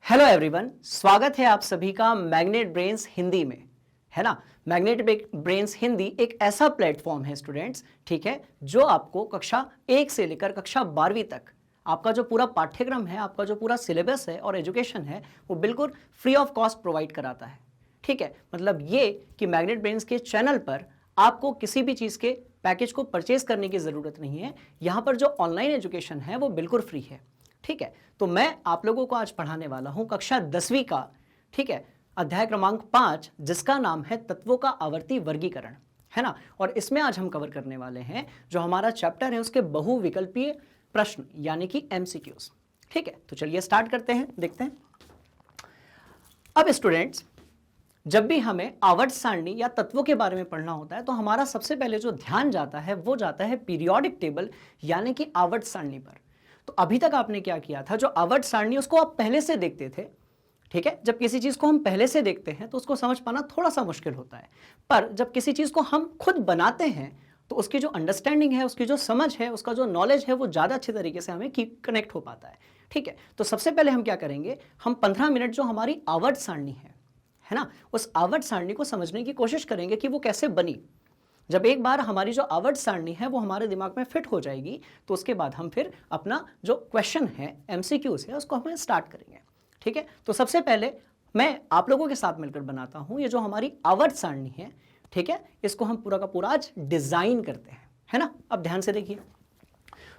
Hello everyone, स्वागत है आप सभी का मैग्नेट ब्रेन्स हिंदी में, है ना। मैग्नेट ब्रेन्स हिंदी एक ऐसा प्लेटफॉर्म है स्टूडेंट्स, ठीक है, जो आपको कक्षा 1 से लेकर कक्षा 12वीं तक आपका जो पूरा पाठ्यक्रम है, आपका जो पूरा सिलेबस है और एजुकेशन है वो बिल्कुल फ्री ऑफ कॉस्ट प्रोवाइड कराता है। ठीक है, मतलब ये कि मैग्नेट ब्रेन्स के चैनल पर आपको किसी भी चीज़ के पैकेज को परचेज करने की ज़रूरत नहीं है। यहाँ पर जो ऑनलाइन एजुकेशन है वो बिल्कुल फ्री है। ठीक है, तो मैं आप लोगों को आज पढ़ाने वाला हूं कक्षा 10वीं का, ठीक है, अध्याय क्रमांक 5, जिसका नाम है तत्वों का आवर्ती वर्गीकरण, है ना। और इसमें आज हम कवर करने वाले हैं जो हमारा चैप्टर है उसके बहुविकल्पीय प्रश्न यानी कि एमसीक्यूज। ठीक है, तो चलिए स्टार्ट करते हैं, देखते हैं। अब स्टूडेंट्स, जब भी हमें आवर्त सारणी या तत्वों के बारे में पढ़ना होता है तो हमारा सबसे पहले जो ध्यान जाता है वो जाता है पीरियोडिक टेबल यानी कि आवर्त सारणी पर। तो अभी तक आपने क्या किया था, जो आवर्त सारणी उसको आप पहले से देखते थे। ठीक है, जब किसी चीज को हम पहले से देखते हैं तो उसको समझ पाना थोड़ा सा मुश्किल होता है, पर जब किसी चीज को हम खुद बनाते हैं तो उसकी जो अंडरस्टैंडिंग है, उसकी जो समझ है, उसका जो नॉलेज है वो ज्यादा अच्छे तरीके से हमें कनेक्ट हो पाता है। ठीक है, तो सबसे पहले हम क्या करेंगे, हम 15 मिनट जो हमारी आवर्त सारणी है ना, उस आवर्त सारणी को समझने की कोशिश करेंगे कि वो कैसे बनी। जब एक बार हमारी जो आवर्त सारणी है वो हमारे दिमाग में फिट हो जाएगी तो उसके बाद हम फिर अपना जो क्वेश्चन है, एमसीक्यूज है, उसको हम स्टार्ट करेंगे। ठीक है, तो सबसे पहले मैं आप लोगों के साथ मिलकर बनाता हूं ये जो हमारी आवर्त सारणी है। ठीक है, इसको हम पूरा का पूरा आज डिजाइन करते हैं, है ना। अब ध्यान से देखिए,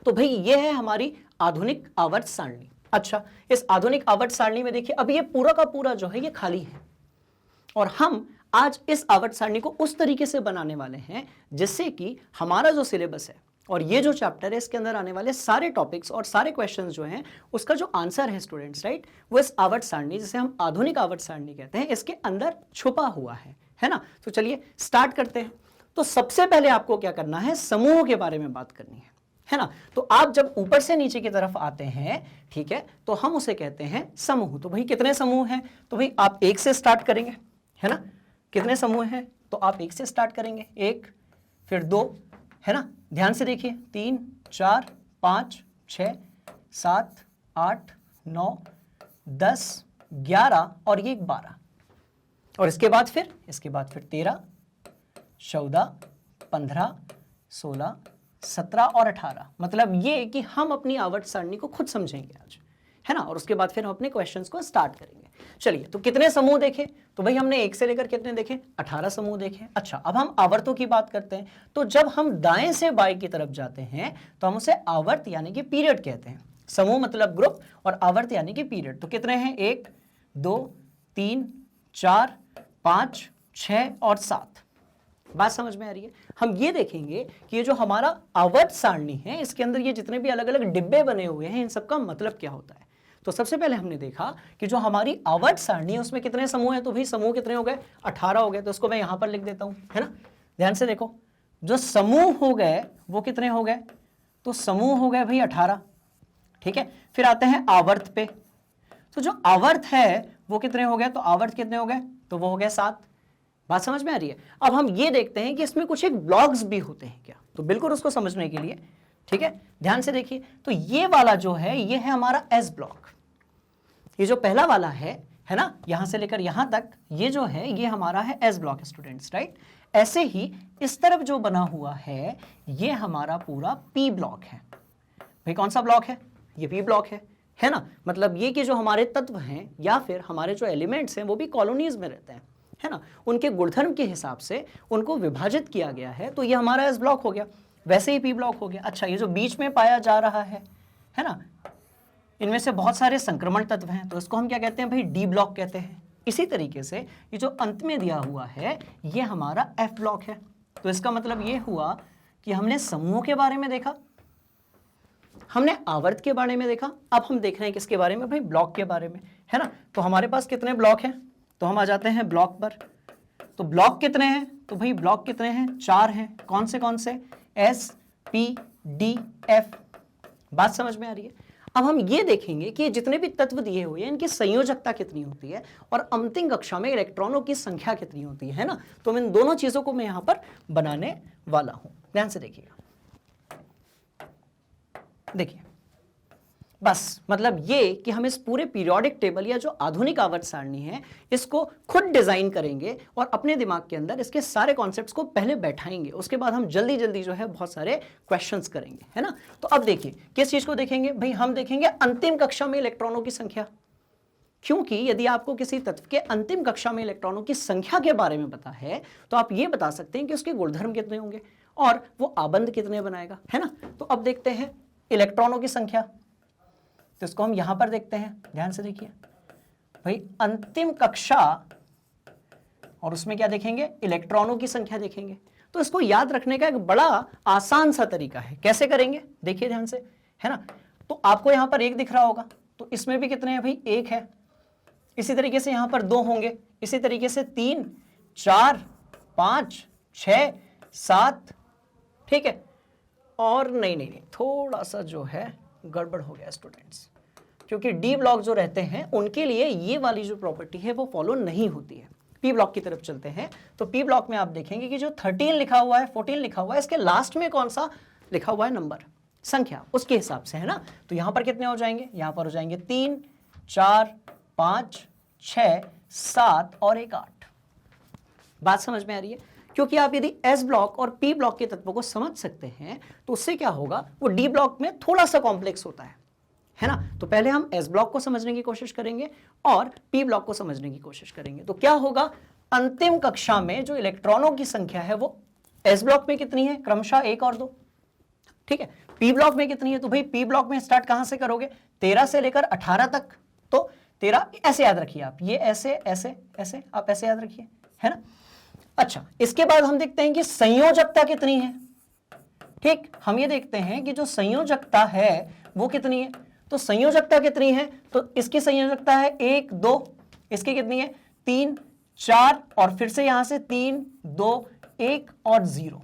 तो भाई ये है हमारी आधुनिक आवर्त सारणी। अच्छा, इस आधुनिक आवर्त सारणी में देखिए अब ये पूरा का पूरा जो है ये खाली है और हम आज इस आवर्त सारणी को उस तरीके से बनाने वाले हैं जिससे कि हमारा जो सिलेबस है और ये जो चैप्टर है इसके अंदर आने वाले सारे टॉपिक्स और सारे क्वेश्चंस जो हैं उसका जो आंसर है स्टूडेंट्स, राइट, वो इस आवर्त सारणी, जिसे हम आधुनिक आवर्त सारणी कहते हैं, इसके अंदर छुपा हुआ है ना। तो चलिए स्टार्ट करते हैं। तो सबसे पहले आपको क्या करना है, समूह के बारे में बात करनी है ना। तो आप जब ऊपर से नीचे की तरफ आते हैं, ठीक है, तो हम उसे कहते हैं समूह। तो भाई कितने समूह हैं, तो भाई आप 1 से स्टार्ट करेंगे, है ना। कितने समूह हैं, तो आप 1 से स्टार्ट करेंगे, 1, फिर 2, है ना। ध्यान से देखिए, 3, 4, 5, 6, 7, 8, 9, 10, 11 और ये 12। और इसके बाद फिर 13, 14, 15, 16, 17 और 18। मतलब ये कि हम अपनी आवर्त सारणी को खुद समझेंगे आज, है ना। और उसके बाद फिर हम अपने क्वेश्चंस को स्टार्ट करेंगे। चलिए, तो कितने समूह देखे, तो भाई हमने 1 से लेकर कितने देखे, 18 समूह देखे। अच्छा, अब हम आवर्तों की बात करते हैं। तो जब हम दाएं से बाएं की तरफ जाते हैं तो हम उसे आवर्त यानी कि पीरियड कहते हैं। समूह मतलब ग्रुप और आवर्त यानी कि पीरियड। तो कितने हैं, 1, 2, 3, 4, 5, 6 और 7। बात समझ में आ रही है। हम ये देखेंगे कि ये जो हमारा आवर्त सारणी है इसके अंदर ये जितने भी अलग अलग डिब्बे बने हुए हैं इन सबका मतलब क्या होता है। तो सबसे पहले हमने देखा कि जो हमारी आवर्त सारणी है उसमें कितने समूह हैं, तो भाई समूह कितने हो गए, 18 हो गए। तो इसको मैं यहां पर लिख देता हूं, है ना। ध्यान से देखो, जो समूह हो गए वो कितने हो गए, तो समूह हो गए भाई 18। ठीक है, फिर आते हैं आवर्त पे। तो जो आवर्त है वो कितने हो गए, तो आवर्त कितने हो गए, तो वो हो गए 7। बात समझ में आ रही है। अब हम ये देखते हैं कि इसमें कुछ एक ब्लॉक्स भी होते हैं क्या, तो बिल्कुल उसको समझने के लिए, ठीक है, ध्यान से देखिए। तो ये वाला जो है ये है हमारा एस ब्लॉक। ये जो पहला वाला है ना, यहां से लेकर यहां तक ये जो है ये हमारा है एस ब्लॉक स्टूडेंट्स, राइट। ऐसे ही इस तरफ जो बना हुआ है ये हमारा पूरा पी ब्लॉक है। भाई कौन सा ब्लॉक है, ये पी ब्लॉक है ना। मतलब ये कि जो हमारे तत्व हैं या फिर हमारे जो एलिमेंट्स हैं वो भी कॉलोनीज में रहते हैं, है ना। उनके गुणधर्म के हिसाब से उनको विभाजित किया गया है, तो ये हमारा एस ब्लॉक हो गया, वैसे ही पी ब्लॉक हो गया। अच्छा, ये जो बीच में पाया जा रहा है ना, इनमें से बहुत सारे संक्रमण तत्व हैं, तो इसको हम क्या कहते हैं भाई, डी ब्लॉक कहते हैं। इसी तरीके से ये जो अंत में दिया हुआ है ये हमारा एफ ब्लॉक है। तो इसका मतलब ये हुआ कि हमने समूह के बारे में देखा, हमने आवर्त के बारे में देखा, अब हम देख रहे हैं किसके बारे में भाई, ब्लॉक के बारे में, है ना। तो हमारे पास कितने ब्लॉक हैं, तो हम आ जाते हैं ब्लॉक पर। तो ब्लॉक कितने हैं, तो भाई ब्लॉक कितने हैं, 4 हैं। कौन से, एस, पी, डी, एफ। बात समझ में आ रही है। अब हम ये देखेंगे कि जितने भी तत्व दिए हुए हैं इनकी संयोजकता कितनी होती है और अंतिम कक्षा में इलेक्ट्रॉनों की संख्या कितनी होती है ना। तो इन दोनों चीजों को मैं यहां पर बनाने वाला हूं, ध्यान से देखिएगा। देखिए, बस मतलब ये कि हम इस पूरे पीरियोडिक टेबल या जो आधुनिक आवर्त सारणी है इसको खुद डिजाइन करेंगे और अपने दिमाग के अंदर इसके सारे कॉन्सेप्ट्स को पहले बैठाएंगे, उसके बाद हम जल्दी जल्दी जो है बहुत सारे क्वेश्चंस करेंगे, है ना। तो अब देखिए किस चीज को देखेंगे भाई, हम देखेंगे अंतिम कक्षा में इलेक्ट्रॉनों की संख्या, क्योंकि यदि आपको किसी तत्व के अंतिम कक्षा में इलेक्ट्रॉनों की संख्या के बारे में पता है तो आप ये बता सकते हैं कि उसके गुणधर्म कितने होंगे और वो आबंध कितने बनाएगा, है ना। तो अब देखते हैं इलेक्ट्रॉनों की संख्या, तो इसको हम यहां पर देखते हैं, ध्यान से देखिए भाई अंतिम कक्षा और उसमें क्या देखेंगे, इलेक्ट्रॉनों की संख्या देखेंगे। तो इसको याद रखने का एक बड़ा आसान सा तरीका है, कैसे करेंगे देखिए ध्यान से, है ना। तो आपको यहां पर एक दिख रहा होगा, तो इसमें भी कितने हैं भाई, एक है। इसी तरीके से यहां पर दो होंगे, इसी तरीके से 3 4 5 6 7, ठीक है। और नहीं, थोड़ा सा जो है गड़बड़ हो गया स्टूडेंट्स, क्योंकि डी ब्लॉक जो रहते हैं उनके लिए ये वाली जो प्रॉपर्टी है वो फॉलो नहीं होती है। पी ब्लॉक की तरफ चलते हैं, तो पी ब्लॉक में आप देखेंगे कि जो 13 लिखा हुआ है, 14 लिखा हुआ है, इसके लास्ट में कौन सा लिखा हुआ है नंबर, संख्या, उसके हिसाब से, है ना। तो यहां पर कितने हो जाएंगे, यहां पर हो जाएंगे 3 4 5 6 7 और 1 8। बात समझ में आ रही है, क्योंकि आप यदि एस ब्लॉक और पी ब्लॉक के तत्वों को समझ सकते हैं तो उससे क्या होगा, वो डी ब्लॉक में थोड़ा सा कॉम्प्लेक्स होता है ना। तो पहले हम एस ब्लॉक को समझने की कोशिश करेंगे और पी ब्लॉक को समझने की कोशिश करेंगे। तो क्या होगा, अंतिम कक्षा में जो इलेक्ट्रॉनों की संख्या है वो एस ब्लॉक में कितनी है, क्रमशः 1 और 2, ठीक है। पी ब्लॉक में कितनी है, तो भाई पी ब्लॉक में स्टार्ट कहां से करोगे, 13 से लेकर 18 तक। तो 13 ऐसे याद रखिए आप, ये ऐसे ऐसे ऐसे आप ऐसे याद रखिए, है ना। अच्छा, इसके बाद हम देखते हैं कि संयोजकता कितनी है, ठीक। हम ये देखते हैं कि जो संयोजकता है वो कितनी है, तो संयोजकता कितनी है, तो इसकी संयोजकता है 1 2, इसकी कितनी है 3 4 और फिर से यहां से 3 2 1 और 0।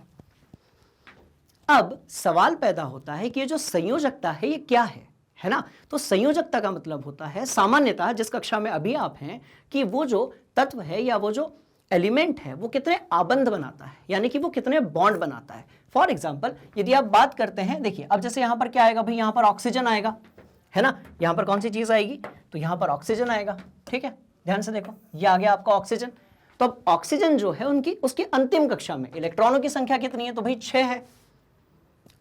अब सवाल पैदा होता है कि ये जो संयोजकता है ये क्या है ना। तो संयोजकता का मतलब होता है सामान्यतः जिस कक्षा में अभी आप हैं कि वो जो तत्व है या वो जो एलिमेंट है वो कितने आबंध बनाता है, यानी कि वो कितने बॉन्ड बनाता है। फॉर एग्जाम्पल यदि आप बात करते हैं, देखिए अब जैसे यहां पर क्या आएगा भाई, यहां पर ऑक्सीजन आएगा, है ना। यहां पर कौन सी चीज आएगी, तो यहां पर ऑक्सीजन आएगा, ठीक है। ध्यान से देखो, ये आ गया आपका ऑक्सीजन। तो अब ऑक्सीजन जो है उनकी उसकी अंतिम कक्षा में इलेक्ट्रॉनों की संख्या कितनी है, तो भाई 6 है।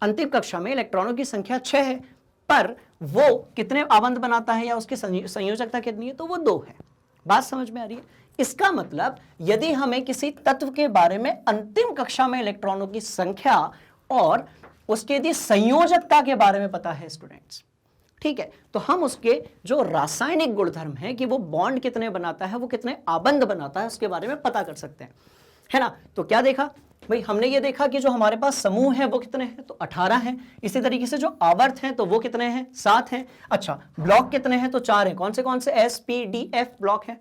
अंतिम कक्षा में इलेक्ट्रॉनों की संख्या 6 है, पर वो कितने आबंध बनाता है या उसकी संयोजकता कितनी है, तो वो 2 है। बात समझ में आ रही है। इसका मतलब यदि हमें किसी तत्व के बारे में अंतिम कक्षा में इलेक्ट्रॉनों की संख्या और उसके यदि संयोजकता के बारे में पता है स्टूडेंट्स, ठीक है, तो हम उसके जो रासायनिक गुणधर्म है कि वो बॉन्ड कितने बनाता है, वो कितने आबंध बनाता है, उसके बारे में पता कर सकते हैं, है ना। तो क्या देखा भाई, हमने ये देखा कि जो हमारे पास समूह है वो कितने हैं, तो 18 हैं। इसी तरीके से जो आवर्त हैं तो वो कितने हैं, 7 हैं। अच्छा, ब्लॉक कितने हैं, तो 4 हैं। कौन से S P D F block है।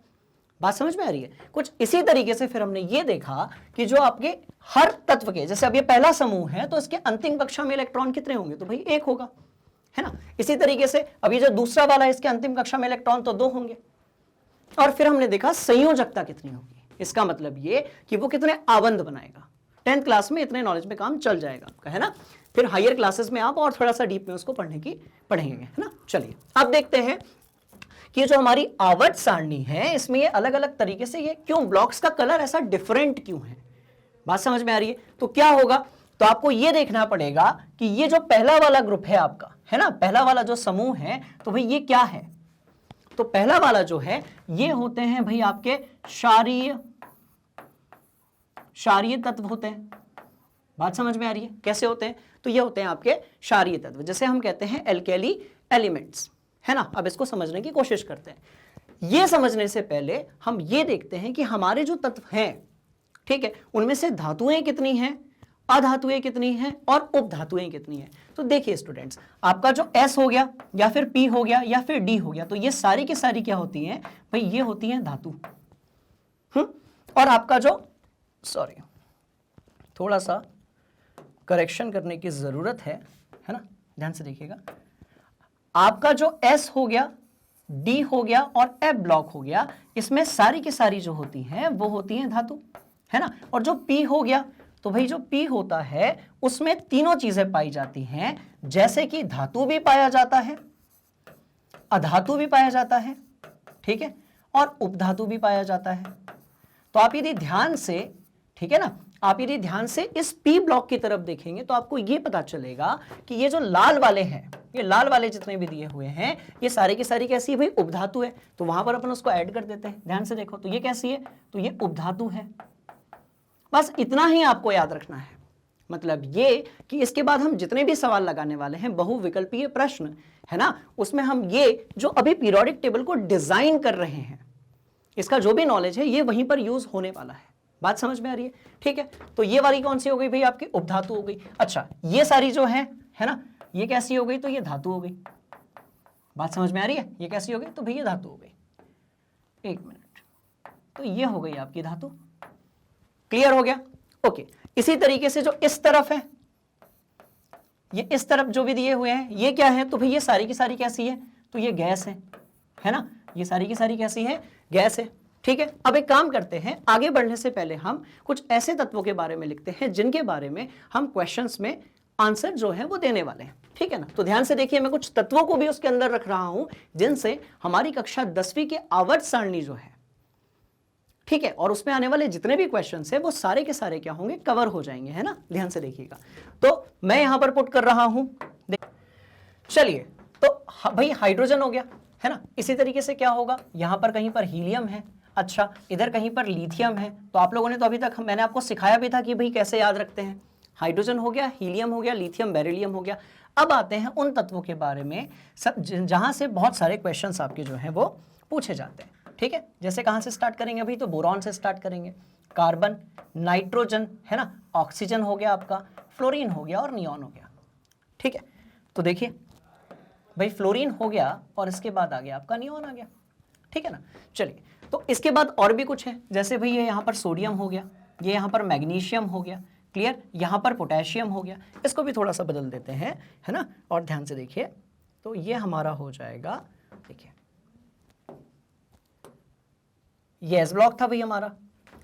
बात समझ में आ रही है। कुछ इसी तरीके से फिर हमने ये देखा कि जो आपके हर तत्व के, जैसे अब ये पहला समूह है तो इसके अंतिम कक्षा में इलेक्ट्रॉन कितने होंगे, तो भाई 1 होगा, है ना। इसी तरीके से अब ये जो दूसरा वाला है इसके अंतिम कक्षा में इलेक्ट्रॉन तो 2 होंगे। और फिर हमने देखा संयोजकता कितनी होगी, इसका मतलब ये कि वो कितने आबंध बनाएगा। 10th क्लास में इतने नॉलेज में काम चल जाएगा आपका, है ना। फिर हायर क्लासेस में आप और थोड़ा सा डीप में उसको पढ़ेंगे, है ना। चलिए अब देखते हैं कि जो हमारी आवर्त सारणी है इसमें ये अलग अलग तरीके से ये क्यों, ब्लॉक्स का कलर ऐसा डिफरेंट क्यों है। बात समझ में आ रही है। तो क्या होगा, तो आपको ये देखना पड़ेगा कि ये जो पहला वाला ग्रुप है आपका, है ना, पहला वाला जो समूह है, तो भाई ये क्या है, तो पहला वाला जो है ये होते हैं भाई आपके क्षारीय तत्व होते हैं। बात समझ में आ रही है, कैसे होते हैं, तो ये होते हैं आपके क्षारीय तत्व, जैसे हम कहते हैं एल्केली एलिमेंट्स, है ना। अब इसको समझने की कोशिश करते हैं। ये समझने से पहले हम ये देखते हैं कि हमारे जो तत्व हैं, ठीक है, उनमें से धातुएं कितनी हैं, अधातुएं कितनी हैं और उपधातुएं कितनी हैं। तो देखिए स्टूडेंट्स, आपका जो S हो गया या फिर P हो गया या फिर D हो गया, तो ये सारी की सारी क्या होती हैं भाई, ये होती हैं धातु। और आपका जो, सॉरी थोड़ा सा करेक्शन करने की जरूरत है ना, ध्यान से देखिएगा। आपका जो S हो गया, D हो गया और F ब्लॉक हो गया, इसमें सारी की सारी जो होती हैं वो होती हैं धातु, है ना। और जो P हो गया, तो भाई जो P होता है उसमें तीनों चीजें पाई जाती हैं, जैसे कि धातु भी पाया जाता है, अधातु भी पाया जाता है, ठीक है, और उपधातु भी पाया जाता है। तो आप यदि ध्यान से, ठीक है ना, आप यदि ध्यान से इस पी ब्लॉक की तरफ देखेंगे तो आपको ये पता चलेगा कि ये जो लाल वाले हैं, ये लाल वाले जितने भी दिए हुए हैं, ये सारे की सारी कैसी है भाई, उपधातु है। तो वहां पर अपन उसको ऐड कर देते हैं। ध्यान से देखो तो ये कैसी है, तो ये उपधातु है। बस इतना ही आपको याद रखना है। मतलब ये कि इसके बाद हम जितने भी सवाल लगाने वाले हैं, बहुविकल्पीय प्रश्न है ना, उसमें हम ये जो अभी पीरियोडिक टेबल को डिजाइन कर रहे हैं, इसका जो भी नॉलेज है ये वहीं पर यूज होने वाला है। बात समझ में आ रही है? ठीक है, तो ये वाली कौन सी हो गई भाई, आपकी उपधातु हो गई। अच्छा, ये सारी जो है ना, ये कैसी हो गई, तो ये धातु हो गई। बात समझ में आ रही है? ये कैसी हो गई, तो भाई ये धातु हो गई। एक मिनट, तो ये हो गई आपकी धातु। क्लियर हो गया? ओके। इसी तरीके से जो इस तरफ है, ये इस तरफ जो भी दिए हुए हैं, ये क्या है, तो भाई ये सारी की सारी कैसी है, तो ये गैस है ना, ये सारी की सारी कैसी है, गैस है। ठीक है, अब एक काम करते हैं, आगे बढ़ने से पहले हम कुछ ऐसे तत्वों के बारे में लिखते हैं जिनके बारे में हम क्वेश्चंस में आंसर जो है वो देने वाले हैं। ठीक है ना, तो ध्यान से देखिए, मैं कुछ तत्वों को भी उसके अंदर रख रहा हूं जिनसे हमारी कक्षा 10वीं के आवर्त सारणी जो है, ठीक है, और उसमें आने वाले जितने भी क्वेश्चंस है वो सारे के सारे क्या होंगे, कवर हो जाएंगे, है ना। ध्यान से देखिएगा, तो मैं यहां पर पुट कर रहा हूं। चलिए, तो भाई हाइड्रोजन हो गया, है ना। इसी तरीके से क्या होगा, यहां पर कहीं पर हीलियम है, अच्छा, इधर कहीं पर लिथियम है। तो आप लोगों ने तो अभी तक, मैंने आपको सिखाया भी था कि भाई कैसे याद रखते हैं। हाइड्रोजन हो गया, हीलियम हो गया, लिथियम बेरिलियम हो गया। अब आते हैं उन तत्वों के बारे में सब जहां से बहुत सारे क्वेश्चंस आपके जो हैं वो पूछे जाते हैं। ठीक है, जैसे कहां से स्टार्ट करेंगे अभी, तो बोरॉन से स्टार्ट करेंगे, कार्बन, नाइट्रोजन, है ना, ऑक्सीजन हो गया आपका, फ्लोरीन हो गया और नियॉन हो गया। ठीक है, तो देखिए भाई फ्लोरीन हो गया और इसके बाद आ गया आपका नियॉन आ गया। ठीक है ना। चलिए, तो इसके बाद और भी कुछ है, जैसे भाई ये यहाँ पर सोडियम हो गया, ये यहाँ पर मैग्नीशियम हो गया, क्लियर, यहाँ पर पोटेशियम हो गया। इसको भी थोड़ा सा बदल देते हैं, है ना, और ध्यान से देखिए, तो ये हमारा हो जाएगा, देखिए ये एस ब्लॉक था भाई हमारा।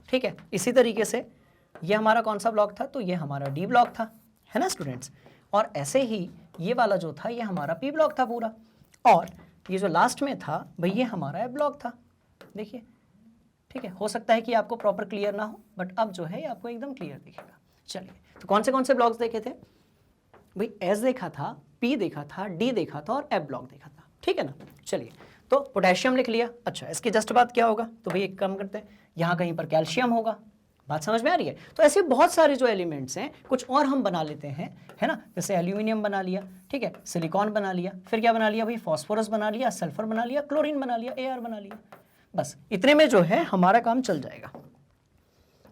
ठीक है, इसी तरीके से ये हमारा कौन सा ब्लॉक था, तो ये हमारा डी ब्लॉक था, है ना स्टूडेंट्स। और ऐसे ही ये वाला जो था ये हमारा पी ब्लॉक था पूरा, और ये जो लास्ट में था भाई ये हमारा ए ब्लॉक था। देखिए, ठीक है, हो सकता है कि आपको प्रॉपर क्लियर ना हो, बट अब जो है ये आपको एकदम क्लियर दिखेगा। चलिए, तो कौन से ब्लॉक्स देखे थे भाई, एस देखा था, पी देखा था, डी देखा था और एफ ब्लॉक देखा था। ठीक है ना। चलिए, तो पोटेशियम लिख लिया। अच्छा, इसकी जस्ट बात क्या होगा, तो भाई एक काम करते हैं, यहाँ कहीं पर कैल्शियम होगा। बात समझ में आ रही है? तो ऐसे बहुत सारे जो एलिमेंट्स हैं, कुछ और हम बना लेते हैं, है ना, जैसे एल्यूमिनियम बना लिया, ठीक है, सिलिकॉन बना लिया, फिर क्या बना लिया भाई, फास्फोरस बना लिया, सल्फर बना लिया, क्लोरीन बना लिया, एआर बना लिया। बस इतने में जो है हमारा काम चल जाएगा।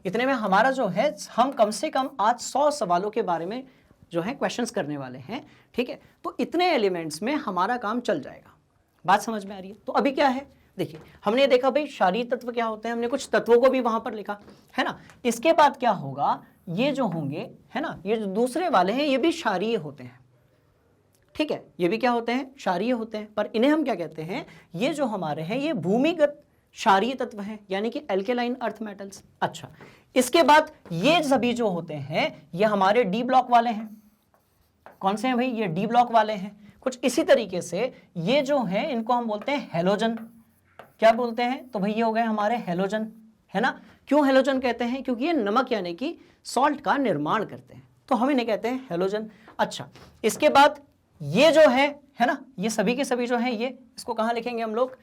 इतने में हमारा जो है, हम कम से कम आज 100 सवालों के बारे में जो है क्वेश्चंस करने वाले हैं। ठीक है, तो इतने एलिमेंट्स में हमारा काम चल जाएगा। बात समझ में आ रही है? तो अभी क्या है, देखिए हमने देखा भाई क्षारीय तत्व क्या होते हैं, हमने कुछ तत्वों को भी वहां पर लिखा, है ना। इसके बाद क्या होगा, ये जो होंगे, है ना, ये जो दूसरे वाले हैं ये भी क्षारीय होते हैं। ठीक है, ये भी क्या होते हैं, क्षारीय होते हैं, पर इन्हें हम क्या कहते हैं, ये जो हमारे हैं ये भूमिगत क्षारीय तत्व हैं, यानी कि एल्केलाइन अर्थ मेटल्स। अच्छा, इसके बाद ये सभी जो होते हैं ये हमारे डी ब्लॉक वाले हैं। कौन से हैं भाई, ये डी ब्लॉक वाले हैं। कुछ इसी तरीके से ये जो है इनको हम बोलते हैं हेलोजन। क्या बोलते हैं, तो भाई ये हो गए हमारे हेलोजन, है ना। क्यों हेलोजन कहते हैं, क्योंकि ये नमक यानी कि सॉल्ट का निर्माण करते हैं, तो हम इन्हें कहते हैं हेलोजन। अच्छा, इसके बाद ये जो है ना, ये सभी के सभी जो है, ये इसको कहां लिखेंगे हम लोग,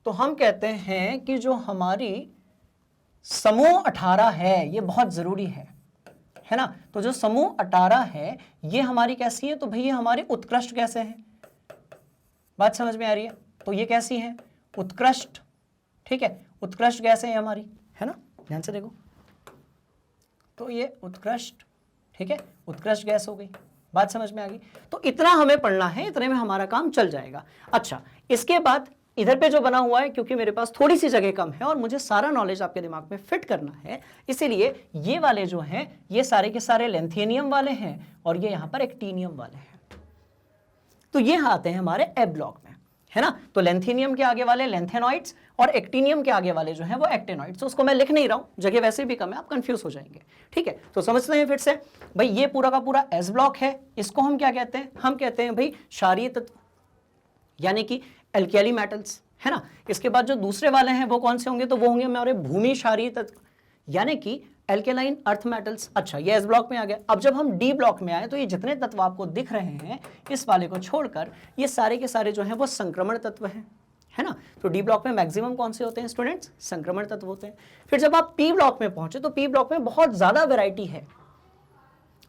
तो हम कहते हैं कि जो हमारी समूह 18 है ये बहुत जरूरी है ना। तो जो समूह 18 है ये हमारी कैसी है, तो भाई ये हमारी उत्कृष्ट गैसें हैं। बात समझ में आ रही है? तो ये कैसी है, उत्कृष्ट। ठीक है, उत्कृष्ट गैसें हैं हमारी, है ना, ध्यान से देखो, तो ये उत्कृष्ट, ठीक है, उत्कृष्ट गैस हो गई। बात समझ में आ गई? तो इतना हमें पढ़ना है, इतने में हमारा काम चल जाएगा। अच्छा, इसके बाद इधर पे जो बना हुआ है, क्योंकि मेरे पास थोड़ी सी जगह कम है और मुझे सारा नॉलेज आपके दिमाग में फिट करना है, इसीलिए ये वाले जो हैं ये सारे के सारे लेंथेनियम वाले हैं और ये यहां पर एक्टिनियम वाले हैं। तो ये आते हैं हमारे ए ब्लॉक में, है ना। तो लेंथेनियम के आगे वाले लेंथेनॉइड्स और एक्टिनियम के आगे वाले जो हैं वो एक्टेनॉइड्स। तो उसको मैं लिख नहीं रहा हूं, जगह वैसे भी कम है, आप कंफ्यूज हो जाएंगे। ठीक है, तो समझते हैं फिर से भाई, ये पूरा का पूरा एस ब्लॉक है, इसको हम क्या कहते हैं, हम कहते हैं भाई क्षारीय तत्व, यानी कि एल्केली मेटल्स, है ना। इसके बाद जो दूसरे वाले हैं वो कौन से होंगे, तो वो होंगे हमारे भूमि क्षारीय तत्व, यानी कि एल्केलाइन अर्थ मेटल्स। अच्छा, ये एस ब्लॉक में आ गया। अब जब हम डी ब्लॉक में आए तो ये जितने तत्व आपको दिख रहे हैं इस वाले को छोड़कर ये सारे के सारे जो हैं वो संक्रमण तत्व हैं, है ना। तो डी ब्लॉक में मैक्सिमम कौन से होते हैं स्टूडेंट्स, संक्रमण तत्व होते हैं। फिर जब आप पी ब्लॉक में पहुंचे तो पी ब्लॉक में बहुत ज्यादा वैरायटी है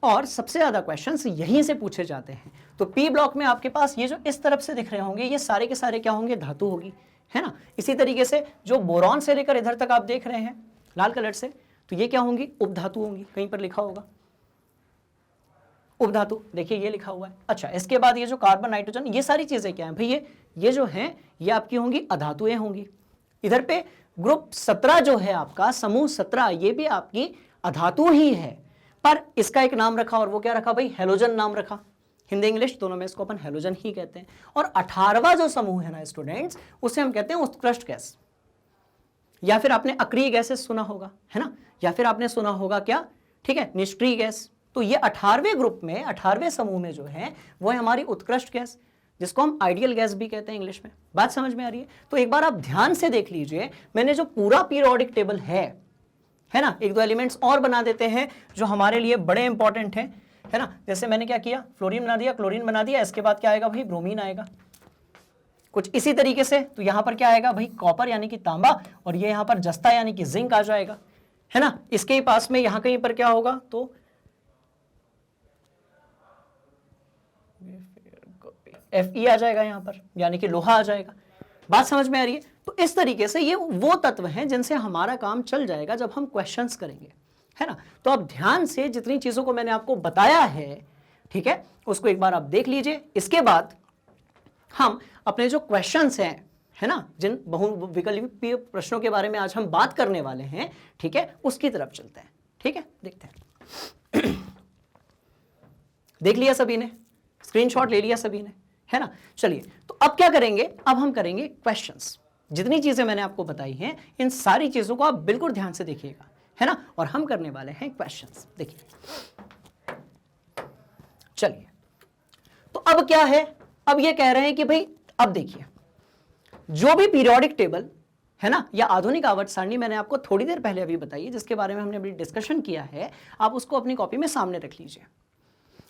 और सबसे ज्यादा क्वेश्चंस यहीं से पूछे जाते हैं। तो पी ब्लॉक में आपके पास ये जो इस तरफ से दिख रहे होंगे ये सारे के सारे क्या होंगे, धातु होगी, है ना। इसी तरीके से जो बोरॉन से लेकर इधर तक आप देख रहे हैं लाल कलर से, तो ये क्या होंगी, उपधातु होंगी, कहीं पर लिखा होगा उपधातु, देखिए ये लिखा हुआ है। अच्छा, इसके बाद ये जो कार्बन नाइट्रोजन ये सारी चीजें क्या है भाई, ये जो हैं ये आपकी होंगी अधातुएं होंगी। इधर पे ग्रुप 17 जो है आपका, समूह 17, ये भी आपकी अधातु ही है, पर इसका एक नाम रखा और वो क्या रखा भाई, हेलोजन नाम रखा। हिंदी इंग्लिश दोनों में इसको अपन हेलोजन ही कहते हैं। और 18वां जो समूह है ना स्टूडेंट्स, उसे हम कहते हैं उत्कृष्ट गैस, या फिर आपने अक्रिय गैसेस सुना होगा, है ना, या फिर आपने सुना होगा क्या, ठीक है, निष्क्रिय गैस। तो ये 18वें ग्रुप में, 18वें समूह में जो है वो है हमारी उत्कृष्ट गैस, जिसको हम आइडियल गैस भी कहते हैं इंग्लिश में। बात समझ में आ रही है। तो एक बार आप ध्यान से देख लीजिए, मैंने जो पूरा पीरियोडिक टेबल है ना, एक दो एलिमेंट्स और बना देते हैं जो हमारे लिए बड़े इंपॉर्टेंट हैं, है ना। जैसे मैंने क्या किया, फ्लोरीन बना दिया, क्लोरीन बना दिया, इसके बाद क्या आएगा भाई, ब्रोमीन आएगा। कुछ इसी तरीके से तो यहां पर क्या आएगा भाई, कॉपर यानी कि तांबा, और ये यहां पर जस्ता यानी कि जिंक आ जाएगा, है ना। इसके ही पास में यहां कहीं पर क्या होगा, तो Fe आ जाएगा यहां पर, यानी कि लोहा आ जाएगा। बात समझ में आ रही है। तो इस तरीके से ये वो तत्व हैं जिनसे हमारा काम चल जाएगा जब हम क्वेश्चंस करेंगे, है ना। तो आप ध्यान से जितनी चीजों को मैंने आपको बताया है, ठीक है, उसको एक बार आप देख लीजिए। इसके बाद हम अपने जो क्वेश्चंस हैं, है ना, जिन बहुविकल्पीय प्रश्नों के बारे में आज हम बात करने वाले हैं, ठीक है, उसकी तरफ चलते हैं। ठीक है, देखते हैं। देख लिया सभी ने, स्क्रीनशॉट ले लिया सभी ने, है ना। चलिए, तो अब क्या करेंगे, अब हम करेंगे क्वेश्चंस। जितनी चीजें मैंने आपको बताई हैं इन सारी चीजों को आप बिल्कुल ध्यान से देखिएगा, है ना, और हम करने वाले हैं क्वेश्चंस। देखिए, चलिए, तो अब क्या है, अब ये कह रहे हैं कि भाई अब देखिए, जो भी पीरियोडिक टेबल है ना, या आधुनिक आवर्त सारणी मैंने आपको थोड़ी देर पहले अभी बताई, जिसके बारे में हमने अभी डिस्कशन किया है, आप उसको अपनी कॉपी में सामने रख लीजिए।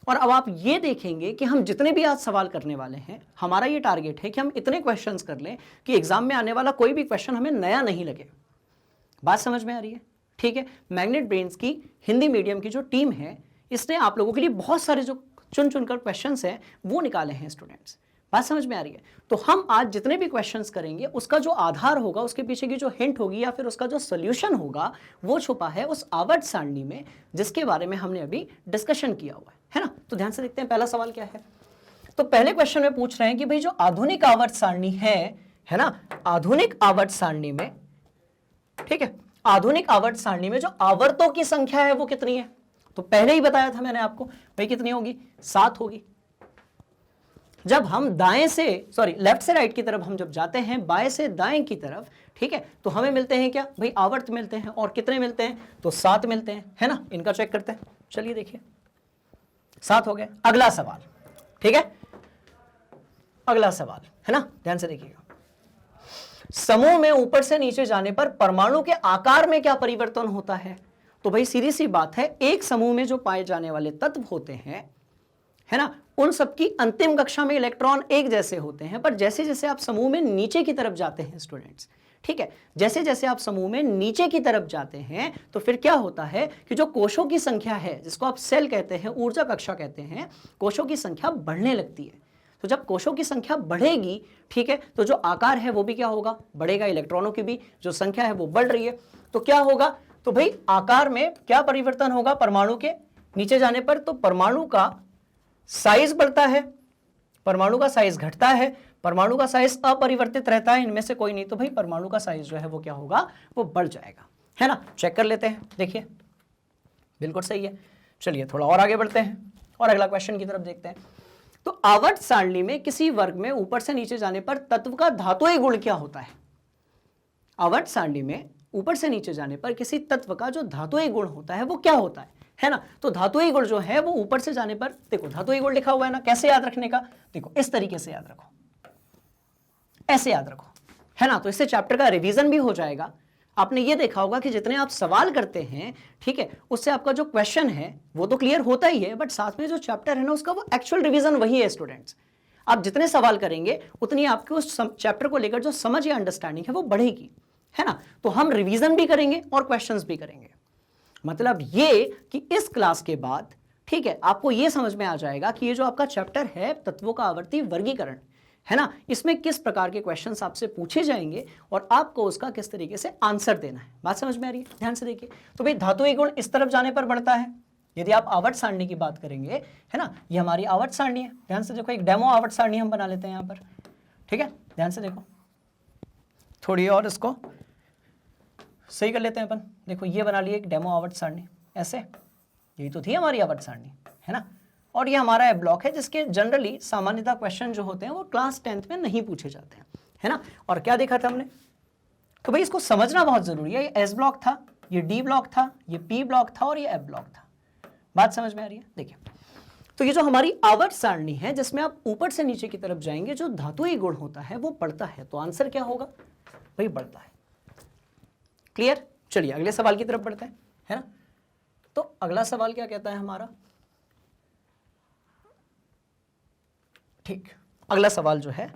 और अब आप ये देखेंगे कि हम जितने भी आज सवाल करने वाले हैं, हमारा ये टारगेट है कि हम इतने क्वेश्चंस कर लें कि एग्जाम में आने वाला कोई भी क्वेश्चन हमें नया नहीं लगे। बात समझ में आ रही है। ठीक है, मैग्नेट ब्रेन्स की हिंदी मीडियम की जो टीम है, इसने आप लोगों के लिए बहुत सारे जो चुन चुनकर क्वेश्चंस हैं वो निकाले हैं स्टूडेंट्स। बात समझ में आ रही है। तो हम आज जितने भी क्वेश्चंस करेंगे उसका जो आधार होगा, उसके पीछे की जो हिंट होगी या फिर उसका जो सोल्यूशन होगा, वो छुपा है उस आवर्त सारणी में जिसके बारे में हमने अभी डिस्कशन किया हुआ है ना। तो ध्यान से देखते हैं पहला सवाल क्या है। तो पहले क्वेश्चन में पूछ रहे हैं कि भाई जो आधुनिक आवर्त सारणी है ना, आधुनिक आवर्त सारणी में, ठीक है, आधुनिक आवर्त सारणी में जो आवर्तों की संख्या है वो कितनी है। तो पहले ही बताया था मैंने आपको, भाई कितनी होगी, 7 होगी। जब हम दाएं से लेफ्ट से राइट की तरफ हम जब जाते हैं, बाएं से दाएं की तरफ, ठीक है, तो हमें मिलते हैं क्या भाई, आवर्त मिलते हैं। और कितने मिलते हैं, तो 7 मिलते हैं, है ना। इनका चेक करते हैं। चलिए देखिए, 7 हो गए। अगला सवाल, ठीक है, अगला सवाल, है ना, ध्यान से देखिएगा। समूह में ऊपर से नीचे जाने पर परमाणु के आकार में क्या परिवर्तन होता है। तो भाई सीधी सी बात है, एक समूह में जो पाए जाने वाले तत्व होते हैं, है ना, उन सबकी अंतिम कक्षा में इलेक्ट्रॉन एक जैसे होते हैं, पर जैसे जैसे आप समूह में नीचे की तरफ जाते हैं स्टूडेंट्स, ठीक है, जैसे जैसे आप समूह में नीचे की तरफ जाते हैं तो फिर क्या होता है कि जो कोशों की संख्या है, जिसको आप सेल कहते हैं, ऊर्जा कक्षा कहते हैं, कोशों की संख्या बढ़ने लगती है। तो जब कोशों की संख्या बढ़ेगी, ठीक है, तो जो आकार है वो भी क्या होगा, बढ़ेगा। इलेक्ट्रॉनों की भी जो संख्या है वो बढ़ रही है, तो क्या होगा, तो भाई आकार में क्या परिवर्तन होगा परमाणु के नीचे जाने पर। तो परमाणु का साइज बढ़ता है, परमाणु का साइज घटता है, परमाणु का साइज अपरिवर्तित रहता है, इनमें से कोई नहीं। तो भाई परमाणु का साइज जो है वो क्या होगा, वो बढ़ जाएगा, है ना। चेक कर लेते हैं, देखिए बिल्कुल सही है। चलिए थोड़ा और आगे बढ़ते हैं और अगला क्वेश्चन की तरफ देखते हैं। तो आवर्त सारणी में किसी वर्ग में ऊपर से नीचे जाने पर तत्व का धातुई गुण क्या होता है। आवर्त सारणी में ऊपर से नीचे जाने पर किसी तत्व का जो धातुई गुण होता है वो क्या होता है ना। तो धातुई गुण जो है वो ऊपर से जाने पर, देखो धातुई गुण लिखा हुआ है ना, कैसे याद रखने का, देखो इस तरीके से याद रखो। ऐसे याद रखो, है ना। तो इससे चैप्टर का रिवीजन भी हो जाएगा। आपने ये देखा होगा कि जितने आप सवाल करते हैं, ठीक है, उससे आपका जो क्वेश्चन है वो तो क्लियर होता ही है, बट साथ में जो चैप्टर है ना उसका वो एक्चुअल रिवीजन वही है स्टूडेंट्स। आप जितने सवाल करेंगे उतनी आपकी उस चैप्टर को लेकर जो समझ या अंडरस्टैंडिंग है वो बढ़ेगी, है ना। तो हम रिवीजन भी करेंगे और क्वेश्चंस भी करेंगे। मतलब ये कि इस क्लास के बाद, ठीक है, आपको ये समझ में आ जाएगा कि ये जो आपका चैप्टर है तत्वों का आवर्ती वर्गीकरण, है ना, इसमें किस प्रकार के क्वेश्चंस आपसे पूछे जाएंगे और आपको उसका किस तरीके से आंसर देना है। बात समझ में आ रही है? ध्यान से देखिए। तो भाई धातुई गुण इस तरफ जाने पर बढ़ता है। यदि आप आवर्त सारणी की बात करेंगे, है ना, ये हमारी आवर्त सारणी है। ध्यान से देखो, एक डेमो आवर्त सारणी हम बना लेते हैं यहाँ पर, ठीक है। ध्यान से देखो, थोड़ी और इसको सही कर लेते हैं अपन। देखो ये बना लिए एक डेमो आवर्त सारणी, ऐसे, यही तो थी हमारी आवर्त सारणी, है ना। और ये हमारा ब्लॉक है जिसके जनरली सामान्यतः क्वेश्चन जो होते हैं वो क्लास 10th में नहीं पूछे जाते हैं, है ना। और क्या देखा था हमने, तो भाई इसको समझना बहुत जरूरी है। ये एस ब्लॉक था, ये डी ब्लॉक था, ये पी ब्लॉक था और ये एफ ब्लॉक था। बात समझ में आ रही है? देखिए, तो ये जो हमारी आवर्त सारणी है जिसमें आप ऊपर से नीचे की तरफ जाएंगे, जो धातुई गुण होता है वो बढ़ता है। तो आंसर क्या होगा भाई? बढ़ता है। क्लियर? चलिए अगले सवाल की तरफ बढ़ते हैं, है ना। तो अगला सवाल क्या कहता है हमारा? ठीक, अगला सवाल जो है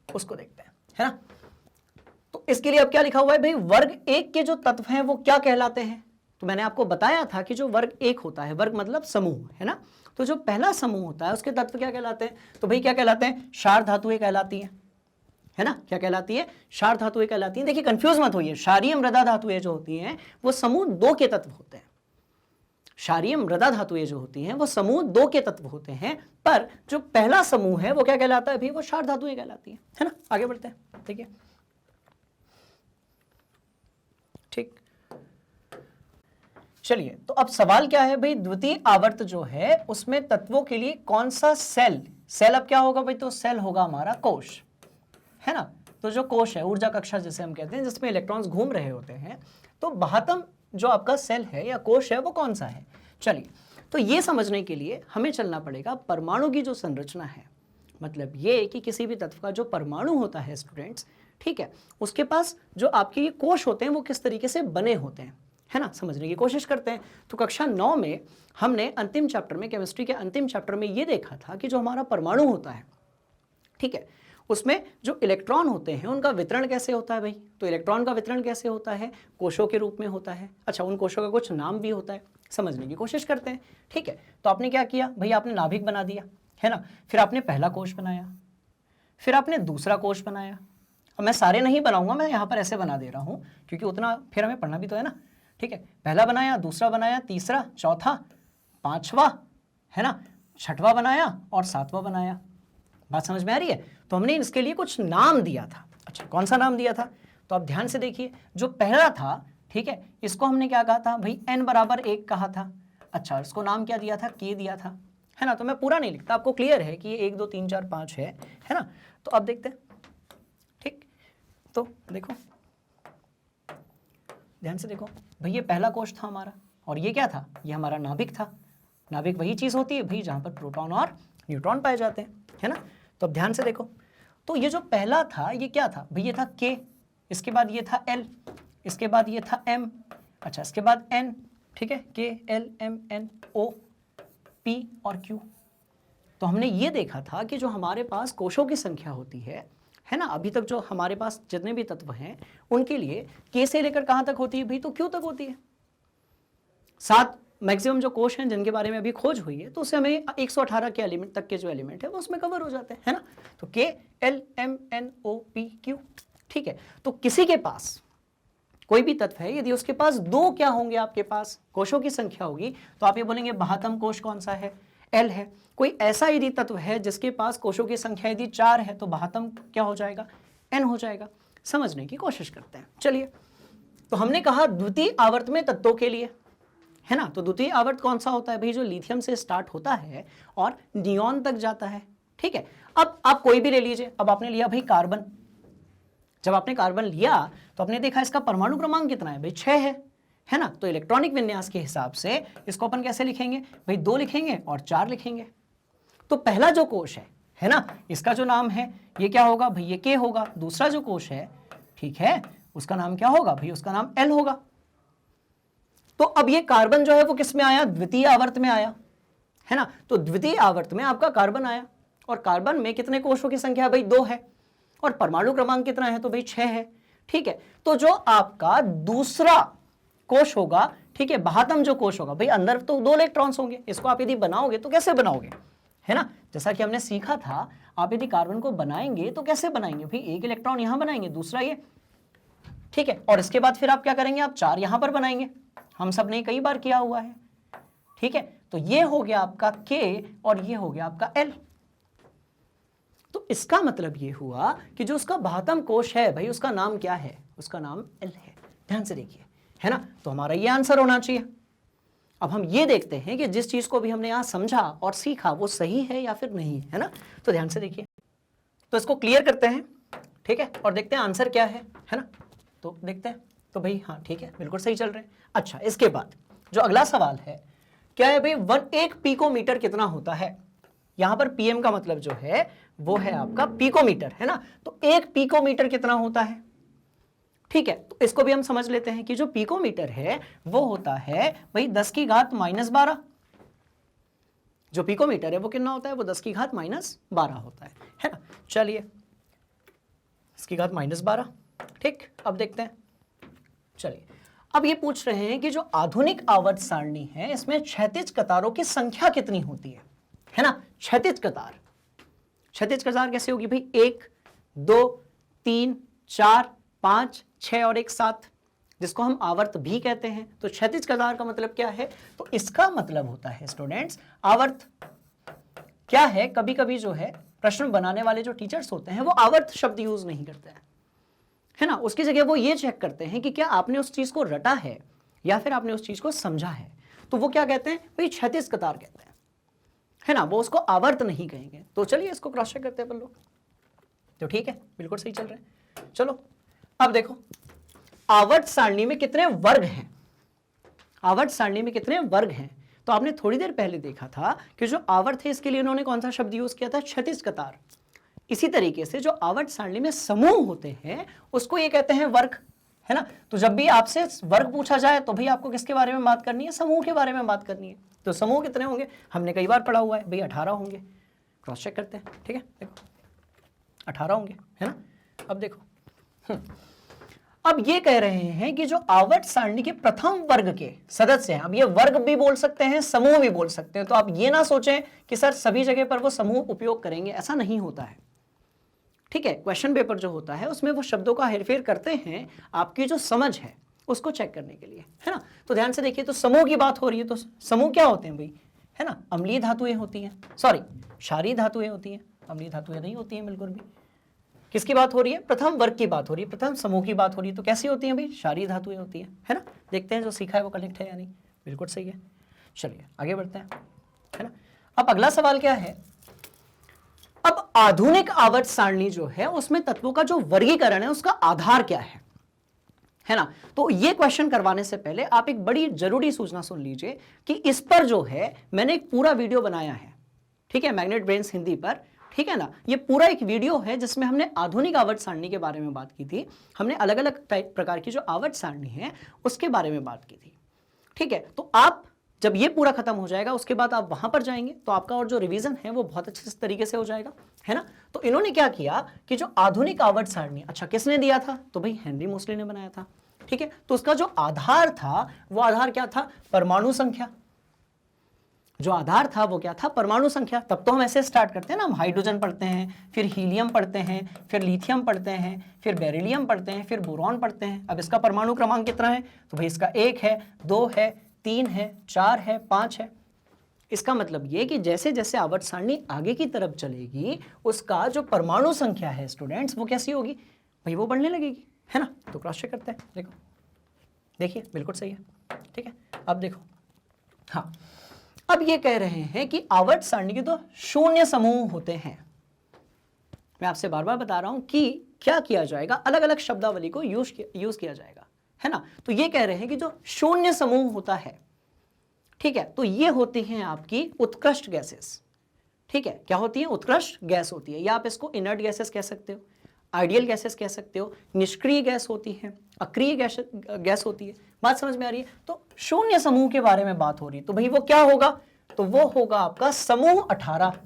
उसको देखते हैं, है ना। तो इसके लिए अब क्या लिखा हुआ है भाई? वर्ग एक के जो तत्व हैं वो क्या कहलाते हैं? तो मैंने आपको बताया था कि जो वर्ग एक होता है, वर्ग मतलब समूह, है ना। तो जो पहला समूह होता है उसके तत्व क्या कहलाते हैं? तो भाई क्या कहलाते हैं? क्षार धातुएं कहलाती है ना। क्या कहलाती है? क्षार धातुएं कहलाती हैं। देखिए कंफ्यूज मत होइए, क्षारीय मृदा धातुएं जो होती हैं वो समूह 2 के तत्व होते हैं। क्षारीय मृदा धातुएं जो होती हैं वो समूह 2 के तत्व होते हैं, पर जो पहला समूह है वो क्या कहलाता है भाई? वो क्षार धातुएं कहलाती है ना। आगे बढ़ते हैं, ठीक है। ठीक, चलिए, तो अब सवाल क्या है भाई? द्वितीय आवर्त जो है उसमें तत्वों के लिए कौन सा सेल अब क्या होगा भाई? तो सेल होगा हमारा कोश, है ना। तो जो कोश है, ऊर्जा कक्षा जिसे हम कहते हैं, जिसमें इलेक्ट्रॉन्स घूम रहे होते हैं, तो बाह्यतम जो आपका सेल है या कोश है वो कौन सा है? चलिए, तो ये समझने के लिए हमें चलना पड़ेगा परमाणु की जो संरचना है। मतलब ये कि किसी भी तत्व का जो परमाणु होता है स्टूडेंट्स, ठीक है, उसके पास जो आपके ये कोश होते हैं वो किस तरीके से बने होते हैं, है ना, समझने की कोशिश करते हैं। तो कक्षा 9 में हमने अंतिम चैप्टर में, केमिस्ट्री के अंतिम चैप्टर में ये देखा था कि जो हमारा परमाणु होता है, ठीक है, उसमें जो इलेक्ट्रॉन होते हैं उनका वितरण कैसे होता है भाई? तो इलेक्ट्रॉन का वितरण कैसे होता है? कोशों के रूप में होता है। अच्छा, उन कोशों का कुछ नाम भी होता है, समझने की कोशिश करते हैं, ठीक है। तो आपने क्या किया भाई? आपने नाभिक बना दिया, है ना। फिर आपने पहला कोश बनाया, फिर आपने दूसरा कोश बनाया। अब मैं सारे नहीं बनाऊंगा, मैं यहाँ पर ऐसे बना दे रहा हूँ क्योंकि उतना फिर हमें पढ़ना भी तो है ना, ठीक है। पहला बनाया, दूसरा बनाया, तीसरा, चौथा, पांचवा, है ना, छठवां बनाया और सातवां बनाया। बात समझ में आ रही है? तो हमने इसके लिए कुछ नाम दिया था। अच्छा, कौन सा नाम दिया था? तो आप ध्यान से देखिए, जो पहला था, ठीक है, इसको हमने क्या कहा था भाई? n बराबर 1 कहा था। अच्छा, इसको नाम क्या दिया था? k दिया था, है ना। तो मैं पूरा नहीं लिखता, आपको क्लियर है कि ये 1 2 3 4 5 है ना। तो अब देखते हैं, ठीक। तो देखो, ध्यान से देखो भाई, ये पहला कोश था हमारा और ये क्या था? ये हमारा नाभिक था। नाभिक वही चीज होती है भाई जहां पर प्रोटॉन और न्यूट्रॉन पाए जाते हैं, है ना। तो अब ध्यान से देखो, तो ये जो पहला था ये क्या था भाई? ये था K, इसके बाद ये था L, इसके बाद ये था M, अच्छा इसके बाद N, ठीक है, K L M N O P और Q। तो हमने ये देखा था कि जो हमारे पास कोशों की संख्या होती है ना, अभी तक जो हमारे पास जितने भी तत्व हैं उनके लिए K से लेकर कहाँ तक होती है भाई? तो Q तक होती है। 7 मैक्सिमम जो कोश हैं जिनके बारे में अभी खोज हुई है, तो उससे हमें 118 के एलिमेंट तक के जो एलिमेंट है वो उसमें कवर हो जाते हैं, है ना। तो K L M N O P Q, ठीक है। तो किसी के पास कोई भी तत्व है, यदि उसके पास 2 क्या होंगे, आपके पास कोशों की संख्या होगी, तो आप ये बोलेंगे बाह्यतम कोश कौन सा है? L है। कोई ऐसा यदि तत्व है जिसके पास कोशों की संख्या यदि 4 है, तो बाह्यतम क्या हो जाएगा? N हो जाएगा। समझने की कोशिश करते हैं। चलिए, तो हमने कहा द्वितीय आवर्त में तत्वों के लिए, है ना। तो द्वितीय आवर्त कौन सा होता है भाई? जो लिथियम से स्टार्ट होता है और नियॉन तक जाता है, ठीक है। अब आप कोई भी ले लीजिए। अब आपने लिया भाई कार्बन। जब आपने कार्बन लिया तो आपने देखा इसका परमाणु क्रमांक कितना है भाई? 6 है ना। तो इलेक्ट्रॉनिक विन्यास के हिसाब से इसको अपन कैसे लिखेंगे भाई? 2 लिखेंगे और 4 लिखेंगे। तो पहला जो कोश है ना। इसका जो नाम है ये क्या होगा भाई, ये K होगा। दूसरा जो कोश है, ठीक है, उसका नाम क्या होगा भाई, उसका नाम L होगा। तो अब ये कार्बन जो है वो किस में आया, द्वितीय आवर्त में आया, है ना। तो द्वितीय आवर्त में आपका कार्बन आया, और कार्बन में कितने कोषों की संख्या भाई 2 है, और परमाणु क्रमांक कितना है तो भाई 6 है, ठीक है। तो जो आपका दूसरा कोश होगा, ठीक है, बाहतम जो कोश होगा भाई, अंदर तो 2 इलेक्ट्रॉन्स होंगे, इसको आप यदि बनाओगे तो कैसे बनाओगे, है ना। जैसा कि हमने सीखा था, आप यदि कार्बन को बनाएंगे तो कैसे बनाएंगे भाई, एक इलेक्ट्रॉन यहां बनाएंगे, दूसरा ये, ठीक है, और इसके बाद फिर आप क्या करेंगे, आप 4 यहां पर बनाएंगे। हम सब ने कई बार किया हुआ है, ठीक है। तो ये हो गया आपका K और ये हो गया आपका L। तो इसका मतलब ये हुआ कि जो उसका बाहतम कोश है भाई, उसका नाम क्या है, उसका नाम L है। ध्यान से देखिए, है ना। तो हमारा ये आंसर होना चाहिए। अब हम ये देखते हैं कि जिस चीज को भी हमने यहां समझा और सीखा वो सही है या फिर नहीं, है ना। तो ध्यान से देखिए, तो इसको क्लियर करते हैं, ठीक है, और देखते हैं आंसर क्या है ना। तो देखते हैं, तो भाई हाँ ठीक है, बिल्कुल सही चल रहे हैं। अच्छा, इसके बाद जो अगला सवाल है क्या है भाई, 1 पिकोमीटर कितना होता है। यहां पर पीएम का मतलब जो है वो है आपका पिकोमीटर, है ना। तो 1 पिकोमीटर कितना होता है, ठीक है। तो इसको भी हम समझ लेते हैं कि जो पिकोमीटर है वो होता है भाई 10 की घात -12। जो पिकोमीटर है वो कितना होता है, वो 10 की घात -12 होता है ना। चलिए, 10 की घात -12, ठीक। अब देखते हैं, चलिए, अब ये पूछ रहे हैं कि जो आधुनिक आवर्त सारणी है इसमें क्षैतिज कतारों की संख्या कितनी होती है ना। क्षैतिज कतार, क्षैतिज कतार कैसे होगी भाई, 1 2 3 4 5 6 और 1 7, जिसको हम आवर्त भी कहते हैं। तो क्षैतिज कतार का मतलब क्या है, तो इसका मतलब होता है स्टूडेंट्स, आवर्त क्या है, कभी कभी जो है प्रश्न बनाने वाले जो टीचर्स होते हैं वो आवर्त शब्द यूज नहीं करते हैं, है ना। उसकी जगह वो ये चेक करते हैं कि क्या आपने उस चीज को रटा है या फिर आपने उस चीज को समझा है। तो वो क्या कहते हैं भाई, क्षैतिज कतार कहते हैं, है ना। वो उसको आवर्त नहीं कहेंगे। तो चलिए इसको क्रॉस चेक करते हैं अपन लोग। तो ठीक है, बिल्कुल सही चल रहे हैं। चलो अब देखो, आवर्त सारणी में कितने वर्ग हैं, आवर्त सारणी में कितने वर्ग हैं। तो आपने थोड़ी देर पहले देखा था कि जो आवर्त है इसके लिए उन्होंने कौन सा शब्द यूज किया था, क्षैतिज कतार। इसी तरीके से जो आवर्त सारणी में समूह होते हैं उसको ये कहते हैं वर्ग, है ना। तो जब भी आपसे वर्ग पूछा जाए तो भाई आपको किसके बारे में बात करनी है, समूह के बारे में बात करनी है। तो समूह कितने होंगे, हमने कई बार पढ़ा हुआ है भाई, 18 होंगे। क्रॉस चेक करते हैं, ठीक है, देखो 18 होंगे, है ना। अब देखो, अब ये कह रहे हैं कि जो आवर्त सारणी के प्रथम वर्ग के सदस्य हैं, अब ये वर्ग भी बोल सकते हैं, समूह भी बोल सकते हैं। तो आप ये ना सोचें कि सर सभी जगह पर वो समूह उपयोग करेंगे, ऐसा नहीं होता है, ठीक है। क्वेश्चन पेपर जो होता है उसमें वो शब्दों का हेरफेर करते हैं आपकी जो समझ है उसको चेक करने के लिए, है ना। तो ध्यान से देखिए, तो समूह की बात हो रही है, तो समूह क्या होते हैं भाई, है ना, अम्लीय धातुएं होती हैं, सॉरी क्षारीय धातुएं होती हैं, अम्लीय धातुएं नहीं होती हैं बिल्कुल भी। किसकी बात हो रही है, प्रथम वर्ग की बात हो रही है, प्रथम समूह की बात हो रही है। तो कैसी होती हैं भाई, क्षारीय धातुएं होती हैं, है ना। देखते हैं जो सीखा है वो कनेक्ट है या नहीं, बिल्कुल सही है। चलिए आगे बढ़ते हैं, है ना। अब अगला सवाल क्या है, अब आधुनिक आवर्त सारणी जो है उसमें तत्वों का जो वर्गीकरण है उसका आधार क्या है ना। तो ये क्वेश्चन करवाने से पहले आप एक बड़ी जरूरी सूचना सुन लीजिए कि इस पर जो है मैंने एक पूरा वीडियो बनाया है, ठीक है, मैग्नेट ब्रेन्स हिंदी पर, ठीक है ना। ये पूरा एक वीडियो है जिसमें हमने आधुनिक आवर्त सारणी के बारे में बात की थी, हमने अलग अलग प्रकार की जो आवर्त सारणी है उसके बारे में बात की थी, ठीक है। तो आप जब ये पूरा खत्म हो जाएगा उसके बाद आप वहां पर जाएंगे तो आपका और जो रिवीजन है वो बहुत अच्छे तरीके से हो जाएगा, है ना। तो इन्होंने क्या किया कि जो आधुनिक आवर्त सारणी, अच्छा किसने दिया था, तो भाई हेनरी मोसले ने बनाया था, ठीक है। तो उसका जो आधार था वो आधार क्या था, परमाणु संख्या। जो आधार था वो क्या था, परमाणु संख्या। तब तो हम ऐसे स्टार्ट करते हैं ना, हम हाइड्रोजन पढ़ते हैं, फिर हीलियम पढ़ते हैं, फिर लिथियम पढ़ते हैं, फिर बेरिलियम पढ़ते हैं, फिर बोरॉन पढ़ते हैं। अब इसका परमाणु क्रमांक कितना है, तो भाई इसका 1 है, 2 है, 3 है, 4 है, 5 है। इसका मतलब ये कि जैसे जैसे आवर्त सारणी आगे की तरफ चलेगी उसका जो परमाणु संख्या है स्टूडेंट्स वो कैसी होगी भाई, वो बढ़ने लगेगी, है ना। तो क्रॉस चेक करते हैं, देखो देखिए बिल्कुल सही है, ठीक है। अब देखो, हाँ, अब ये कह रहे हैं कि आवर्त सारणी के तो शून्य समूह होते हैं। मैं आपसे बार बार बता रहा हूं कि क्या किया जाएगा, अलग अलग शब्दावली को यूज किया जाएगा, है ना। तो ये कह रहे हैं कि जो शून्य समूह होता है, ठीक है, तो ये होती हैं आपकी उत्कृष्ट गैसेस, ठीक है, क्या होती है? उत्कृष्ट गैस होती है, या आप इसको इनर्ट गैसेस कह सकते हो, आइडियल गैसेस कह सकते हो, निष्क्रिय गैस होती है, अक्रिय गैस होती है। बात समझ में आ रही है? तो शून्य समूह के बारे में बात हो रही है, तो भाई वो क्या होगा? तो वो होगा आपका समूह 18।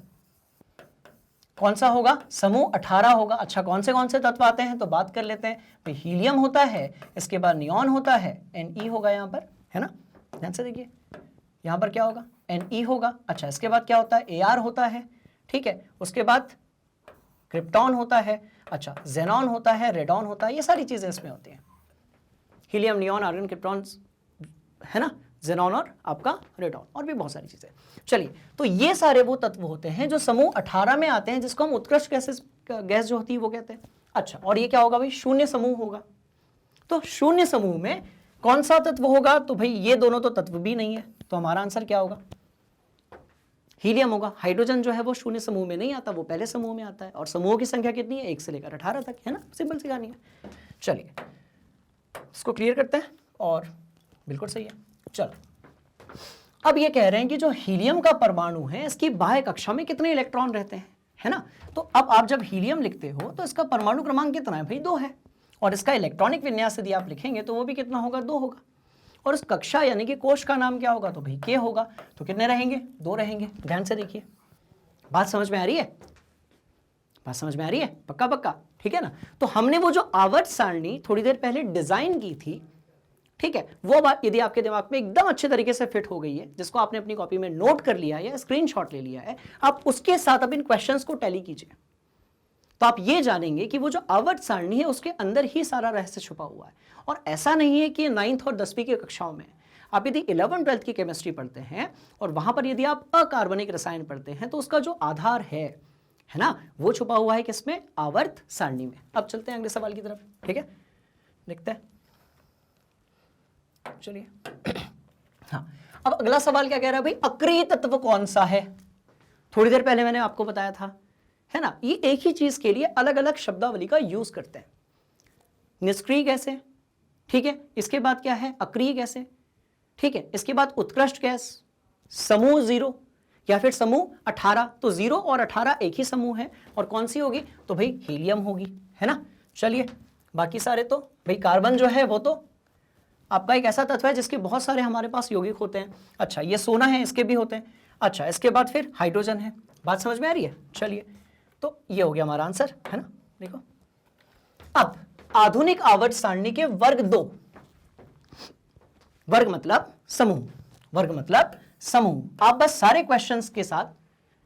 कौन सा होगा? समूह 18 होगा। अच्छा, कौन से तत्व आते हैं तो बात कर लेते हैं। भाई हीलियम होता है, इसके बाद नियॉन होता है, Ne होगा यहाँ पर, है ना? ध्यान से देखिए, यहाँ पर क्या होगा? Ne होगा। अच्छा, इसके बाद क्या होता है? Ar होता है, ठीक है। उसके बाद क्रिप्टॉन होता है, अच्छा जेनॉन होता है, रेडॉन होता है, ये सारी चीजें इसमें होती हैं। हीलियम, नियॉन, आर्गन, क्रिप्टॉन, है ना, जेनॉन और आपका रेडॉन, और भी बहुत सारी चीजें। चलिए, तो ये सारे वो तत्व होते हैं जो समूह 18 में आते हैं, जिसको हम उत्कृष्ट गैस जो होती है वो कहते हैं। अच्छा, और ये क्या होगा भाई? शून्य समूह होगा। तो शून्य समूह में कौन सा तत्व होगा? तो भाई ये दोनों तो तत्व भी नहीं है, तो हमारा आंसर क्या होगा? हीलियम होगा। हाइड्रोजन जो है वो शून्य समूह में नहीं आता, वो पहले समूह में आता है, और समूहों की संख्या कितनी है? 1 से लेकर 18 तक, है ना? सिंपल सी कहानी है। चलिए, इसको क्लियर करते हैं, और बिल्कुल सही है। चलो, अब ये कह रहे हैं कि जो हीलियम का परमाणु है, इसकी बाह्य कक्षा में कितने इलेक्ट्रॉन रहते हैं, है ना? तो अब आप जब हीलियम लिखते हो तो इसका परमाणु क्रमांक कितना है? भाई 2 है, और इसका इलेक्ट्रॉनिक विन्यास यदि आप लिखेंगे तो वो भी कितना होगा? 2 होगा। और उस कक्षा यानी कि कोश का नाम क्या होगा? तो भाई K होगा। तो कितने रहेंगे? 2 रहेंगे। ध्यान से देखिए, बात समझ में आ रही है? बात समझ में आ रही है? पक्का पक्का, ठीक है ना? तो हमने वो जो आवर्त सारणी थोड़ी देर पहले डिजाइन की थी, ठीक है, वो बात यदि आपके दिमाग में एकदम अच्छे तरीके से फिट हो गई है, जिसको आपने अपनी कॉपी में नोट कर लिया है या स्क्रीनशॉट ले लिया है, आप उसके साथ अब इन क्वेश्चंस को टैली कीजिए, तो आप ये जानेंगे कि वो जो आवर्त सारणी है उसके अंदर ही सारा रहस्य छुपा हुआ है। और ऐसा नहीं है कि 9th और 10वीं की कक्षाओं में आप यदि 11th 12th की केमिस्ट्री पढ़ते हैं और वहां पर यदि आप अकार्बनिक रसायन पढ़ते हैं, तो उसका जो आधार है ना, वो छुपा हुआ है किसमें? आवर्त सारणी में। अब चलते हैं अगले सवाल की तरफ, ठीक है, देखते हैं। चलिए, हाँ, अब अगला सवाल क्या कह रहा है भाई? अक्रिय तत्व कौन सा है? थोड़ी देर पहले मैंने आपको बताया था, है ना, ये एक ही चीज के लिए अलग अलग शब्दावली का यूज करते हैं। निष्क्रिय गैसें, ठीक है, इसके बाद क्या है? अक्रिय गैसें, ठीक है, इसके बाद उत्कृष्ट गैस, समूह 0 या फिर समूह 18। तो 0 और 18 एक ही समूह है, और कौन सी होगी? तो भाई हीलियम होगी, है ना? चलिए, बाकी सारे तो भाई कार्बन जो है वो तो आपका एक ऐसा तत्व है जिसके बहुत सारे हमारे पास यौगिक होते हैं। अच्छा, ये सोना है, इसके भी होते हैं। अच्छा, इसके बाद फिर हाइड्रोजन है। बात समझ में आ रही है? चलिए, तो ये हो गया हमारा आंसर, है ना? देखो, अब आधुनिक आवर्त सारणी के वर्ग 2, वर्ग मतलब समूह, वर्ग मतलब समूह। आप बस सारे क्वेश्चंस के साथ,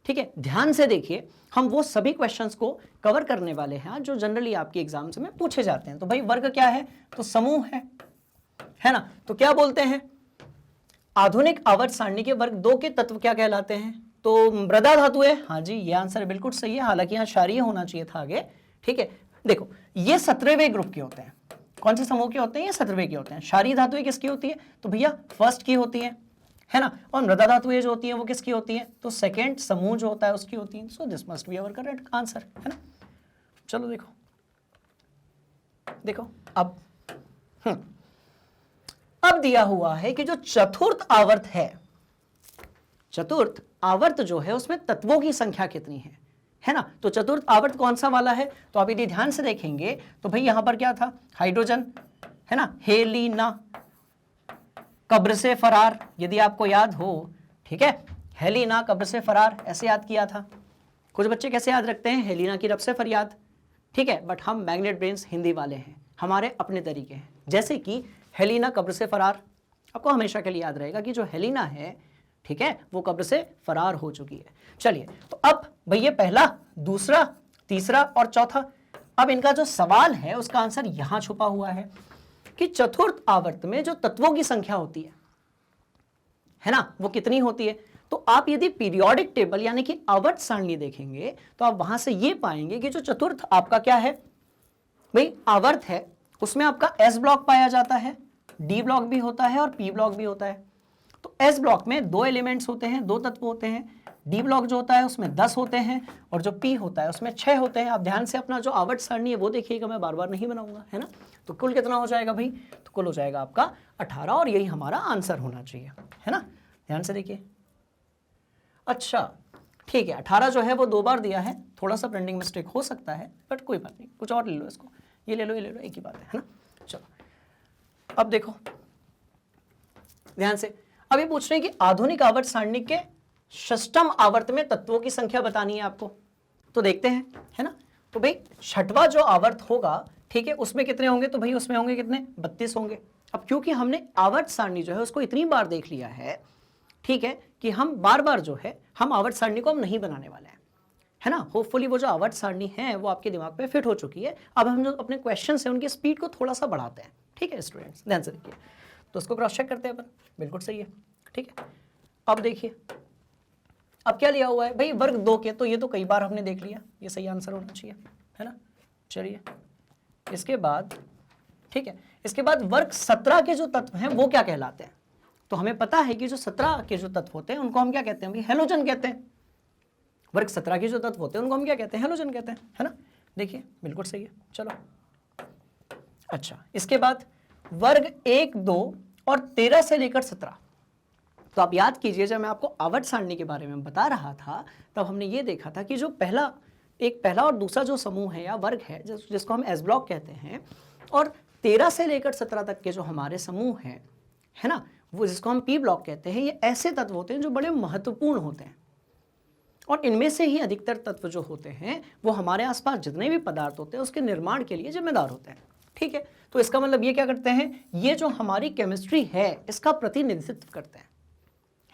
ठीक है, ध्यान से देखिए, हम वो सभी क्वेश्चंस को कवर करने वाले हैं जो जनरली आपके एग्जाम्स में पूछे जाते हैं। तो भाई वर्ग क्या है? तो समूह है ना? तो क्या बोलते हैं? आधुनिक आवर्त सारणी के वर्ग 2 के तत्व क्या कहलाते हैं? तो मृदा धातु है। हाँ जी, ये आंसर बिल्कुल सही है, हालांकि यहाँ क्षारीय होना चाहिए था आगे, ठीक है। देखो, ये 17वें ग्रुप के होते हैं। कौन से समूह के होते हैं? ये 17वें के होते हैं। क्षारीय धातुएं किसकी होती है? तो भैया फर्स्ट की होती है ना? और मृदा धातुएं जो होती हैं वो किसकी होती हैं? तो सेकेंड समूह जो होता है उसकी होती है। So this must be our correct answer, है ना? चलो देखो, देखो अब दिया हुआ है कि जो चतुर्थ आवर्त है, चतुर्थ आवर्त जो है उसमें तत्वों की संख्या कितनी है ना? तो चतुर्थ आवर्त कौन सा वाला है? तो आप यदि ध्यान से देखेंगे तो भाई यहां पर क्या था? हाइड्रोजन, है ना? हेलिना, कब्र से फरार, यदि आपको याद हो, ठीक है, हेलिना कब्र से फरार, ऐसे याद किया था। कुछ बच्चे कैसे याद रखते हैं? हेलिना की रब से फरियाद, ठीक है, बट हम मैग्नेट ब्रेन्स हिंदी वाले हैं, हमारे अपने तरीके हैं। जैसे कि हेलिना कब्र से फरार, आपको हमेशा के लिए याद रहेगा कि जो हेलिना है, ठीक है, वो कब्र से फरार हो चुकी है। चलिए, तो अब भैया पहला, दूसरा, तीसरा और चौथा, अब इनका जो सवाल है उसका आंसर यहां छुपा हुआ है कि चतुर्थ आवर्त में जो तत्वों की संख्या होती है ना, वो कितनी होती है? तो आप यदि पीरियोडिक टेबल यानी कि आवर्त सारणी देखेंगे तो आप वहां से ये पाएंगे कि जो चतुर्थ आपका क्या है भाई? आवर्त है, उसमें आपका एस ब्लॉक पाया जाता है, डी ब्लॉक भी होता है और पी ब्लॉक भी होता है। तो एस ब्लॉक में 2 एलिमेंट्स होते हैं, 2 तत्व होते हैं। डी ब्लॉक जो होता है उसमें 10 होते हैं, और जो पी होता है उसमें 6 होते हैं। आप ध्यान से अपना जो आवर्त सारणी है वो देखिएगा, मैं बार बार नहीं बनाऊंगा, है ना? तो कुल कितना हो जाएगा भाई? तो कुल हो जाएगा आपका 18, और यही हमारा आंसर होना चाहिए, है ना? ध्यान से देखिए। अच्छा, ठीक है, 18 जो है वो 2 बार दिया है, थोड़ा सा प्रिंटिंग मिस्टेक हो सकता है, बट कोई बात नहीं, कुछ और ले लो इसको, ये ले लो, ये ले लो, एक ही बात है ना। चलो अब देखो ध्यान से, अब ये पूछ रहे हैं कि आधुनिक आवर्त सारणी के षष्ठम आवर्त में तत्वों की संख्या बतानी है आपको, तो देखते हैं, है ना। तो भाई छठवां जो आवर्त होगा, ठीक है, उसमें कितने होंगे, तो भाई उसमें होंगे कितने, 32 होंगे। अब क्योंकि हमने आवर्त सारणी जो है उसको इतनी बार देख लिया है, ठीक है, कि हम बार बार जो है हम आवर्त सारणी को हम नहीं बनाने वाले हैं, है ना। होपफुली वो जो आवर्त सारणी है वो आपके दिमाग पे फिट हो चुकी है। अब हम जो अपने क्वेश्चन है उनकी स्पीड को थोड़ा सा बढ़ाते हैं, ठीक है स्टूडेंट्स, ध्यान से देखिए। तो उसको क्रॉस चेक करते हैं अपन, बिल्कुल सही है, ठीक है। अब देखिए अब क्या लिया हुआ है भाई, वर्ग 2 के, तो ये तो कई बार हमने देख लिया, ये सही आंसर होना चाहिए, है ना। चलिए इसके बाद, ठीक है, इसके बाद वर्ग 17 के जो तत्व हैं वो क्या कहलाते हैं। तो हमें पता है कि जो 17 के जो तत्व होते हैं उनको हम क्या कहते हैं भाई, हेलोजन कहते हैं। वर्ग 17 के जो तत्व होते हैं उनको हम क्या कहते हैं, हेलोजन कहते हैं, है ना। देखिए बिल्कुल सही है। चलो अच्छा, इसके बाद वर्ग 1, 2 और 13 से लेकर 17। तो आप याद कीजिए, जब मैं आपको आवर्त सारणी के बारे में बता रहा था तब हमने ये देखा था कि जो पहला और दूसरा जो समूह है या वर्ग है जिसको हम एस ब्लॉक कहते हैं, और 13 से लेकर 17 तक के जो हमारे समूह हैं, है ना, वो जिसको हम पी ब्लॉक कहते हैं, ये ऐसे तत्व होते हैं जो बड़े महत्वपूर्ण होते हैं। और इनमें से ही अधिकतर तत्व जो होते हैं वो हमारे आसपास जितने भी पदार्थ होते हैं उसके निर्माण के लिए जिम्मेदार होते हैं, ठीक है। तो इसका मतलब ये क्या करते हैं, ये जो हमारी केमिस्ट्री है इसका प्रतिनिधित्व करते हैं,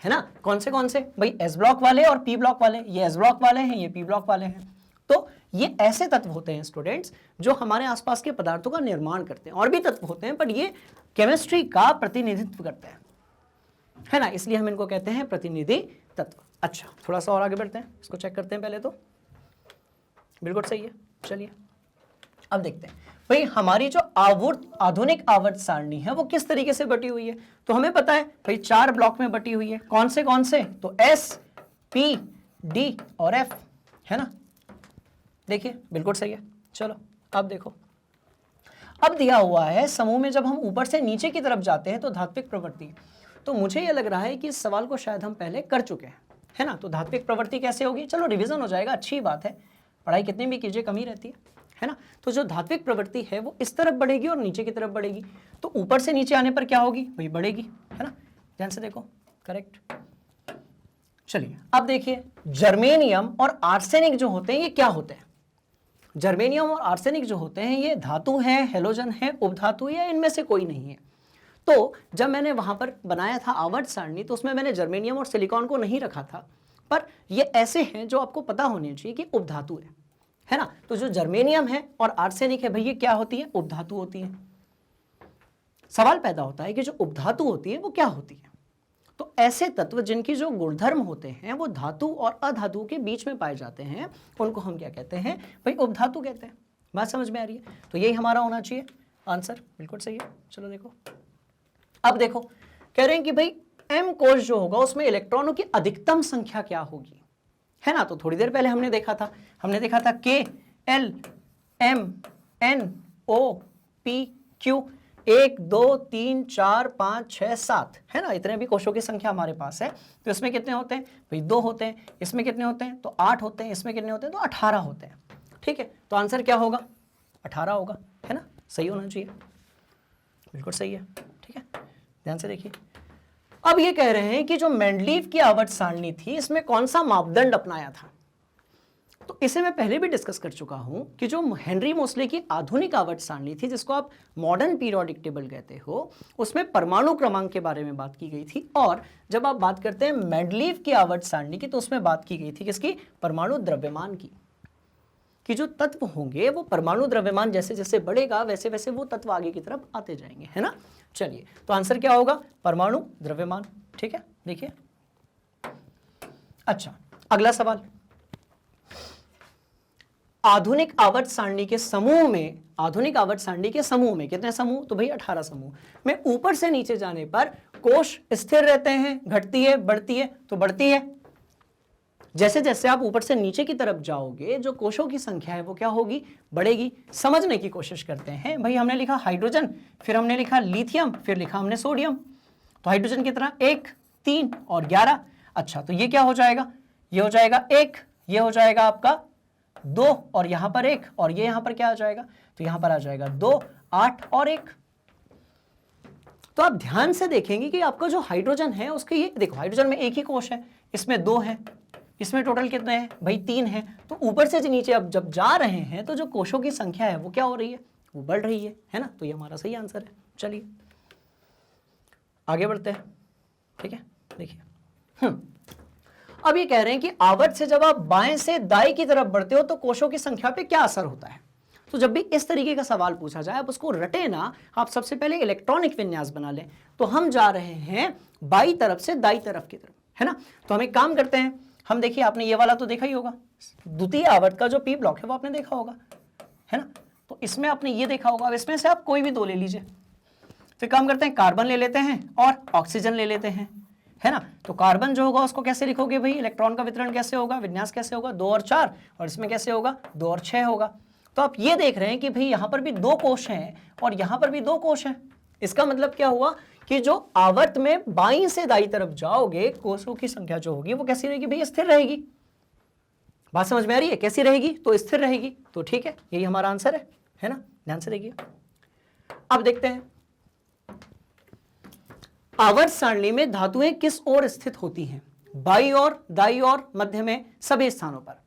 है ना। कौन से भाई, एस ब्लॉक वाले और पी ब्लॉक वाले, ये एस ब्लॉक वाले हैं, ये पी ब्लॉक वाले हैं। तो ये ऐसे तत्व होते हैं स्टूडेंट्स जो हमारे आसपास के पदार्थों का निर्माण करते हैं। और भी तत्व होते हैं पर ये केमिस्ट्री का प्रतिनिधित्व करते हैं, है ना, इसलिए हम इनको कहते हैं प्रतिनिधि तत्व। अच्छा थोड़ा सा और आगे बढ़ते हैं, इसको चेक करते हैं पहले तो, बिल्कुल सही है। चलिए अब देखते हैं भाई हमारी जो आधुनिक आवर्त सारणी है वो किस तरीके से बटी हुई है। तो हमें पता है भाई 4 ब्लॉक में बटी हुई है। कौन से, तो एस, पी, डी और एफ, है ना। देखिए बिल्कुल सही है। चलो अब देखो, अब दिया हुआ है समूह में जब हम ऊपर से नीचे की तरफ जाते हैं तो धात्विक प्रवृत्ति। तो मुझे ये लग रहा है कि इस सवाल को शायद हम पहले कर चुके हैं, है ना। तो धात्विक प्रवृत्ति कैसे होगी, चलो रिवीजन हो जाएगा, अच्छी बात है, पढ़ाई कितनी भी कीजिए कमी रहती है ना। तो जो धात्विक प्रवृत्ति है वो इस तरफ बढ़ेगी और नीचे की तरफ बढ़ेगी। तो ऊपर से नीचे आने पर क्या होगी, वही बढ़ेगी, है ना। ध्यान से देखो, करेक्ट। चलिए अब देखिए, जर्मेनियम और आर्सेनिक जो होते हैं ये क्या होते हैं। जर्मेनियम और आर्सेनिक जो होते हैं ये धातु है, हेलोजन है, उपधातु है, इनमें से कोई नहीं है। तो जब मैंने वहां पर बनाया था आवर्त सारणी तो उसमें मैंने जर्मेनियम और सिलिकॉन को नहीं रखा था, पर ये ऐसे हैं जो आपको पता होने चाहिए कि उपधातु है ना। तो जो जर्मेनियम है और आर्सेनिक है भाई ये क्या होती है, उपधातु होती है। सवाल पैदा होता है कि जो उपधातु होती है वो क्या होती है। तो ऐसे तत्व जिनकी जो गुणधर्म होते हैं वो धातु और अधातु के बीच में पाए जाते हैं उनको हम क्या कहते हैं भाई, उपधातु कहते हैं। बात समझ में आ रही है। तो यही हमारा होना चाहिए आंसर, बिल्कुल सही है। चलो देखो, अब देखो कह रहे हैं कि भाई एम कोश जो होगा उसमें इलेक्ट्रॉनों की अधिकतम संख्या क्या होगी, है ना। तो थोड़ी देर पहले हमने देखा था के, एल, एम, एन, ओ, पी, क्यू, 1, 2, 3, 4, 5, 6, 7, है ना। इतने भी कोशों की संख्या हमारे पास है। तो इसमें कितने होते हैं भाई, 2 होते हैं। इसमें कितने होते हैं, तो 8 होते हैं। इसमें कितने होते हैं, तो 18 होते हैं। ठीक है, तो आंसर क्या होगा, 18 होगा, है ना। सही होना चाहिए, बिल्कुल सही है। ठीक है, ध्यान से देखिए। अब ये कह रहे हैं कि जो मेंडलीव की आवर्त सारणी थी इसमें कौन सा मापदंड अपनाया था। तो इसे मैं पहले भी डिस्कस कर चुका हूं कि जो हेनरी मोसले की आधुनिक आवर्त सारणी थी जिसको आप मॉडर्न पीरियोडिक टेबल कहते हो, उसमें परमाणु क्रमांक के बारे में बात की गई थी। और जब आप बात करते हैं मेंडलीव की आवर्त सारणी की तो उसमें बात की गई थी किसकी, परमाणु द्रव्यमान की, कि जो तत्व होंगे वो परमाणु द्रव्यमान जैसे जैसे बढ़ेगा वैसे वैसे वो तत्व आगे की तरफ आते जाएंगे, है ना। चलिए, तो आंसर क्या होगा, परमाणु द्रव्यमान। ठीक है, देखिए। अच्छा, अगला सवाल, आधुनिक आवर्त सारणी के समूह में, आधुनिक आवर्त सारणी के समूह में कितने समूह, तो भाई 18 समूह में ऊपर से नीचे जाने पर कोश स्थिर रहते हैं, घटती है, बढ़ती है, तो बढ़ती है। जैसे जैसे आप ऊपर से नीचे की तरफ जाओगे जो कोशों की संख्या है वो क्या होगी, बढ़ेगी। समझने की कोशिश करते हैं भाई, हमने लिखा हाइड्रोजन, फिर हमने लिखा लिथियम, फिर लिखा हमने सोडियम। तो हाइड्रोजन कितना, 1, 3 और 11। अच्छा, तो ये क्या हो जाएगा, ये हो जाएगा 1, ये हो जाएगा आपका 2 और यहां पर 1, और ये यहां पर क्या आ जाएगा, तो यहां पर आ जाएगा 2, 8 और 1। तो आप ध्यान से देखेंगे कि आपका जो हाइड्रोजन है उसके, ये देखो हाइड्रोजन में एक ही कोश है, इसमें 2 है, इसमें टोटल कितने हैं भाई 3 है। तो ऊपर से नीचे अब जब जा रहे हैं तो जो कोशों की संख्या है वो क्या हो रही है, वो बढ़ रही है ना। तो ये हमारा सही आंसर है। चलिए आगे बढ़ते हैं, ठीक है। देखिए अब ये कह रहे हैं कि आवर्त से जब आप बाएं से दाएं की तरफ बढ़ते हो तो कोशों की संख्या पे क्या असर होता है। तो जब भी इस तरीके का सवाल पूछा जाए आप उसको रटे ना, आप सबसे पहले इलेक्ट्रॉनिक विन्यास बना लें। तो हम जा रहे हैं बाई तरफ से दाई तरफ की तरफ, है ना। तो हम एक काम करते हैं, हम देखिए आपने ये वाला तो देखा ही होगा, द्वितीय आवर्त का जो पी ब्लॉक है वो आपने देखा होगा, है ना। तो इसमें आपने ये देखा होगा, अब इसमें से आप कोई भी 2 ले लीजिए। तो काम करते हैं, कार्बन ले लेते हैं और ऑक्सीजन ले लेते हैं, है ना। तो कार्बन जो होगा उसको कैसे लिखोगे भाई, इलेक्ट्रॉन का वितरण कैसे होगा, विन्यास कैसे होगा, 2 और 4, और इसमें कैसे होगा 2 और 6 होगा। तो आप ये देख रहे हैं कि भाई यहां पर भी 2 कोश हैं और यहां पर भी 2 कोश हैं। इसका मतलब क्या हुआ कि जो आवर्त में बाईं से दाईं तरफ जाओगे कोशों की संख्या जो होगी वो कैसी रहेगी भाई, स्थिर रहेगी। बात समझ में आ रही है, कैसी रहेगी, तो स्थिर रहेगी। तो ठीक है, यही हमारा आंसर है ना। ध्यान से देखिए, अब देखते हैं आवर्त सारणी में धातुएं किस ओर स्थित होती हैं, बाईं ओर, दाईं ओर, मध्य में, सभी स्थानों पर।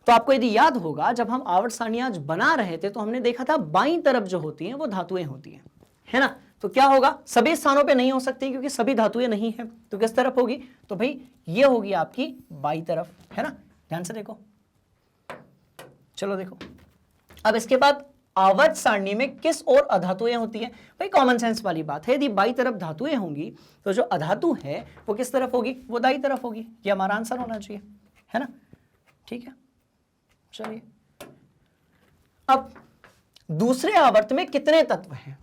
तो आपको यदि याद होगा जब हम आवर्त सारणी आज बना रहे थे तो हमने देखा था बाईं तरफ जो होती हैं वो धातुएं होती हैं, है ना। तो क्या होगा, सभी स्थानों पे नहीं हो सकती क्योंकि सभी धातुएं नहीं है। तो किस तरफ होगी, तो भाई ये होगी आपकी बाईं तरफ, है ना। ध्यान से देखो, चलो देखो अब इसके बाद आवर्त सारणी में किस ओर अधातुएं होती हैं। भाई कॉमन सेंस वाली बात है, यदि बाईं तरफ धातुएं होंगी तो जो अधातु है वो किस तरफ होगी, वो दाईं तरफ होगी। ये हमारा आंसर होना चाहिए, है ना। ठीक है, चलिए अब दूसरे आवर्त में कितने तत्व हैं,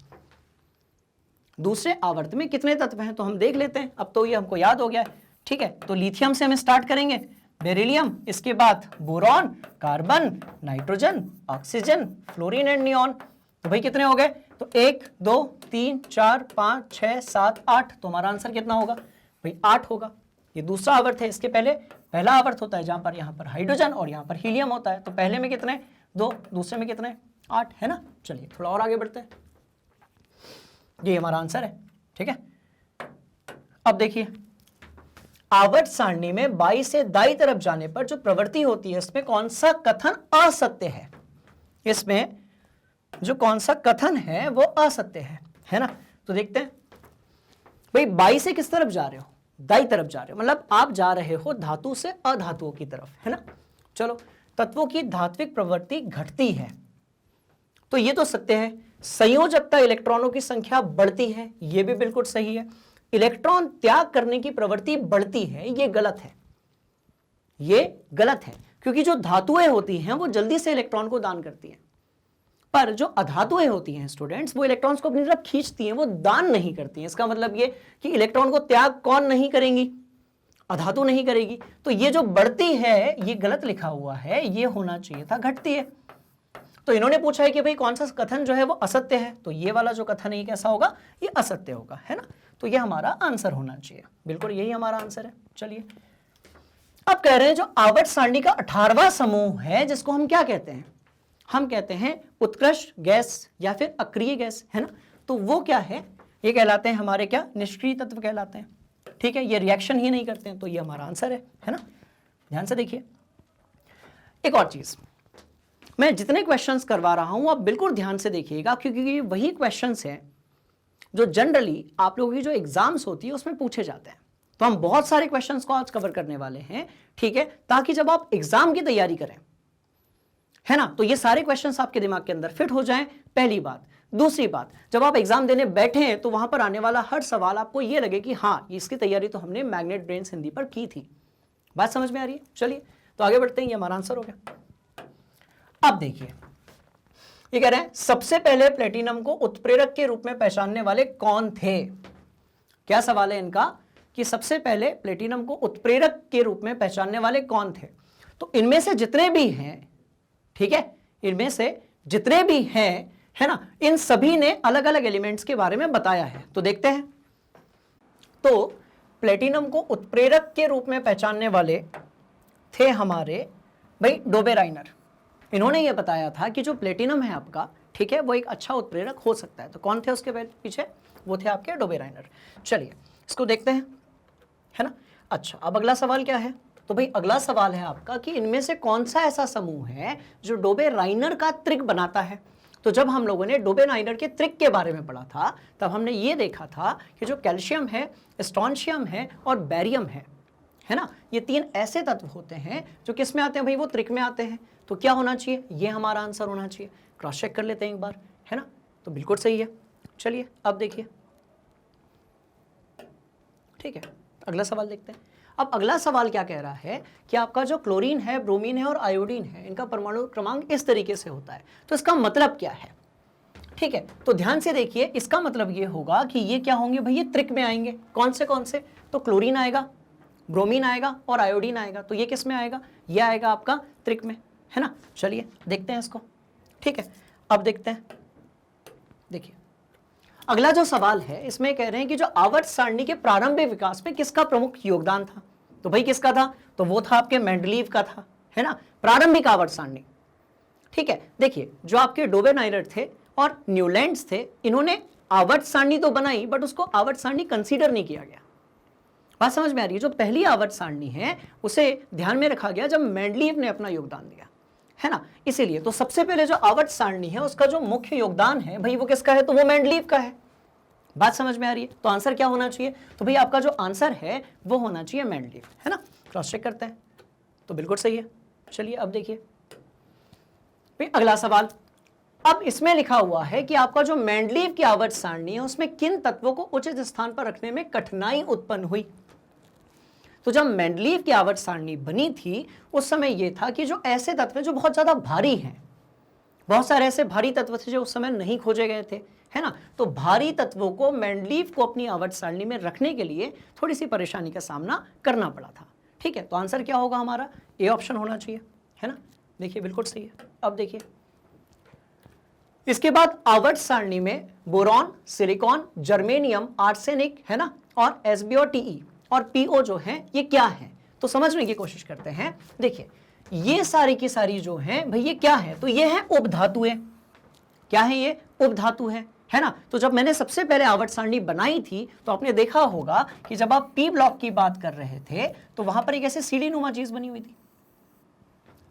दूसरे आवर्त में कितने तत्व हैं तो हम देख लेते हैं। अब तो ये हमको याद हो गया है, ठीक है। तो लिथियम से हम स्टार्ट करेंगे, बेरिलियम, इसके बाद boron, carbon, nitrogen, oxygen, fluorine and neon. तो भाई कितने हो गए, तो 1 2 3 4 5 6 7 8। तो हमारा आंसर कितना होगा भाई 8 होगा। ये दूसरा आवर्त है, इसके पहले पहला आवर्त होता है जहां पर यहाँ पर हाइड्रोजन और यहाँ पर हीलियम होता है। तो पहले में कितने 2, दूसरे में कितने 8, है ना। चलिए थोड़ा और आगे बढ़ते हैं, ये हमारा आंसर है, ठीक है। अब देखिए आवर्त सारणी में बाईं से दाईं तरफ जाने पर जो प्रवृत्ति होती है इसमें कौन सा कथन असत्य है, इसमें जो कौन सा कथन है वो असत्य है ना। तो देखते हैं भाई बाईं से किस तरफ जा रहे हो, दाईं तरफ जा रहे हो, मतलब आप जा रहे हो धातु से अधातुओं की तरफ, है ना। चलो तत्वों की धात्विक प्रवृत्ति घटती है, तो ये तो सत्य है। संयोजकता इलेक्ट्रॉनों की संख्या बढ़ती है, ये भी बिल्कुल सही है। इलेक्ट्रॉन त्याग करने की प्रवृत्ति बढ़ती है, ये गलत है, ये गलत है, क्योंकि जो धातुएं होती हैं वो जल्दी से इलेक्ट्रॉन को दान करती हैं, पर जो अधातुएं होती हैं स्टूडेंट्स वो इलेक्ट्रॉन्स को अपनी तरफ खींचती हैं, वो दान नहीं करती हैं। इसका मतलब ये कि इलेक्ट्रॉन को त्याग कौन नहीं करेंगी, अधातु नहीं करेगी। तो ये जो बढ़ती है ये गलत लिखा हुआ है, ये होना चाहिए था घटती है। तो इन्होंने पूछा है कि भाई कौन सा कथन जो है वो असत्य है, तो ये वाला जो कथन है ये कैसा होगा, ये असत्य होगा, है ना। तो ये हमारा आंसर होना चाहिए, बिल्कुल यही हमारा आंसर है। चलिए अब कह रहे हैं जो आवर्त सारणी का 18वां समूह है जिसको हम क्या कहते हैं, हम कहते हैं उत्कृष्ट गैस या फिर अक्रिय गैस, है ना। तो वो क्या है, ये कहलाते हैं हमारे क्या, निष्क्रिय तत्व कहलाते हैं, ठीक है। ये रिएक्शन ही नहीं करते हैं, तो ये हमारा आंसर है ना। ध्यान से देखिए एक और चीज, मैं जितने क्वेश्चंस करवा रहा हूं आप बिल्कुल ध्यान से देखिएगा, क्योंकि ये वही क्वेश्चंस हैं जो जनरली आप लोगों की जो एग्जाम्स होती है उसमें पूछे जाते हैं। तो हम बहुत सारे क्वेश्चंस को आज कवर करने वाले हैं, ठीक है, ताकि जब आप एग्जाम की तैयारी करें, है ना, तो ये सारे क्वेश्चंस आपके दिमाग के अंदर फिट हो जाएं, पहली बात। दूसरी बात, जब आप एग्जाम देने बैठे हैं तो वहां पर आने वाला हर सवाल आपको ये लगे कि हाँ इसकी तैयारी तो हमने मैग्नेट ब्रेन्स हिंदी पर की थी। बात समझ में आ रही है। चलिए तो आगे बढ़ते हैं, ये हमारा आंसर हो गया। अब देखिए ये कह रहे हैं सबसे पहले प्लेटिनम को उत्प्रेरक के रूप में पहचानने वाले कौन थे। क्या सवाल है इनका कि सबसे पहले प्लेटिनम को उत्प्रेरक के रूप में पहचानने वाले कौन थे। तो इनमें से जितने भी हैं, ठीक है, इनमें से जितने भी हैं, है ना, इन सभी ने अलग अलग एलिमेंट्स के बारे में बताया है। तो देखते हैं, तो प्लेटिनम को उत्प्रेरक के रूप में पहचानने वाले थे हमारे भाई डोबेराइनर। इन्होंने ये बताया था कि जो प्लेटिनम है आपका, ठीक है, वो एक अच्छा उत्प्रेरक हो सकता है। तो कौन थे उसके पीछे? वो थे आपके डोबेराइनर। चलिए इसको देखते हैं, है ना। अच्छा, अब अगला सवाल क्या है? तो भाई अगला सवाल है आपका कि इनमें से कौन सा ऐसा समूह है जो डोबेराइनर का त्रिक बनाता है। तो जब हम लोगों ने डोबेराइनर के त्रिक के बारे में पढ़ा था, तब हमने ये देखा था कि जो कैल्शियम है, स्ट्रोंशियम है और बैरियम है ना, ये 3 ऐसे तत्व होते हैं जो किस में आते हैं भाई? वो त्रिक में आते हैं। तो क्या होना चाहिए? ये हमारा आंसर होना चाहिए। क्रॉस चेक कर लेते हैं एक बार, है ना। तो बिल्कुल सही है। चलिए अब देखिए, ठीक है, अगला सवाल देखते हैं। अब अगला सवाल क्या कह रहा है कि आपका जो क्लोरीन है, ब्रोमीन है और आयोडीन है, इनका परमाणु क्रमांक इस तरीके से होता है। तो इसका मतलब क्या है? ठीक है, तो ध्यान से देखिए, इसका मतलब ये होगा कि ये क्या होंगे भाई? ये त्रिक में आएंगे। कौन से? तो क्लोरीन आएगा, ब्रोमीन आएगा और आयोडीन आएगा। तो ये किस में आएगा? ये आएगा आपका त्रिक में, है ना। चलिए देखते हैं इसको, ठीक है। अब देखते हैं, देखिए अगला जो सवाल है, इसमें कह रहे हैं कि जो आवर्त सारणी के प्रारंभिक विकास में किसका प्रमुख योगदान था। तो भाई किसका था? तो वो था आपके मेंडलीव का था, है ना, प्रारंभिक आवर्त सारणी। ठीक है, देखिए जो आपके डोबेराइनर थे और न्यूलैंड्स थे, इन्होंने आवर्त सारणी तो बनाई, बट उसको आवर्त सारणी कंसीडर नहीं किया गया। बात समझ में आ रही है? जो पहली आवर्त सारणी है उसे ध्यान में रखा गया जब मेंडलीव ने अपना योगदान दिया, है ना। इसीलिए तो सबसे पहले जो आवर्त सारणी है उसका जो मुख्य योगदान है भाई वो किसका है? तो वो मेंडलीव का है। बात समझ में आ रही है? तो आंसर क्या होना चाहिए? तो भाई आपका जो आंसर है वो होना चाहिए मेंडलीव, है ना। क्रॉस चेक करते हैं, तो बिल्कुल सही है। चलिए अब देखिए भाई अगला सवाल। अब इसमें लिखा हुआ है कि आपका जो मेंडलीव की आवर्त सारणी है उसमें किन तत्वों को उचित स्थान पर रखने में कठिनाई उत्पन्न हुई। तो जब मेंडलीव की आवर्त सारणी बनी थी उस समय यह था कि जो ऐसे तत्व जो बहुत ज्यादा भारी हैं, बहुत सारे ऐसे भारी तत्व थे जो उस समय नहीं खोजे गए थे, है ना। तो भारी तत्वों को मेंडलीव को अपनी आवर्त सारणी में रखने के लिए थोड़ी सी परेशानी का सामना करना पड़ा था। ठीक है, तो आंसर क्या होगा हमारा? ए ऑप्शन होना चाहिए, है ना। देखिए बिल्कुल सही है। अब देखिए इसके बाद आवर्त सारणी में बोरॉन, सिलिकॉन, जर्मेनियम, आर्सेनिक, है ना, और एसबीओ, टीई और पीओ जो है ये क्या है? तो समझने की कोशिश करते हैं। देखिए ये सारी की सारी जो है भाई ये क्या है? तो ये है उपधातुएं। क्या है ये? उपधातु है ना। तो जब मैंने सबसे पहले आवर्त सारणी बनाई थी तो आपने देखा होगा कि जब आप पी ब्लॉक की बात कर रहे थे तो वहां पर एक ऐसे सीढ़ी नुमा चीज बनी हुई थी।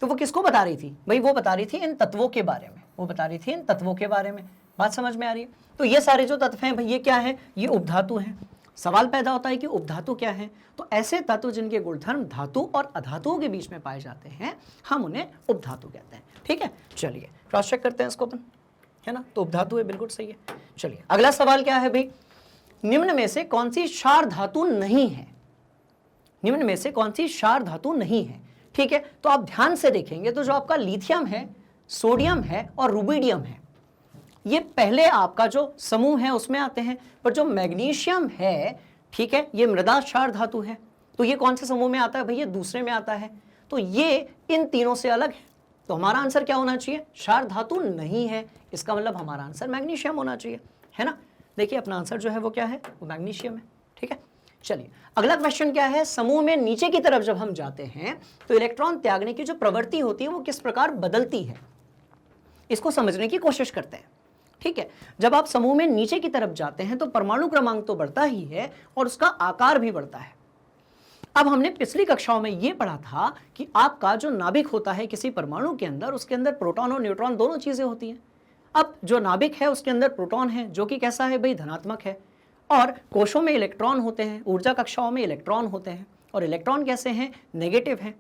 तो वो किसको बता रही थी भाई? वो बता रही थी इन तत्वों के बारे में, वो बता रही थी इन तत्वों के बारे में। बात समझ में आ रही है? तो ये सारे जो तत्व हैं भाई ये क्या है? ये उपधातु हैं। सवाल पैदा होता है कि उपधातु क्या है? तो ऐसे तत्व जिनके गुणधर्म धातु और अधातुओं के बीच में पाए जाते हैं हम उन्हें उपधातु कहते हैं। ठीक है, चलिए क्रॉस चेक करते हैं इसको अपन, है ना। तो उपधातु है, बिल्कुल सही है। चलिए अगला सवाल क्या है भाई? निम्न में से कौन सी क्षार धातु नहीं है? निम्न में से कौन सी क्षार धातु नहीं है? ठीक है, तो आप ध्यान से देखेंगे तो जो आपका लिथियम है, सोडियम है और रुबिडियम है, ये पहले आपका जो समूह है उसमें आते हैं। पर जो मैग्नीशियम है, ठीक है, ये मृदा क्षार धातु है। तो ये कौन से समूह में आता है भाई? ये दूसरे में आता है। तो ये इन तीनों से अलग है। तो हमारा आंसर क्या होना चाहिए? क्षार धातु नहीं है। इसका मतलब हमारा आंसर मैग्नीशियम होना चाहिए, है ना। देखिए अपना आंसर जो है वो क्या है? वो मैग्नीशियम है। ठीक है, चलिए अगला क्वेश्चन क्या है? समूह में नीचे की तरफ जब हम जाते हैं तो इलेक्ट्रॉन त्यागने की जो प्रवृत्ति होती है वो किस प्रकार बदलती है, इसको समझने की कोशिश करते हैं। ठीक है, जब आप समूह में नीचे की तरफ जाते हैं तो परमाणु क्रमांक तो बढ़ता ही है और उसका आकार भी बढ़ता है। अब हमने पिछली कक्षाओं में यह पढ़ा था कि आपका जो नाभिक होता है किसी परमाणु के अंदर, उसके अंदर प्रोटॉन और न्यूट्रॉन दोनों चीजें होती हैं। अब जो नाभिक है उसके अंदर प्रोटॉन है जो कि कैसा है भाई? धनात्मक है। और कोशों में इलेक्ट्रॉन होते हैं, ऊर्जा कक्षाओं में इलेक्ट्रॉन होते हैं, और इलेक्ट्रॉन कैसे हैं? नेगेटिव हैं।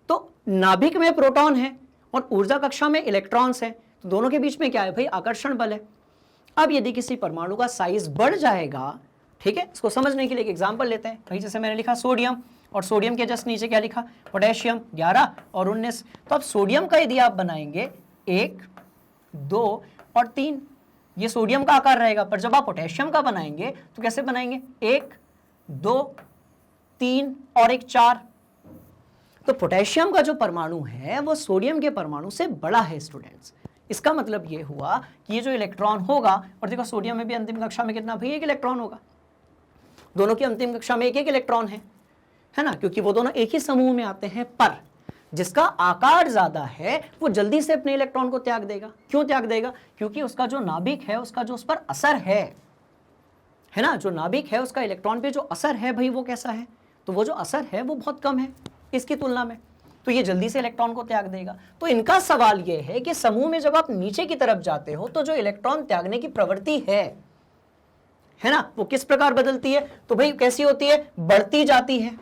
तो नाभिक में प्रोटॉन है और ऊर्जा कक्षा में इलेक्ट्रॉन्स हैं, तो दोनों के बीच में क्या है भाई? आकर्षण बल है। अब यदि किसी परमाणु का साइज बढ़ जाएगा, ठीक है, इसको समझने के लिए एक एग्जांपल लेते हैं भाई। जैसे मैंने लिखा सोडियम, और सोडियम के जस्ट नीचे क्या लिखा? पोटेशियम 11 और 19। तो अब सोडियम का यदि आप बनाएंगे 1, 2 और 3, ये सोडियम का आकार रहेगा। पर जब आप पोटेशियम का बनाएंगे तो कैसे बनाएंगे? 1, 2, 3 और 1, 4। तो पोटेशियम का जो परमाणु है वो सोडियम के परमाणु से बड़ा है स्टूडेंट्स। इसका मतलब ये हुआ कि ये जो इलेक्ट्रॉन होगा, और देखो सोडियम में भी अंतिम कक्षा में कितना भाई? 1 इलेक्ट्रॉन होगा। दोनों की अंतिम कक्षा में 1 इलेक्ट्रॉन है। है ना, क्योंकि वो दोनों एक ही समूह में आते हैं, पर जिसका आकार ज्यादा है वो जल्दी से अपने इलेक्ट्रॉन को त्याग देगा। क्यों त्याग देगा? क्योंकि उसका जो नाभिक है, उसका जो उस पर असर है ना, जो नाभिक है उसका इलेक्ट्रॉन पे जो असर है भाई वो कैसा है, तो वो जो असर है वो बहुत कम है इसकी तुलना में, तो ये जल्दी से इलेक्ट्रॉन को त्याग देगा। तो इनका सवाल ये है कि समूह में जब आप नीचे की तरफ जाते हो तो जो इलेक्ट्रॉन त्यागने की प्रवृत्ति है ना, वो किस प्रकार बदलती है, तो भाई कैसी होती है, बढ़ती जाती है।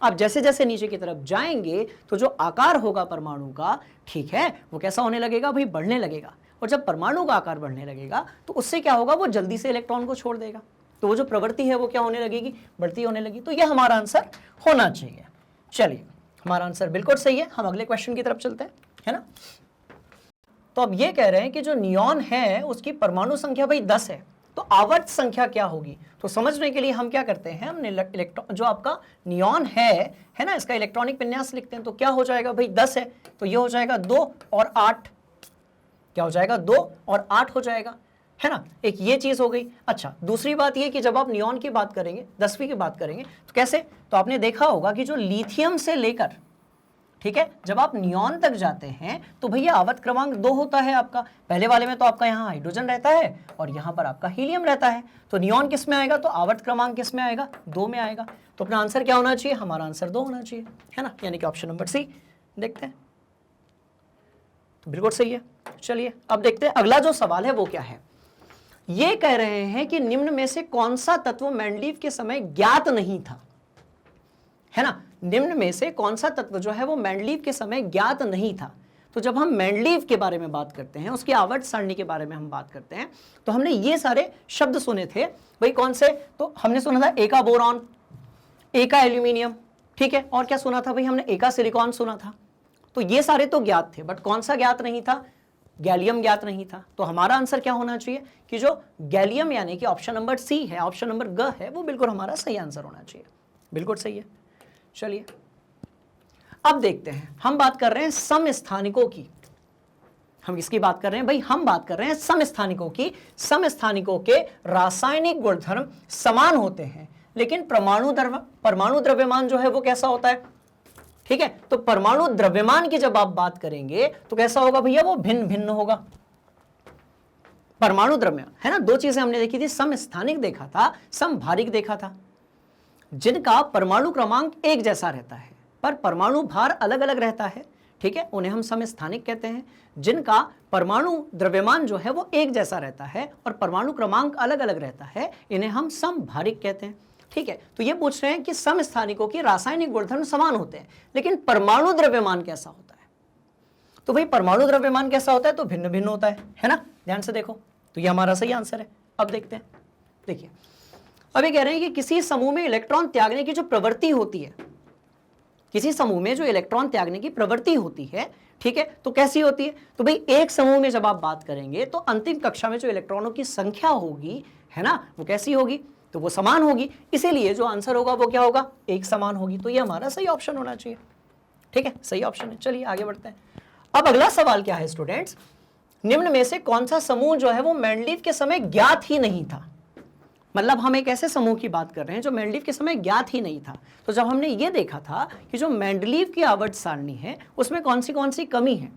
आप जैसे जैसे नीचे की तरफ जाएंगे तो जो आकार होगा परमाणु का, ठीक है, वो कैसा होने लगेगा भाई, बढ़ने लगेगा। और जब परमाणु का आकार बढ़ने लगेगा तो उससे क्या होगा, वो जल्दी से इलेक्ट्रॉन को छोड़ देगा, तो वो जो प्रवृत्ति है वो क्या होने लगेगी, बढ़ती होने लगी। तो ये हमारा आंसर होना चाहिए। चलिए, हमारा आंसर बिल्कुल सही है। हम अगले क्वेश्चन की तरफ चलते हैं, है ना। तो अब ये कह रहे हैं कि जो नियॉन है उसकी परमाणु संख्या भाई 10 है, तो आवर्त संख्या क्या होगी। तो समझने के लिए हम क्या करते हैं, हमने इलेक्ट्रॉन जो आपका नियॉन है ना, इसका इलेक्ट्रॉनिक विन्यास लिखते हैं। तो क्या हो जाएगा भाई, 10 है तो ये हो जाएगा 2 और 8, क्या हो जाएगा, 2 और 8 हो जाएगा, है ना। एक ये चीज हो गई। अच्छा, दूसरी बात ये कि जब आप नियॉन की बात करेंगे, 10वीं की बात करेंगे, तो कैसे, तो आपने देखा होगा कि जो लिथियम से लेकर, ठीक है, जब आप नियॉन तक जाते हैं तो भैया आवर्त क्रमांक 2 होता है आपका। पहले वाले में तो आपका यहाँ हाइड्रोजन रहता है और यहाँ पर आपका हीलियम रहता है, तो नियॉन किस में आएगा, तो आवर्त क्रमांक किस में आएगा, 2 में आएगा। तो अपना आंसर क्या होना चाहिए, हमारा आंसर 2 होना चाहिए, है ना, यानी कि ऑप्शन नंबर सी। देखते हैं, तो बिल्कुल सही है। चलिए अब देखते हैं अगला जो सवाल है वो क्या है। ये कह रहे हैं कि निम्न में से कौन सा तत्व मेंडलीव के समय ज्ञात नहीं था, है ना। निम्न में से कौन सा तत्व जो है वो मेंडलीव के समय ज्ञात नहीं था। तो जब हम मेंडलीव के बारे में बात करते हैं, उसकी आवर्त सारणी के बारे में हम बात करते हैं, तो हमने ये सारे शब्द सुने थे भाई, कौन से, तो हमने सुना था एका बोरॉन, एका एल्यूमिनियम, ठीक है, और क्या सुना था भाई, हमने एका सिलिकॉन सुना था। तो ये सारे तो ज्ञात थे, बट कौन सा ज्ञात नहीं था, गैलियम ज्ञात नहीं था। तो हमारा आंसर क्या होना चाहिए कि जो गैलियम यानी कि ऑप्शन नंबर सी है, ऑप्शन नंबर ग है, वो बिल्कुल हमारा सही आंसर होना चाहिए, बिल्कुल सही है। चलिए अब देखते हैं, हम बात कर रहे हैं समस्थानिकों की, हम इसकी बात कर रहे हैं भाई, हम बात कर रहे हैं समस्थानिकों की। समस्थानिकों के रासायनिक गुणधर्म समान होते हैं, लेकिन परमाणु द्रव्यमान जो है वो कैसा होता है, ठीक है। तो परमाणु द्रव्यमान की जब आप बात करेंगे तो कैसा होगा भैया, वो भिन्न भिन्न होगा। परमाणु द्रव्यमान, है ना, दो चीजें हमने देखी थी, समस्थानिक देखा था, समभारिक देखा था। जिनका परमाणु क्रमांक एक जैसा रहता है पर परमाणु भार अलग अलग रहता है, ठीक है, उन्हें हम समस्थानिक कहते हैं। जिनका परमाणु द्रव्यमान जो है वो एक जैसा रहता है और परमाणु क्रमांक अलग अलग रहता है, इन्हें हम समभारिक कहते हैं, ठीक है। तो ये पूछ रहे हैं कि समस्थानिकों की रासायनिक गुणधर्म समान होते हैं, लेकिन परमाणु द्रव्यमान कैसा होता है। तो भाई परमाणु द्रव्यमान कैसा होता है, तो भिन्न भिन्न होता है ना, ध्यान से देखो, तो ये हमारा सही आंसर है। अब देखते हैं, देखिए अब ये कह रहे हैं कि किसी समूह में इलेक्ट्रॉन त्यागने की जो प्रवृत्ति होती है, किसी समूह में जो इलेक्ट्रॉन त्यागने की प्रवृत्ति होती है, ठीक है, तो कैसी होती है, तो भाई एक समूह में जब आप बात करेंगे तो अंतिम कक्षा में जो इलेक्ट्रॉनों की संख्या होगी, है ना, वो कैसी होगी, तो वो समान होगी। इसीलिए जो आंसर होगा वो क्या होगा, एक समान होगी। तो ये हमारा सही ऑप्शन होना चाहिए, ठीक है, सही ऑप्शन है। चलिए आगे बढ़ते हैं। अब अगला सवाल क्या है स्टूडेंट्स, निम्न में से कौन सा समूह जो है वो मेंडलीव के समय ज्ञात ही नहीं था। मतलब हम एक ऐसे समूह की बात कर रहे हैं जो मेंडलीव के समय ज्ञात ही नहीं था। तो जब हमने ये देखा था कि जो मेंडलीव की आवर्त सारणी है उसमें कौन सी कमी है,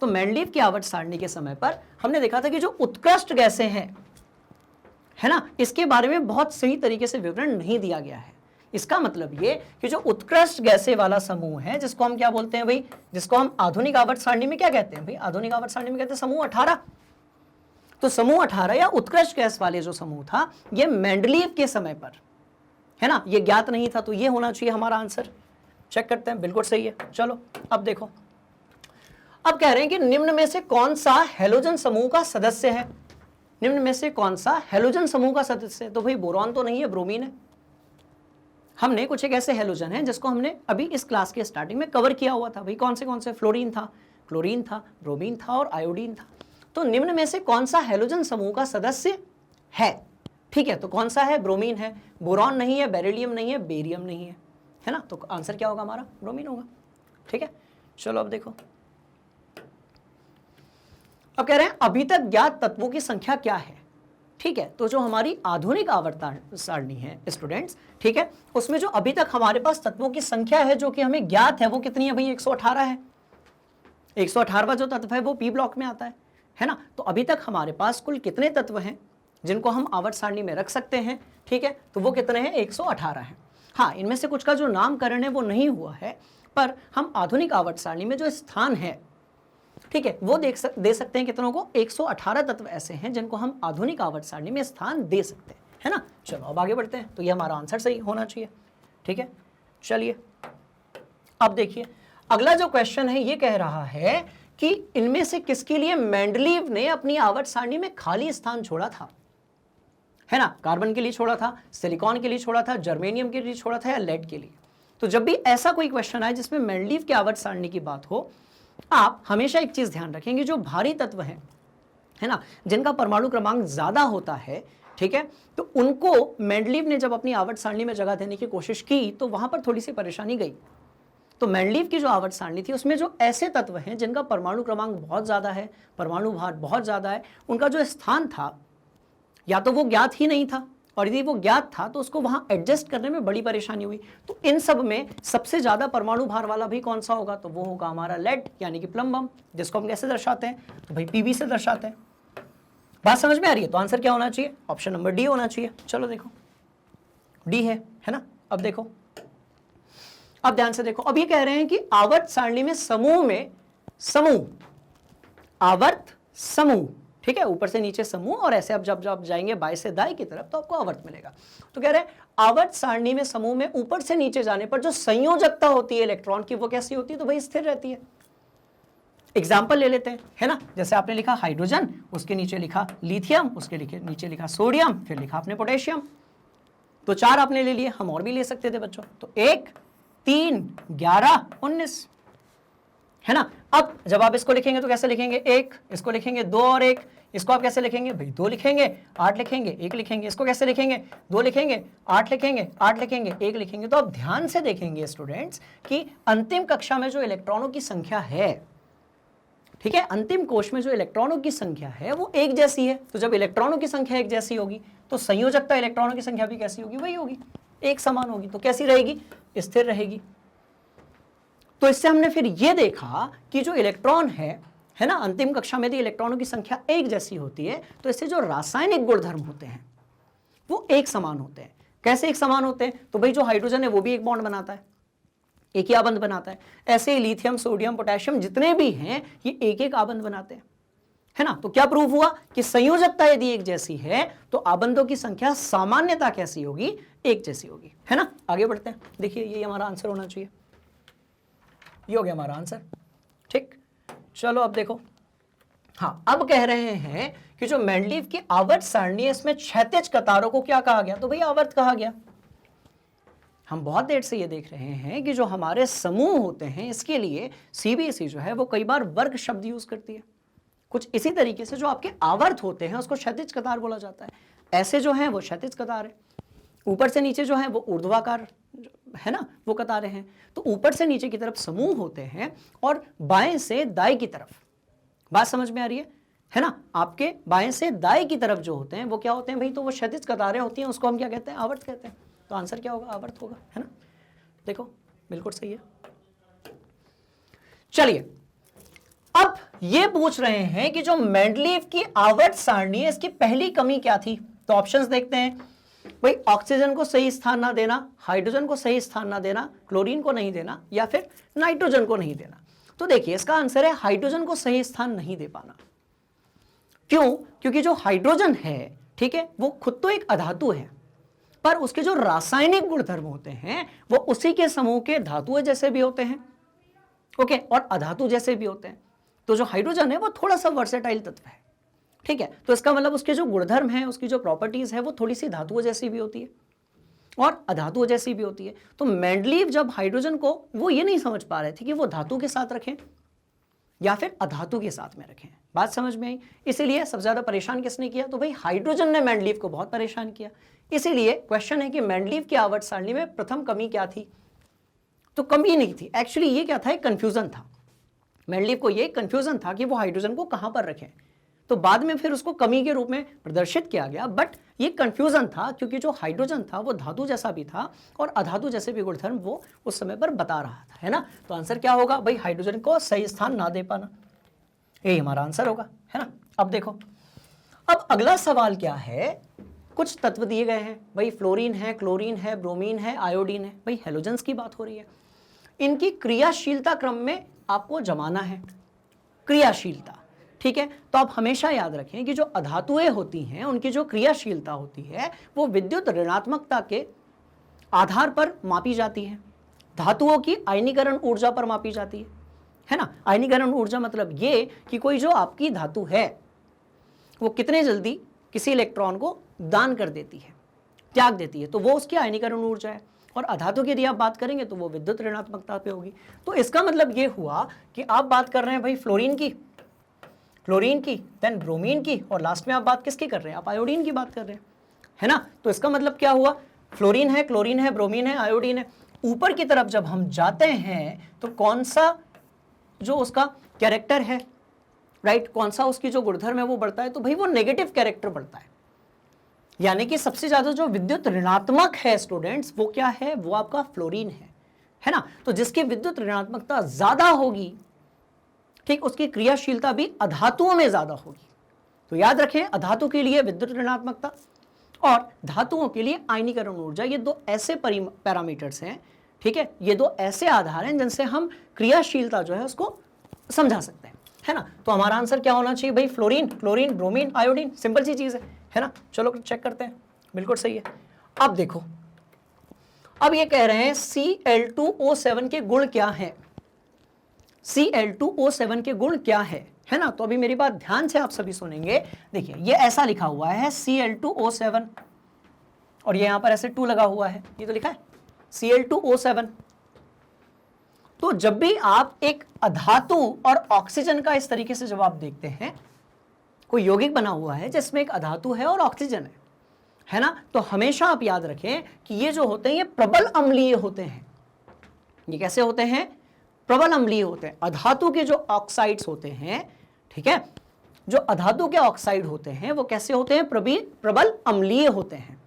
तो मेंडलीव की आवर्त सारणी के समय पर हमने देखा था कि जो उत्कृष्ट गैसें हैं, है ना, इसके बारे में बहुत सही तरीके से विवरण नहीं दिया गया है। इसका मतलब ये कि जो उत्कृष्ट गैसें वाला समूह है, जिसको हम क्या बोलते हैं भाई, जिसको हम आधुनिक आवर्त सारणी में क्या कहते हैं भाई, आधुनिक आवर्त सारणी में कहते हैं समूह 18। तो समूह 18 या उत्कृष्ट गैस वाले जो समूह था, ये मेंडलीव के समय पर, है ना, ये ज्ञात नहीं था। तो ये होना चाहिए हमारा आंसर। चेक करते हैं, बिल्कुल सही है। चलो अब देखो, अब कह रहे हैं कि निम्न में से कौन सा हैलोजन समूह का सदस्य है। निम्न में से कौन सा हैलोजन समूह का सदस्य है, तो भाई बोरॉन तो नहीं है, ब्रोमीन है। हमने कुछ एक ऐसे हैलोजन हैं जिसको हमने अभी इस क्लास के स्टार्टिंग में कवर किया हुआ था भाई, कौन से, फ्लोरीन था, क्लोरीन था, ब्रोमीन था और आयोडीन था। तो निम्न में से कौन सा हैलोजन समूह का सदस्य है, ठीक है, तो कौन सा है, ब्रोमीन है, बोरॉन नहीं है, बेरिलियम नहीं है, बेरियम नहीं है ना। तो आंसर क्या होगा हमारा, ब्रोमीन होगा, ठीक है। चलो अब देखो, अब कह रहे हैं अभी तक ज्ञात तत्वों की संख्या क्या है, ठीक है, तो जो हमारी आधुनिक आवर्त सारणी है स्टूडेंट्स, ठीक है, उसमें जो अभी तक हमारे पास तत्वों की संख्या है जो कि हमें ज्ञात है वो कितनी है भाई, 118 है। 118वां जो तत्व है वो पी ब्लॉक में आता है ना। तो अभी तक हमारे पास कुल कितने तत्व हैं जिनको हम आवर्त सारणी में रख सकते हैं, ठीक है, तो वो कितने हैं, 118 हैं। हाँ, इनमें से कुछ का जो नामकरण है वो नहीं हुआ है, पर हम आधुनिक आवर्त सारणी में जो स्थान है, ठीक है, वो दे सकते हैं कितनों को, 118 तत्व ऐसे हैं जिनको हम आधुनिक आवर्त सारणी में स्थान दे सकते हैं, है ना। चलो अब आगे बढ़ते हैं, तो ये हमारा आंसर सही होना चाहिए, ठीक है। चलिए अब देखिए अगला जो क्वेश्चन है ये कह रहा है कि इनमें से किसके लिए मेंडलीव ने अपनी आवर्त सारणी में खाली स्थान छोड़ा था, है ना। कार्बन के लिए छोड़ा था, सिलिकॉन के लिए छोड़ा था, जर्मेनियम के लिए छोड़ा था या लेड के लिए। तो जब भी ऐसा कोई क्वेश्चन आए जिसमें मेंडलीव की आवर्त सारणी की बात हो, आप हमेशा एक चीज ध्यान रखेंगे, जो भारी तत्व हैं, है ना, जिनका परमाणु क्रमांक ज्यादा होता है, ठीक है, तो उनको मेंडलीव ने जब अपनी आवर्त सारणी में जगह देने की कोशिश की तो वहां पर थोड़ी सी परेशानी गई। तो मेंडलीव की जो आवर्त सारणी थी उसमें जो ऐसे तत्व हैं जिनका परमाणु क्रमांक बहुत ज्यादा है, परमाणु भार बहुत ज्यादा है, उनका जो स्थान था या तो वो ज्ञात ही नहीं था, और यदि वो ज्ञात था तो उसको वहां एडजस्ट करने में बड़ी परेशानी हुई। तो इन सब में सबसे ज्यादा परमाणु भार वाला भी कौन सा होगा, तो वो होगा हमारा लेड, यानी कि प्लम्बम, जिसको हम कैसे दर्शाते हैं, तो भाई पीबी से दर्शाते हैं। बात समझ में आ रही है। तो आंसर क्या होना चाहिए, ऑप्शन नंबर डी होना चाहिए। चलो देखो डी है ना। अब देखो, अब ध्यान से देखो, अब ये कह रहे हैं कि आवर्त सारणी में समूह आवर्त समूह, ठीक है, ऊपर से नीचे समूह, और ऐसे अब जब जाएंगे बाएं से दाएं की तरफ तो आपको आवर्त मिलेगा। तो कह रहे हैं आवर्त सारणी में समूह में ऊपर से नीचे जाने पर जो संयोजकता होती है इलेक्ट्रॉन की वो कैसी होती है, तो भाई स्थिर रहती है। एग्जाम्पल ले लेते हैं, है ना, जैसे आपने लिखा हाइड्रोजन, उसके नीचे लिखा लिथियम, उसके नीचे लिखा सोडियम, फिर लिखा आपने पोटेशियम, तो 4 आपने ले लिए, हम और भी ले सकते थे बच्चों। तो 1 3 11 19, है ना। अब जब आप इसको लिखेंगे तो कैसे लिखेंगे, 1, इसको लिखेंगे 2 और 1, इसको आप कैसे लिखेंगे भाई, 2 लिखेंगे 8 लिखेंगे 1 लिखेंगे, इसको कैसे लिखेंगे, 2 लिखेंगे 8 लिखेंगे 8 लिखेंगे 1 लिखेंगे। तो आप ध्यान से देखेंगे स्टूडेंट्स कि अंतिम कक्षा में जो इलेक्ट्रॉनों की संख्या है, ठीक है, अंतिम कोश में जो इलेक्ट्रॉनों की संख्या है वो एक जैसी है। तो जब इलेक्ट्रॉनों की संख्या एक जैसी होगी तो संयोजकता इलेक्ट्रॉनों की संख्या भी कैसी होगी, वही होगी, एक समान होगी। तो कैसी रहेगी, स्थिर रहेगी। तो इससे हमने फिर ये देखा कि जो इलेक्ट्रॉन है ना, अंतिम कक्षा में यदि इलेक्ट्रॉनों की संख्या एक जैसी होती है तो इससे जो रासायनिक गुणधर्म होते हैं वो एक समान होते हैं। कैसे एक समान होते हैं, तो भाई जो हाइड्रोजन है वो भी एक बॉन्ड बनाता है, एक ही आबंध बनाता है। ऐसे ही लिथियम, सोडियम, पोटेशियम जितने भी हैं ये एक एक आबंध बनाते हैं, है ना। तो क्या प्रूव हुआ कि संयोजकता यदि एक जैसी है तो आबंधों की संख्या सामान्यता कैसी होगी, एक जैसी होगी, है ना। आगे बढ़ते हैं, देखिए ये हमारा आंसर होना चाहिए, ये हो गया हमारा आंसर, ठीक। चलो अब देखो, हाँ, अब कह रहे हैं कि जो मेंडलीव की आवर्त सारणी है इसमें क्षैतिज कतारों को क्या कहा गया, तो भाई आवर्त कहा गया। हम बहुत देर से ये देख रहे हैं कि जो हमारे समूह होते हैं इसके लिए सीबीएसई जो है वो कई बार वर्ग शब्द यूज करती है। कुछ इसी तरीके से जो आपके आवर्त होते हैं उसको क्षैतिज कतार बोला जाता है। ऐसे जो है वो क्षैतिज कतार है, ऊपर से नीचे जो है वो ऊर्ध्वाकार, है ना, वो कतारें हैं। तो ऊपर से नीचे की तरफ समूह होते हैं और बाएं से दाएं की तरफ, बात समझ में आ रही है ना, आपके बाएं से दाएं की तरफ जो होते हैं वो क्या होते हैं भाई, तो वो क्षैतिज कतारें होती हैं, उसको हम क्या कहते हैं, आवर्त कहते हैं। तो आंसर क्या होगा, आवर्त होगा, है ना। देखो बिल्कुल सही है। चलिए अब ये पूछ रहे हैं कि जो मेंडलीव की आवर्त सारणी है इसकी पहली कमी क्या थी। तो ऑप्शंस देखते हैं भाई, ऑक्सीजन को सही स्थान ना देना, हाइड्रोजन को सही स्थान ना देना, क्लोरीन को नहीं देना, या फिर नाइट्रोजन को नहीं देना। तो देखिए इसका आंसर है हाइड्रोजन को सही स्थान नहीं दे पाना। क्यों, क्योंकि जो हाइड्रोजन है, ठीक है, वो खुद तो एक अधातु है पर उसके जो रासायनिक गुणधर्म होते हैं वो उसी के समूह के धातुओं जैसे भी होते हैं, ओके, और अधातु जैसे भी होते हैं। तो जो हाइड्रोजन है वो थोड़ा सा वर्सेटाइल तत्व है, ठीक है। तो इसका मतलब उसके जो गुणधर्म है, उसकी जो प्रॉपर्टीज है वो थोड़ी सी धातुओं जैसी भी होती है और अधातुओं जैसी भी होती है। तो मेंडलीव जब हाइड्रोजन को, वो ये नहीं समझ पा रहे थे कि वो धातु के साथ रखें या फिर अधातु के साथ में रखें। बात समझ में आई। इसीलिए सबसे ज्यादा परेशान किसने किया, तो भाई हाइड्रोजन ने मेंडलीव को बहुत परेशान किया। इसीलिए क्वेश्चन है कि मेंडलीव की आवर्त सारणी में प्रथम कमी क्या थी। तो कमी नहीं थी, एक्चुअली ये क्या था, एक कंफ्यूजन था। मेंडलीव को ये कंफ्यूजन था कि वो हाइड्रोजन को कहां पर रखें। तो बाद में फिर उसको कमी के रूप में प्रदर्शित किया गया, बट ये कंफ्यूजन था क्योंकि जो हाइड्रोजन था वो धातु जैसा भी था और अधातु जैसे भी गुणधर्म वो उस समय पर बता रहा था, है ना। तो आंसर क्या होगा भाई, हाइड्रोजन को सही स्थान ना दे पाना, यही हमारा आंसर होगा, है ना। अब देखो, अब अगला सवाल क्या है, कुछ तत्व दिए गए हैं भाई, फ्लोरीन है, क्लोरीन है, ब्रोमीन है, आयोडीन है, भाई हेलोजेंस की बात हो रही है। इनकी क्रियाशीलता क्रम में आपको जमाना है, क्रियाशीलता, ठीक है। तो आप हमेशा याद रखें कि जो अधातुएं होती हैं उनकी जो क्रियाशीलता होती है वो विद्युत ऋणात्मकता के आधार पर मापी जाती है, धातुओं की आयनीकरण ऊर्जा पर मापी जाती है ना। आयनीकरण ऊर्जा मतलब ये कि कोई जो आपकी धातु है वो कितने जल्दी किसी इलेक्ट्रॉन को दान कर देती है, त्याग देती है, तो वो उसकी आयनीकरण ऊर्जा है। और अधातु की यदि आप बात करेंगे तो वो विद्युत ऋणात्मकता पे होगी। तो इसका मतलब ये हुआ कि आप बात कर रहे हैं भाई फ्लोरीन की, देन ब्रोमीन की, और लास्ट में आप बात किसकी कर रहे हैं, आप आयोडीन की बात कर रहे हैं, है ना। तो इसका मतलब क्या हुआ, फ्लोरीन है, क्लोरीन है, ब्रोमीन है, आयोडीन है। ऊपर की तरफ जब हम जाते हैं तो कौन सा जो उसका कैरेक्टर है, राइट, कौन सा उसकी जो गुणधर्म है वो बढ़ता है, तो भाई वो नेगेटिव कैरेक्टर बढ़ता है। यानी कि सबसे ज्यादा जो विद्युत ऋणात्मक है स्टूडेंट्स, वो क्या है, वो आपका फ्लोरीन है ना। तो जिसकी विद्युत ऋणात्मकता ज्यादा होगी, ठीक, उसकी क्रियाशीलता भी अधातुओं में ज्यादा होगी। तो याद रखें, अधातु के लिए विद्युत ऋणात्मकता और धातुओं के लिए आयनीकरण ऊर्जा, ये दो ऐसे पैरामीटर्स हैं, ठीक है, ये दो ऐसे आधार हैं जिनसे हम क्रियाशीलता जो है उसको समझा सकते हैं, है ना। तो हमारा आंसर क्या होना चाहिए भाई, fluorine, chlorine, bromine, iodine, simple सी चीज है ना। चलो चेक करते हैं, बिल्कुल सही है। अब देखो, अब ये कह रहे हैं Cl2O7 के गुण क्या है, Cl2O7 के गुण क्या है ना। तो अभी मेरी बात ध्यान से आप सभी सुनेंगे। देखिए ये ऐसा लिखा हुआ है Cl2O7 और ये यहां पर ऐसे 2 लगा हुआ है, ये तो लिखा है Cl2O7। तो जब भी आप एक अधातु और ऑक्सीजन का इस तरीके से जब आप देखते हैं, कोई यौगिक बना हुआ है जिसमें एक अधातु है और ऑक्सीजन है ना, तो हमेशा आप याद रखें कि ये जो होते हैं ये प्रबल अम्लीय होते हैं। ये कैसे होते हैं, प्रबल अम्लीय होते हैं। अधातु के जो ऑक्साइड्स होते हैं, ठीक है, जो अधातु के ऑक्साइड होते हैं वो कैसे होते हैं, प्रबल अम्लीय होते हैं।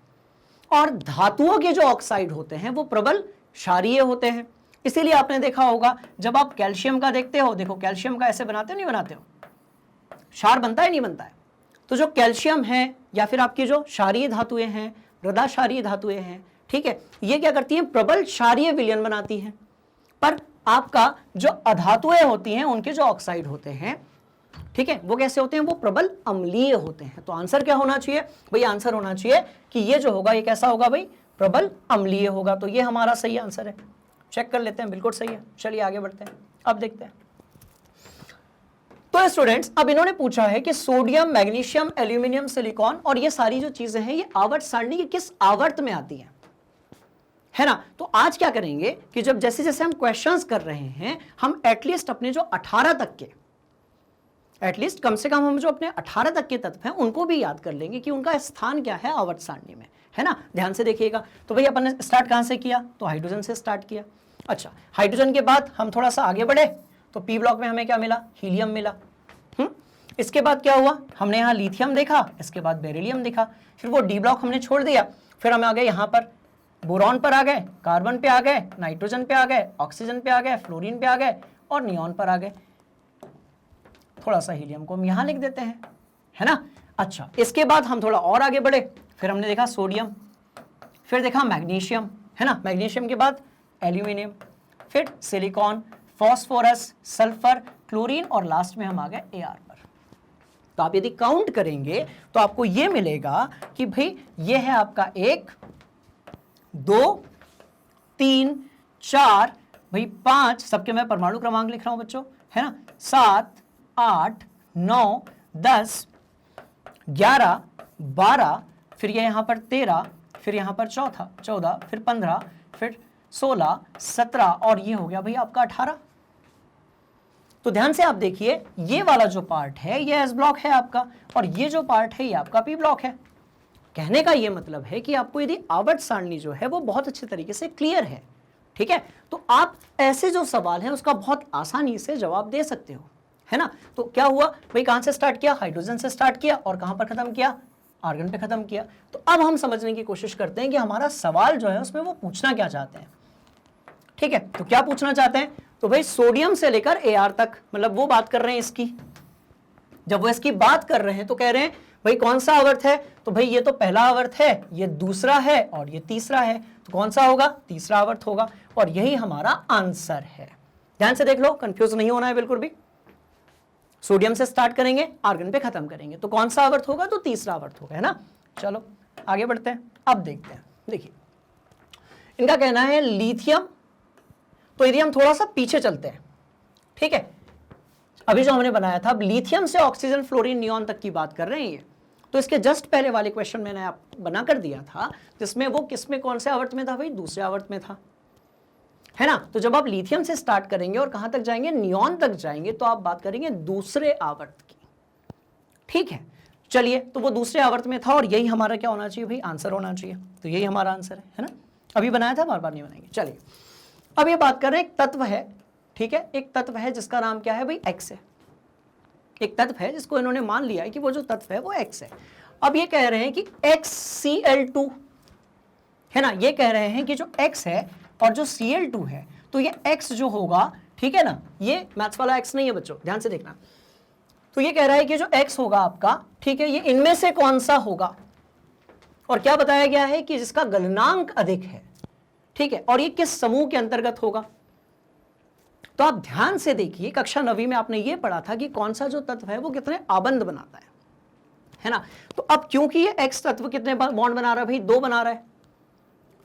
और धातुओं के जो ऑक्साइड होते हैं वो प्रबल क्षारीय होते हैं। इसीलिए आपने देखा होगा जब आप कैल्शियम का देखते हो, देखो कैल्शियम का ऐसे बनाते हो नहीं बनाते हो, क्षार बनता है नहीं बनता है। तो जो कैल्शियम है या फिर आपकी जो क्षारीय धातुएं हैं, मृदा क्षारीय धातुएं हैं, ठीक है, ये क्या करती हैं, प्रबल क्षारीय विलयन बनाती हैं। पर आपका जो अधातुएं होती हैं उनके जो ऑक्साइड होते हैं, ठीक है, वो कैसे होते हैं, वो प्रबल अम्लीय होते हैं। तो आंसर क्या होना चाहिए भाई, आंसर होना चाहिए कि ये जो होगा ये कैसा होगा भाई, प्रबल अम्लीय होगा। तो ये हमारा सही आंसर है, चेक कर लेते हैं, बिल्कुल सही है। चलिए आगे बढ़ते हैं, अब देखते हैं। तो स्टूडेंट्स अब इन्होंने पूछा है कि सोडियम, मैग्नीशियम, एल्यूमिनियम, सिलिकॉन और ये सारी जो चीजें हैं ये आवर्त सारणी के किस आवर्त में आती हैं, है ना। तो आज क्या करेंगे कि जब जैसे जैसे हम क्वेश्चंस कर रहे हैं, हम एटलीस्ट अपने जो 18 तक के, एटलीस्ट कम से कम हम जो अपने 18 तक के तत्व हैं उनको भी याद कर लेंगे कि उनका स्थान क्या है आवर्त सारणी में, है ना। ध्यान से देखिएगा। तो भाई अपन ने स्टार्ट कहां से किया, तो हाइड्रोजन से स्टार्ट किया। अच्छा, हाइड्रोजन के बाद हम थोड़ा सा आगे बढ़े तो पी ब्लॉक में हमें क्या मिला, हीलियम मिला। इसके बाद क्या हुआ, हमने यहाँ लिथियम देखा, इसके बाद बेरिलियम देखा, फिर वो डी ब्लॉक हमने छोड़ दिया, फिर हम आ गए यहाँ पर बोरॉन पर आ गए, कार्बन पे आ गए, नाइट्रोजन पे आ गए, ऑक्सीजन पे आ गए, फ्लोरीन पे आ गए और नियॉन पर आ गए। थोड़ा सा हीलियम को हम यहाँ लिख देते हैं, है ना। अच्छा, इसके बाद हम थोड़ा और आगे बढ़े, फिर हमने देखा सोडियम, फिर देखा मैग्नीशियम, है ना। मैग्नीशियम के बाद एल्यूमिनियम, फिर सिलिकॉन, फॉस्फोरस, सल्फर, क्लोरीन और लास्ट में हम आ गए Ar पर। तो आप यदि काउंट करेंगे तो आपको ये मिलेगा कि भाई ये है आपका 1 2 3 4 भाई 5, सबके मैं परमाणु क्रमांक लिख रहा हूं बच्चों, है ना, 7 8 9 10 11 12, फिर ये यहां पर 13, फिर यहां पर 14 फिर 15, फिर 16 17 और ये हो गया भाई आपका 18। तो ध्यान से आप देखिए, ये वाला जो पार्ट है ये एस ब्लॉक है आपका और ये जो पार्ट है ये आपका पी ब्लॉक है। कहने का ये मतलब है कि आपको यदि आवर्त सारणी जो है वो बहुत अच्छे तरीके से क्लियर है, ठीक है, तो आप ऐसे जो सवाल हैं उसका बहुत आसानी से जवाब दे सकते हो। है ना। तो क्या हुआ भाई, कहां से स्टार्ट किया, हाइड्रोजन से स्टार्ट किया और कहां पर खत्म किया, आर्गन पे खत्म किया। तो अब हम समझने की कोशिश करते हैं कि हमारा सवाल जो है उसमें वो पूछना क्या चाहते हैं। ठीक है, तो क्या पूछना चाहते हैं, तो भाई सोडियम से लेकर Ar तक, मतलब वो बात कर रहे हैं इसकी। जब वो इसकी बात कर रहे हैं तो कह रहे हैं भाई कौन सा आवर्त है, तो भाई ये तो पहला आवर्त है, ये दूसरा है और ये तीसरा है, तो कौन सा होगा, तीसरा आवर्त होगा, और यही हमारा आंसर है। ध्यान से देख लो, कंफ्यूज नहीं होना है बिल्कुल भी। सोडियम से स्टार्ट करेंगे, आर्गन पे खत्म करेंगे, तो कौन सा आवर्त होगा, तो तीसरा आवर्त होगा, है ना। चलो आगे बढ़ते हैं, अब देखते हैं। देखिए इनका कहना है लिथियम, तो यदि हम थोड़ा सा पीछे चलते हैं, ठीक है, अभी जो हमने बनाया था, अब लिथियम से ऑक्सीजन फ्लोरीन नियॉन तक की बात कर रहे हैं ये, तो इसके जस्ट पहले वाले क्वेश्चन मैंने आप बना कर दिया था, जिसमें वो किसमें कौन से आवर्त में था भाई, दूसरे आवर्त में था, है ना। तो जब आप लिथियम से स्टार्ट करेंगे और कहां तक जाएंगे, नियॉन तक जाएंगे, तो आप बात करेंगे दूसरे आवर्त की। ठीक है, चलिए, तो वो दूसरे आवर्त में था और यही हमारा क्या होना चाहिए भाई, आंसर होना चाहिए। तो यही हमारा आंसर है ना। अभी बनाया था, बार बार नहीं बनाएंगे। चलिए अब ये बात कर रहे हैं, एक तत्व है, ठीक है, एक तत्व है जिसका नाम क्या है भाई, एक्स है। एक तत्व है जिसको इन्होंने मान लिया है कि वो जो तत्व है वो एक्स है। अब ये कह रहे हैं कि XCl2, है ना, ये कह रहे हैं कि जो x है और जो Cl2 है, तो ये x जो होगा, ठीक है ना, ये मैथ्स वाला x नहीं है बच्चों, ध्यान से देखना। तो ये कह रहा है कि जो x होगा आपका, ठीक है, ये इनमें से कौन सा होगा, और क्या बताया गया है कि जिसका गलनांक अधिक है, ठीक है, और ये किस समूह के अंतर्गत होगा। तो आप ध्यान से देखिए, कक्षा 9वीं में आपने ये पढ़ा था कि कौन सा जो तत्व है वो कितने आबंध बनाता है ना। तो अब क्योंकि ये x तत्व कितने बॉन्ड बना रहा है भाई, 2 बना रहा है,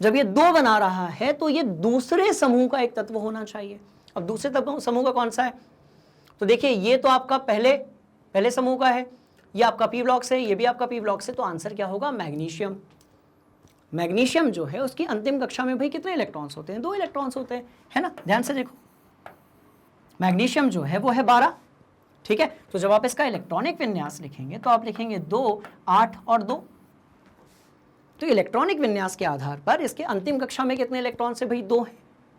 जब ये 2 बना रहा है तो ये दूसरे समूह का एक तत्व होना चाहिए। अब दूसरे तत्व समूह का कौन सा है, तो देखिए ये तो आपका पहले समूह का है, ये आपका पी ब्लॉक से, ये भी आपका पी ब्लॉक से, तो आंसर क्या होगा, मैग्नीशियम। मैग्नीशियम जो है उसकी अंतिम कक्षा में भाई कितने इलेक्ट्रॉन्स होते हैं, 2 इलेक्ट्रॉन्स होते हैं, है ना। ध्यान से देखो, मैग्नीशियम जो है वो है 12, ठीक है। तो जब आप इसका इलेक्ट्रॉनिक विन्यास लिखेंगे तो आप लिखेंगे 2, 8 और 2। तो इलेक्ट्रॉनिक विन्यास के आधार पर इसके अंतिम कक्षा में कितने इलेक्ट्रॉन से भाई, 2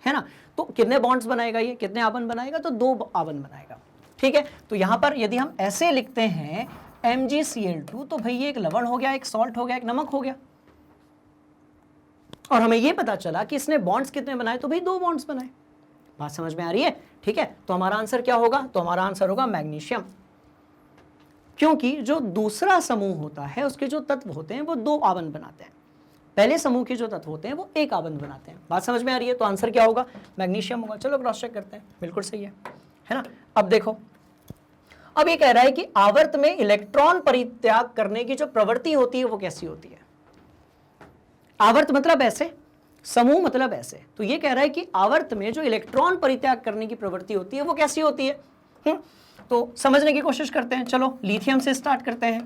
है ना। तो कितने बॉन्ड्स बनाएगा ये, कितने आबंध बनाएगा, तो 2 आबंध बनाएगा, ठीक है। तो यहां पर यदि हम ऐसे लिखते हैं MgCl2, तो भाई ये एक लवण हो गया, एक सॉल्ट हो गया, एक नमक हो गया, और हमें ये पता चला कि इसने बॉन्ड्स कितने बनाए, तो भाई 2 बॉन्ड्स बनाए। बात समझ में आ रही है, ठीक है। तो हमारा आंसर क्या होगा, तो हमारा आंसर होगा मैग्नीशियम, क्योंकि जो दूसरा समूह होता है उसके जो तत्व होते हैं वो 2 आबंध बनाते हैं, पहले समूह के जो तत्व होते हैं वो 1 आबंध बनाते हैं। बात समझ में आ रही है, तो आंसर क्या होगा, मैग्नीशियम होगा। चलो क्रॉस चेक करते हैं, बिल्कुल सही है ना। अब देखो, अब ये कह रहा है कि आवर्त में इलेक्ट्रॉन परित्याग करने की जो प्रवृत्ति होती है वो कैसी होती है। आवर्त मतलब ऐसे, समूह मतलब ऐसे, तो ये कह रहा है कि आवर्त में जो इलेक्ट्रॉन परित्याग करने की प्रवृत्ति होती है वो कैसी होती है। तो समझने की कोशिश करते हैं। चलो लिथियम से स्टार्ट करते हैं,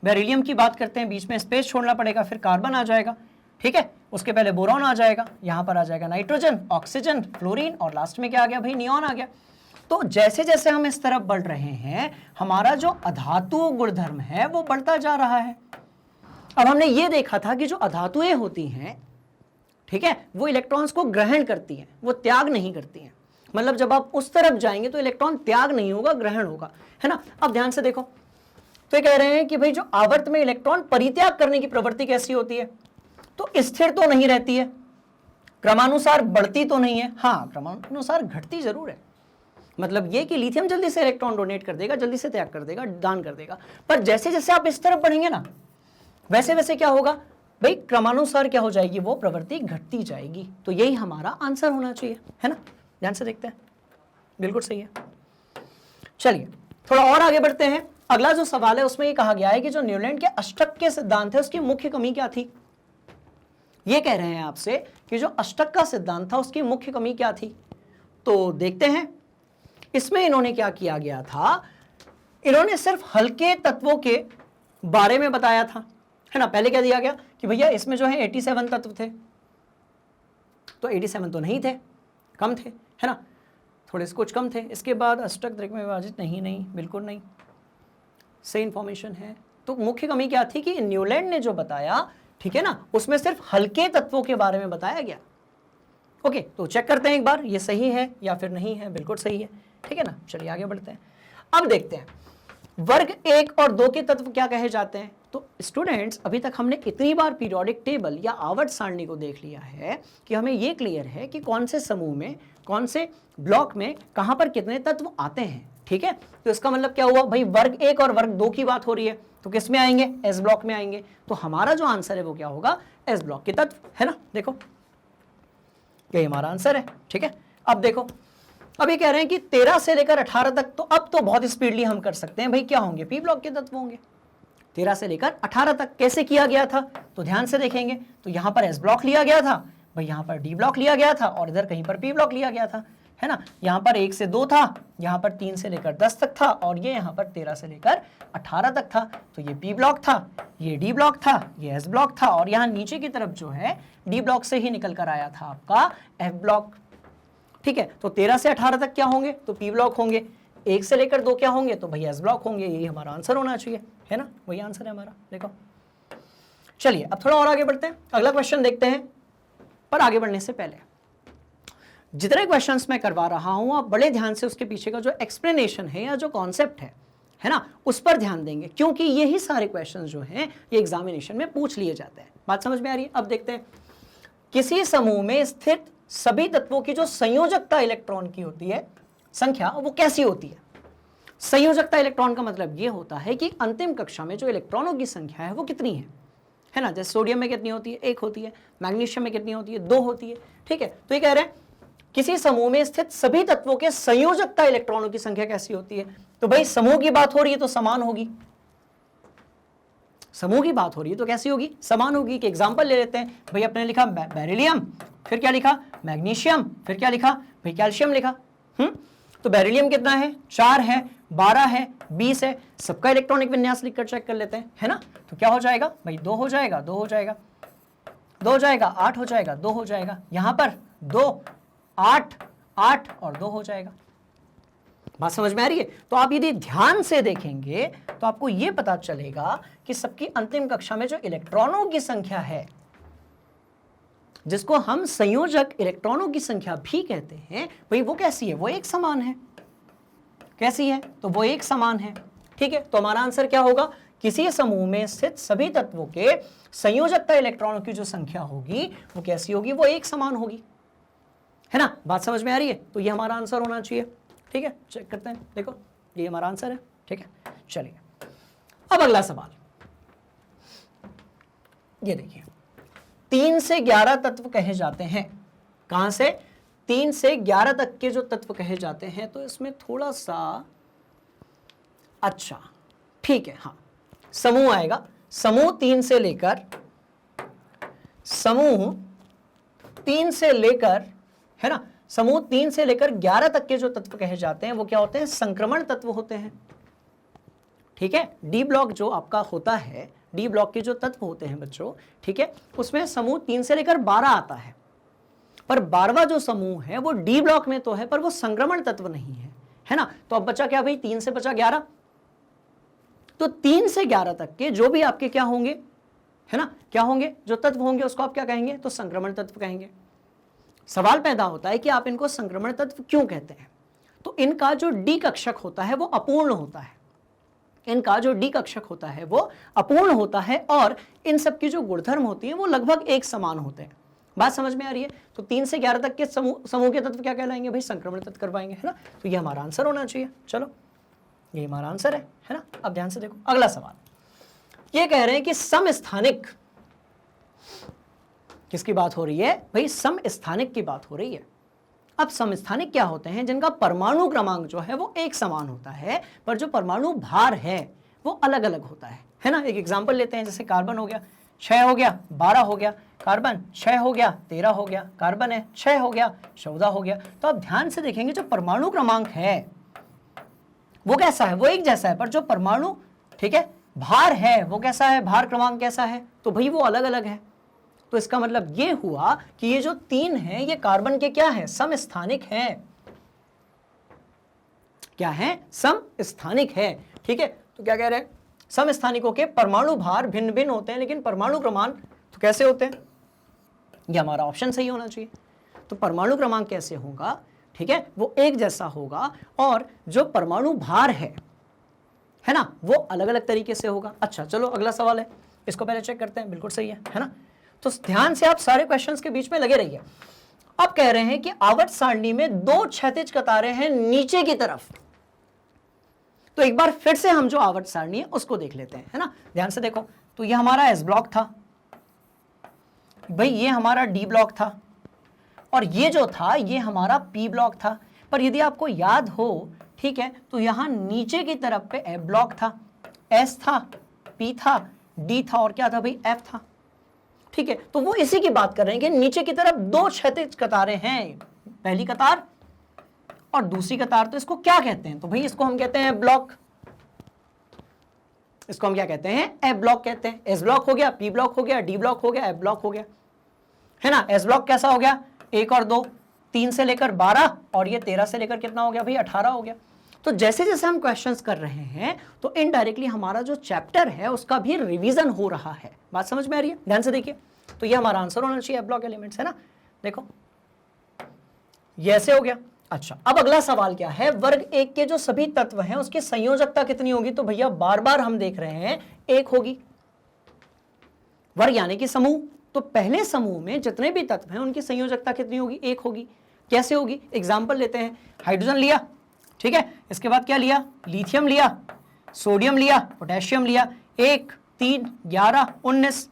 बेरिलियम की बात करते हैं, बीच में स्पेस छोड़ना पड़ेगा, फिर कार्बन आ जाएगा, ठीक है, उसके पहले बोरॉन आ जाएगा, यहां पर आ जाएगा नाइट्रोजन, ऑक्सीजन, फ्लोरीन, और लास्ट में क्या आ गया भाई, नियॉन आ गया। तो जैसे जैसे हम इस तरफ बढ़ रहे हैं, हमारा जो अधातु गुणधर्म है वो बढ़ता जा रहा है। अब हमने ये देखा था कि जो अधातुएं होती हैं, ठीक है, वो इलेक्ट्रॉन्स को ग्रहण करती हैं, वो त्याग नहीं करती हैं। मतलब जब आप उस तरफ जाएंगे तो इलेक्ट्रॉन त्याग नहीं होगा, ग्रहण होगा, है ना। अब ध्यान से देखो, तो ये कह रहे हैं कि भाई जो आवर्त में इलेक्ट्रॉन परित्याग करने की प्रवृत्ति कैसी होती है, तो स्थिर तो नहीं रहती है, क्रमानुसार बढ़ती तो नहीं है, हाँ क्रमानुसार घटती जरूर है। मतलब ये कि लिथियम जल्दी से इलेक्ट्रॉन डोनेट कर देगा, जल्दी से त्याग कर देगा, दान कर देगा, पर जैसे जैसे आप इस तरफ बढ़ेंगे ना, वैसे वैसे क्या होगा भाई, क्रमानुसार क्या हो जाएगी, वो प्रवृत्ति घटती जाएगी। तो यही हमारा आंसर होना चाहिए, है ना। ध्यान से देखते हैं, बिल्कुल सही है। चलिए थोड़ा और आगे बढ़ते हैं। अगला जो सवाल है उसमें ये कहा गया है कि जो न्यूलैंड के अष्टक के सिद्धांत है उसकी मुख्य कमी क्या थी। ये कह रहे हैं आपसे कि जो अष्टक का सिद्धांत था उसकी मुख्य कमी क्या थी। तो देखते हैं, इसमें इन्होंने क्या किया गया था, इन्होंने सिर्फ हल्के तत्वों के बारे में बताया था, है ना। पहले क्या दिया गया कि भैया इसमें जो है 87 तत्व थे, तो 87 तो नहीं थे, कम थे, है ना, थोड़े से कुछ कम थे। इसके बाद अष्टक त्रिक में विभाजित नहीं, बिल्कुल नहीं, सही इंफॉर्मेशन है। तो मुख्य कमी क्या थी कि न्यूलैंड ने जो बताया, ठीक है ना, उसमें सिर्फ हल्के तत्वों के बारे में बताया गया। ओके, तो चेक करते हैं एक बार ये सही है या फिर नहीं है। बिल्कुल सही है, ठीक है ना। चलिए आगे बढ़ते हैं। अब देखते हैं वर्ग 1 और 2 के तत्व क्या कहे जाते हैं। तो स्टूडेंट्स अभी तक हमने इतनी बार पीरियोडिक टेबल या आवर्त सारणी को देख लिया है कि हमें ये क्लियर है कि कौन से समूह में, कौन से ब्लॉक में, कहां पर कितने तत्व आते हैं। ठीक है, तो इसका मतलब क्या हुआ भाई, वर्ग 1 और वर्ग 2 की बात हो रही है तो किस में आएंगे, एस ब्लॉक में आएंगे। तो हमारा जो आंसर है वो क्या होगा, एस ब्लॉक के तत्व, है ना। देखो यही हमारा आंसर है। ठीक है, अब देखो अब ये कह रहे हैं कि 13 से लेकर 18 तक, तो अब तो बहुत स्पीडली हम कर सकते हैं भाई, क्या होंगे, पी ब्लॉक के तत्व होंगे। 13 से लेकर 18 तक कैसे किया गया था, तो ध्यान से देखेंगे तो यहां पर एस ब्लॉक लिया गया था भाई, यहां पर डी ब्लॉक लिया गया था और इधर कहीं पर पी ब्लॉक लिया गया था, है ना। यहां पर 1 से 2 था, यहां पर 3 से लेकर 10 तक था और ये यहां पर 13 से लेकर 18 तक था। तो ये पी ब्लॉक था, ये डी ब्लॉक था, ये एस ब्लॉक था और यहां नीचे की तरफ जो है डी ब्लॉक से ही निकल कर आया था आपका एफ ब्लॉक। ठीक है, तो 13 से 18 तक क्या होंगे, तो पी ब्लॉक होंगे। 1 से लेकर 2 क्या होंगे, तो भाई एस ब्लॉक होंगे। यही हमारा आंसर होना चाहिए, है ना, वही आंसर है हमारा। देखो चलिए अब थोड़ा और आगे बढ़ते हैं, अगला क्वेश्चन देखते हैं। पर आगे बढ़ने से पहले जितने क्वेश्चंस मैं करवा रहा हूं आप बड़े ध्यान से उसके पीछे का जो एक्सप्लेनेशन है या जो कॉन्सेप्ट है ना, उस पर ध्यान देंगे, क्योंकि यही सारे क्वेश्चंस जो हैं ये एग्जामिनेशन में पूछ लिए जाते हैं। बात समझ में आ रही है। अब देखते हैं, किसी समूह में स्थित सभी तत्वों की जो संयोजकता इलेक्ट्रॉन की होती है संख्या, वो कैसी होती है। संयोजकता इलेक्ट्रॉन का मतलब ये होता है कि अंतिम कक्षा में जो इलेक्ट्रॉनों की संख्या है वो कितनी है ना। जैसे सोडियम में कितनी होती है, 1 होती है, मैग्नीशियम में कितनी होती है, 2 होती है। ठीक है, तो ये कह रहे हैं किसी समूह में स्थित सभी तत्वों के संयोजकता इलेक्ट्रॉनों की संख्या कैसी होती है। तो भाई समूह की बात हो रही है तो समान होगी, समूह की बात हो रही है तो कैसी होगी, समान होगी। कि एग्जांपल ले लेते हैं भाई, अपने लिखा बेरिलियम, फिर क्या लिखा मैग्नीशियम, फिर क्या लिखा भाई कैल्शियम लिखा। तो बेरिलियम कितना है, 4 है, 12 है, 20 है, सबका इलेक्ट्रॉनिक विन्यास लिखकर चेक कर लेते हैं, है ना। तो क्या हो जाएगा भाई, 2 हो जाएगा, 2 हो जाएगा, 2 हो जाएगा, 8 हो जाएगा, 2 हो जाएगा, यहां पर 2, 8, 8 और 2 हो जाएगा। बात समझ में आ रही है। तो आप यदि ध्यान से देखेंगे तो आपको यह पता चलेगा कि सबकी अंतिम कक्षा में जो इलेक्ट्रॉनों की संख्या है, जिसको हम संयोजक इलेक्ट्रॉनों की संख्या भी कहते हैं, भाई वो कैसी है, वो एक समान है। कैसी है, तो वो एक समान है। ठीक है, तो हमारा आंसर क्या होगा, किसी समूह में स्थित सभी तत्वों के संयोजकता इलेक्ट्रॉनों की जो संख्या होगी वो कैसी होगी, वो एक समान होगी, है ना। बात समझ में आ रही है। तो ये हमारा आंसर होना चाहिए। ठीक है, चेक करते हैं, देखो ये हमारा आंसर है। ठीक है, चलिए अब अगला सवाल ये देखिए, 3 से 11 तत्व कहे जाते हैं। कहां से, 3 से 11 तक के जो तत्व कहे जाते हैं। तो इसमें थोड़ा सा अच्छा, ठीक है, हाँ समूह आएगा। समूह 3 से लेकर, समूह 3 से लेकर, है ना, समूह 3 से लेकर 11 तक के जो तत्व कहे जाते हैं वो क्या होते हैं, संक्रमण तत्व होते हैं। ठीक है, डी ब्लॉक जो आपका होता है, डी ब्लॉक के जो तत्व होते हैं बच्चों, ठीक है, उसमें समूह 3 से लेकर 12 आता है। पर 12वां जो समूह है वो डी ब्लॉक में तो है पर वो संक्रमण तत्व नहीं है ना। तो अब बचा क्या भाई, 3 से बचा 11। तो 3 से 11 तक के जो भी आपके क्या होंगे, है ना, क्या होंगे, जो तत्व होंगे उसको आप क्या कहेंगे, तो संक्रमण तत्व कहेंगे। सवाल पैदा होता है कि आप इनको संक्रमण तत्व क्यों कहते हैं। तो इनका जो डी कक्षक होता है वो अपूर्ण होता है, इनका जो डी कक्षक होता है वो अपूर्ण होता है और इन सब की जो गुणधर्म होती हैं वो लगभग एक समान होते हैं। बात समझ में आ रही है। तो 3 से 11 तक के समूह के तत्व क्या कहलाएंगे भाई, संक्रमण तत्व करवाएंगे, है ना। तो ये हमारा आंसर होना चाहिए। चलो ये हमारा आंसर है ना। अब ध्यान से देखो अगला सवाल, ये कह रहे हैं कि समस्थानिक, किसकी बात हो रही है भाई, समस्थानिक की बात हो रही है। अब समस्थानिक क्या होते हैं, जिनका परमाणु क्रमांक जो है वो एक समान होता है पर जो परमाणु भार है वो अलग अलग होता है ना। एक एग्जांपल लेते हैं, जैसे कार्बन हो गया 6 हो गया, 12 हो गया, कार्बन 6 हो गया, 13 हो गया, कार्बन है 6 हो गया, 14 हो गया। तो आप ध्यान से देखेंगे जो परमाणु क्रमांक है वो कैसा है, वो एक जैसा है, पर जो परमाणु, ठीक है, भार है वो कैसा है, भार क्रमांक कैसा है, तो भाई वो अलग अलग है। तो इसका मतलब ये हुआ कि ये जो 3 हैं ये कार्बन के क्या है, समस्थानिक हैं। क्या है, समस्थानिक है। ठीक है, तो क्या कह रहे हैं, समस्थानिकों के परमाणु भार भिन्न भिन्न होते हैं लेकिन परमाणु क्रमांक तो कैसे होते हैं। ये हमारा ऑप्शन सही होना चाहिए। तो परमाणु क्रमांक कैसे होगा, ठीक है, वो एक जैसा होगा और जो परमाणु भार है ना, वो अलग अलग तरीके से होगा। अच्छा चलो अगला सवाल है, इसको पहले चेक करते हैं। बिल्कुल सही है ना। तो ध्यान से आप सारे क्वेश्चंस के बीच में लगे रहिए। अब कह रहे हैं कि आवर्त सारणी में दो क्षैतिज कतारें हैं नीचे की तरफ। तो एक बार फिर से हम जो आवर्त सारणी है उसको देख लेते हैं, है ना। ध्यान से देखो, तो ये हमारा एस ब्लॉक था भाई, ये हमारा डी ब्लॉक था, और ये जो था ये हमारा पी ब्लॉक था। पर यदि आपको याद हो, ठीक है, तो यहां नीचे की तरफ पे एफ ब्लॉक था, एस था, पी था, डी था, और क्या था भाई, एफ था। ठीक है, तो वो इसी की बात कर रहे हैं कि नीचे की तरफ दो क्षैतिज कतारें हैं, पहली कतार और दूसरी कतार। तो इसको क्या कहते हैं, तो भाई इसको हम कहते हैं ब्लॉक। इसको हम क्या कहते हैं, एफ ब्लॉक कहते हैं। एस ब्लॉक हो गया, पी ब्लॉक हो गया, डी ब्लॉक हो गया, एफ ब्लॉक हो गया, है ना। एस ब्लॉक कैसा हो गया, 1 और 2, 3 से लेकर 12, और ये 13 से लेकर कितना हो गया भाई, 18 हो गया। तो जैसे जैसे हम क्वेश्चंस कर रहे हैं तो इनडायरेक्टली हमारा जो चैप्टर है उसका भी रिवीजन हो रहा है। बात समझ में आ रही है, ध्यान से देखिए। तो ये हमारा आंसर होना चाहिए, एफ ब्लॉक एलिमेंट्स, है ना। देखो ये ऐसे हो गया। अच्छा, अब अगला सवाल क्या है, वर्ग 1 के जो सभी तत्व हैं उसकी संयोजकता कितनी होगी। तो भैया बार बार हम देख रहे हैं 1 होगी। वर्ग यानी कि समूह, तो पहले समूह में जितने भी तत्व हैं उनकी संयोजकता कितनी होगी, 1 होगी। कैसे होगी, एग्जाम्पल लेते हैं। हाइड्रोजन लिया, ठीक है, इसके बाद क्या लिया, लिथियम लिया, सोडियम लिया, पोटेशियम लिया, 1, 3, 11, 19,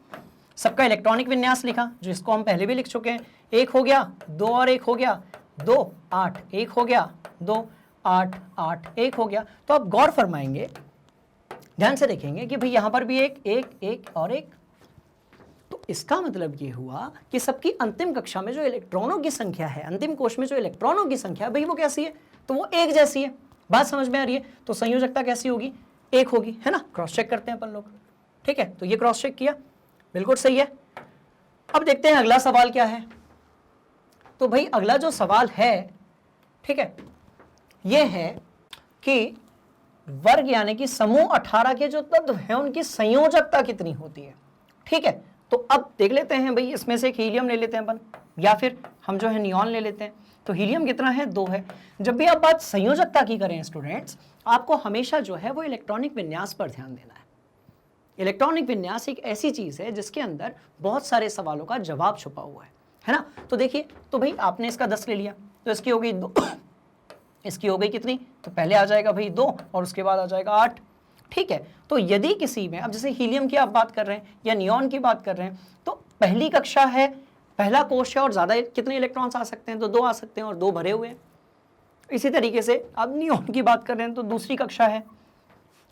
सबका इलेक्ट्रॉनिक विन्यास लिखा, जो इसको हम पहले भी लिख चुके हैं। 1 हो गया, 2 और 1 हो गया, 2, 8, 1 हो गया, 2, 8, 8, 1 हो गया। तो आप गौर फरमाएंगे, ध्यान से देखेंगे कि भाई यहां पर भी 1, 1, 1 और 1। तो इसका मतलब ये हुआ कि सबकी अंतिम कक्षा में जो इलेक्ट्रॉनों की संख्या है, अंतिम कोश में जो इलेक्ट्रॉनों की संख्या है भाई वो कैसी है, तो वो एक जैसी है। बात समझ में आ रही है। तो संयोजकता कैसी होगी, 1 होगी, है ना। क्रॉस चेक करते हैं अपन लोग, ठीक है। तो ये क्रॉस चेक किया, बिल्कुल सही है। अब देखते हैं अगला सवाल क्या है। तो भाई अगला जो सवाल है, ठीक है, ये है कि वर्ग यानी कि समूह 18 के जो तत्व हैं उनकी संयोजकता कितनी होती है। ठीक है, तो अब देख लेते हैं भाई, इसमें से एक हीलियम ले लेते हैं अपन, या फिर हम जो है नियॉन ले लेते हैं। तो हीलियम कितना है, 2 है। जब भी आप बात संयोजकता की करें स्टूडेंट्स, आपको हमेशा जो है वो इलेक्ट्रॉनिक विन्यास पर ध्यान देना है। इलेक्ट्रॉनिक विन्यास एक ऐसी चीज है जिसके अंदर बहुत सारे सवालों का जवाब छुपा हुआ है ना। तो देखिए, तो भाई आपने इसका 10 ले लिया, तो इसकी हो गई 2, इसकी हो गई कितनी, तो पहले आ जाएगा भाई 2 और उसके बाद आ जाएगा 8। ठीक है, तो यदि किसी में, अब जैसे हीलियम की आप बात कर रहे हैं या नियॉन की बात कर रहे हैं, तो पहली कक्षा है, पहला कोश है, और ज्यादा कितने इलेक्ट्रॉन्स आ सकते हैं, तो 2 आ सकते हैं, और 2 भरे हुए हैं। इसी तरीके से अब नियॉन की बात कर रहे हैं तो दूसरी कक्षा है,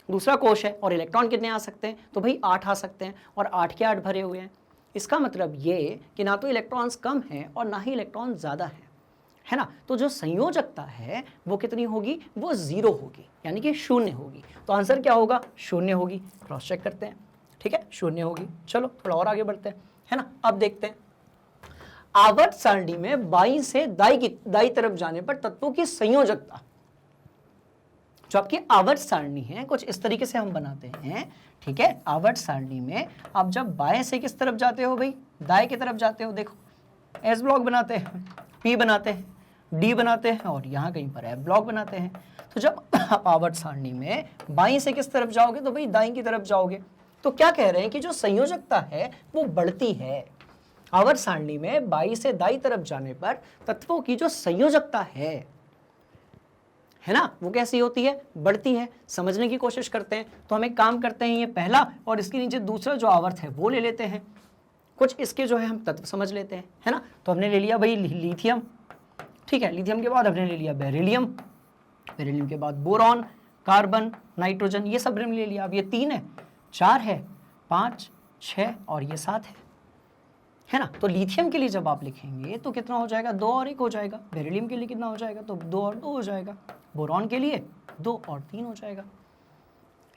दूसरा कोश है, और इलेक्ट्रॉन कितने आ सकते हैं, तो भाई 8 आ सकते हैं, और 8 के 8 भरे हुए हैं। इसका मतलब ये कि ना तो इलेक्ट्रॉन्स कम हैं और ना ही इलेक्ट्रॉन ज़्यादा है ना। तो जो संयोजकता है वो कितनी होगी, वो 0 होगी, यानी कि 0 होगी। तो आंसर क्या होगा, 0 होगी। क्रॉस चेक करते हैं, ठीक है, 0 होगी। चलो थोड़ा और आगे बढ़ते हैं, है ना। अब देखते हैं आवर्त सारणी में बाईं से दाई तरफ जाने पर तत्वों की संयोजकता। जो आपकी आवर्त सारणी है कुछ इस तरीके से हम बनाते हैं, ठीक है। आवर्त सारणी में आप जब बाएं से किस तरफ जाते हो भाई, दाएं की तरफ जाते हो। देखो एस ब्लॉक बनाते हैं, पी बनाते हैं, डी बनाते हैं, और यहाँ कहीं पर एफ ब्लॉक बनाते हैं। तो जब आप आवर्त सारणी में बाईं से किस तरफ जाओगे, तो भाई दाईं की तरफ जाओगे। तो क्या कह रहे हैं कि जो संयोजकता है वो बढ़ती है। आवर्त सारणी में बाईं से दाईं तरफ जाने पर तत्वों की जो संयोजकता है ना, वो कैसी होती है, बढ़ती है। समझने की कोशिश करते हैं। तो हम एक काम करते हैं, ये पहला और इसके नीचे दूसरा जो आवर्त है वो ले लेते हैं। कुछ इसके जो है हम तत्व समझ लेते हैं, है ना। तो हमने ले लिया भाई लिथियम, ठीक है। लिथियम के बाद हमने ले लिया बेरिलियम, बेरिलियम के बाद बोरॉन, कार्बन, नाइट्रोजन, ये सब हमने ले लिया। अब ये 3 है, 4 है, 5, 6 और ये 7 है ना। तो लिथियम के लिए जब आप लिखेंगे तो कितना हो जाएगा, 2 और 1 हो जाएगा। बेरिलियम के लिए कितना हो जाएगा, तो 2 और 2 हो जाएगा। बोरॉन के लिए 2 और 3 हो जाएगा।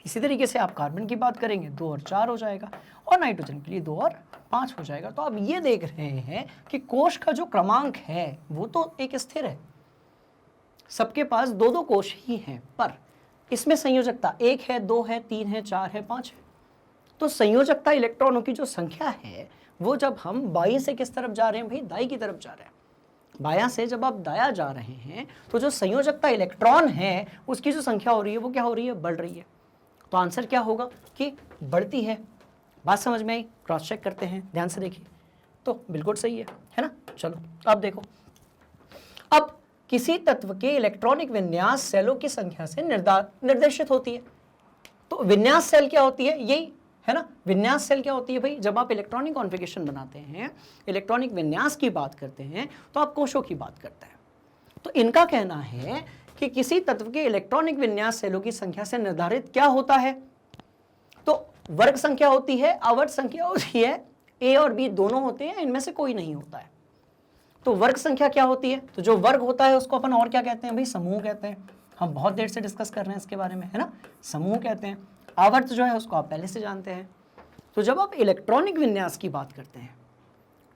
इसी तरीके से आप कार्बन की बात करेंगे, 2 और 4 हो जाएगा, और नाइट्रोजन के लिए 2 और 5 हो जाएगा। तो आप ये देख रहे हैं कि कोश का जो क्रमांक है वो तो एक स्थिर है, सबके पास 2-2 कोश ही हैं, पर इसमें संयोजकता 1 है, 2 है, 3 है, 4 है, 5 है। तो संयोजकता इलेक्ट्रॉनों की जो संख्या है वो जब हम बाईं से किस तरफ जा रहे हैं भाई, दाईं की तरफ जा रहे हैं, बायां से जब आप दाया जा रहे हैं तो जो संयोजकता इलेक्ट्रॉन है उसकी जो संख्या हो रही है वो क्या हो रही है, बढ़ रही है। तो आंसर क्या होगा कि बढ़ती है। बात समझ में आई? क्रॉस चेक करते हैं, ध्यान से देखिए। तो बिल्कुल सही है ना। चलो अब देखो, अब किसी तत्व के इलेक्ट्रॉनिक विन्यास सेलों की संख्या से निर्देशित होती है। तो विन्यास सेल क्या होती है, यही है ना। विन्यास सेल क्या होती है भाई, जब आप इलेक्ट्रॉनिक कॉन्फ़िगरेशन बनाते हैं, इलेक्ट्रॉनिक विन्यास की बात करते हैं, तो आप कोशों की बात करते हैं। तो इनका कहना है कि किसी तत्व के इलेक्ट्रॉनिक विन्यास सेलों की संख्या से निर्धारित क्या होता है, तो वर्ग संख्या होती है, आवर्त संख्या होती है। ए और बी दोनों होते हैं, इनमें से कोई नहीं होता है। तो वर्ग संख्या क्या होती है, तो जो वर्ग होता है उसको अपन और क्या कहते हैं भाई, समूह कहते हैं। हम बहुत देर से डिस्कस कर रहे हैं इसके बारे में, है ना, समूह कहते हैं। आवर्त जो है उसको आप पहले से जानते हैं। तो जब आप इलेक्ट्रॉनिक विन्यास की बात करते हैं,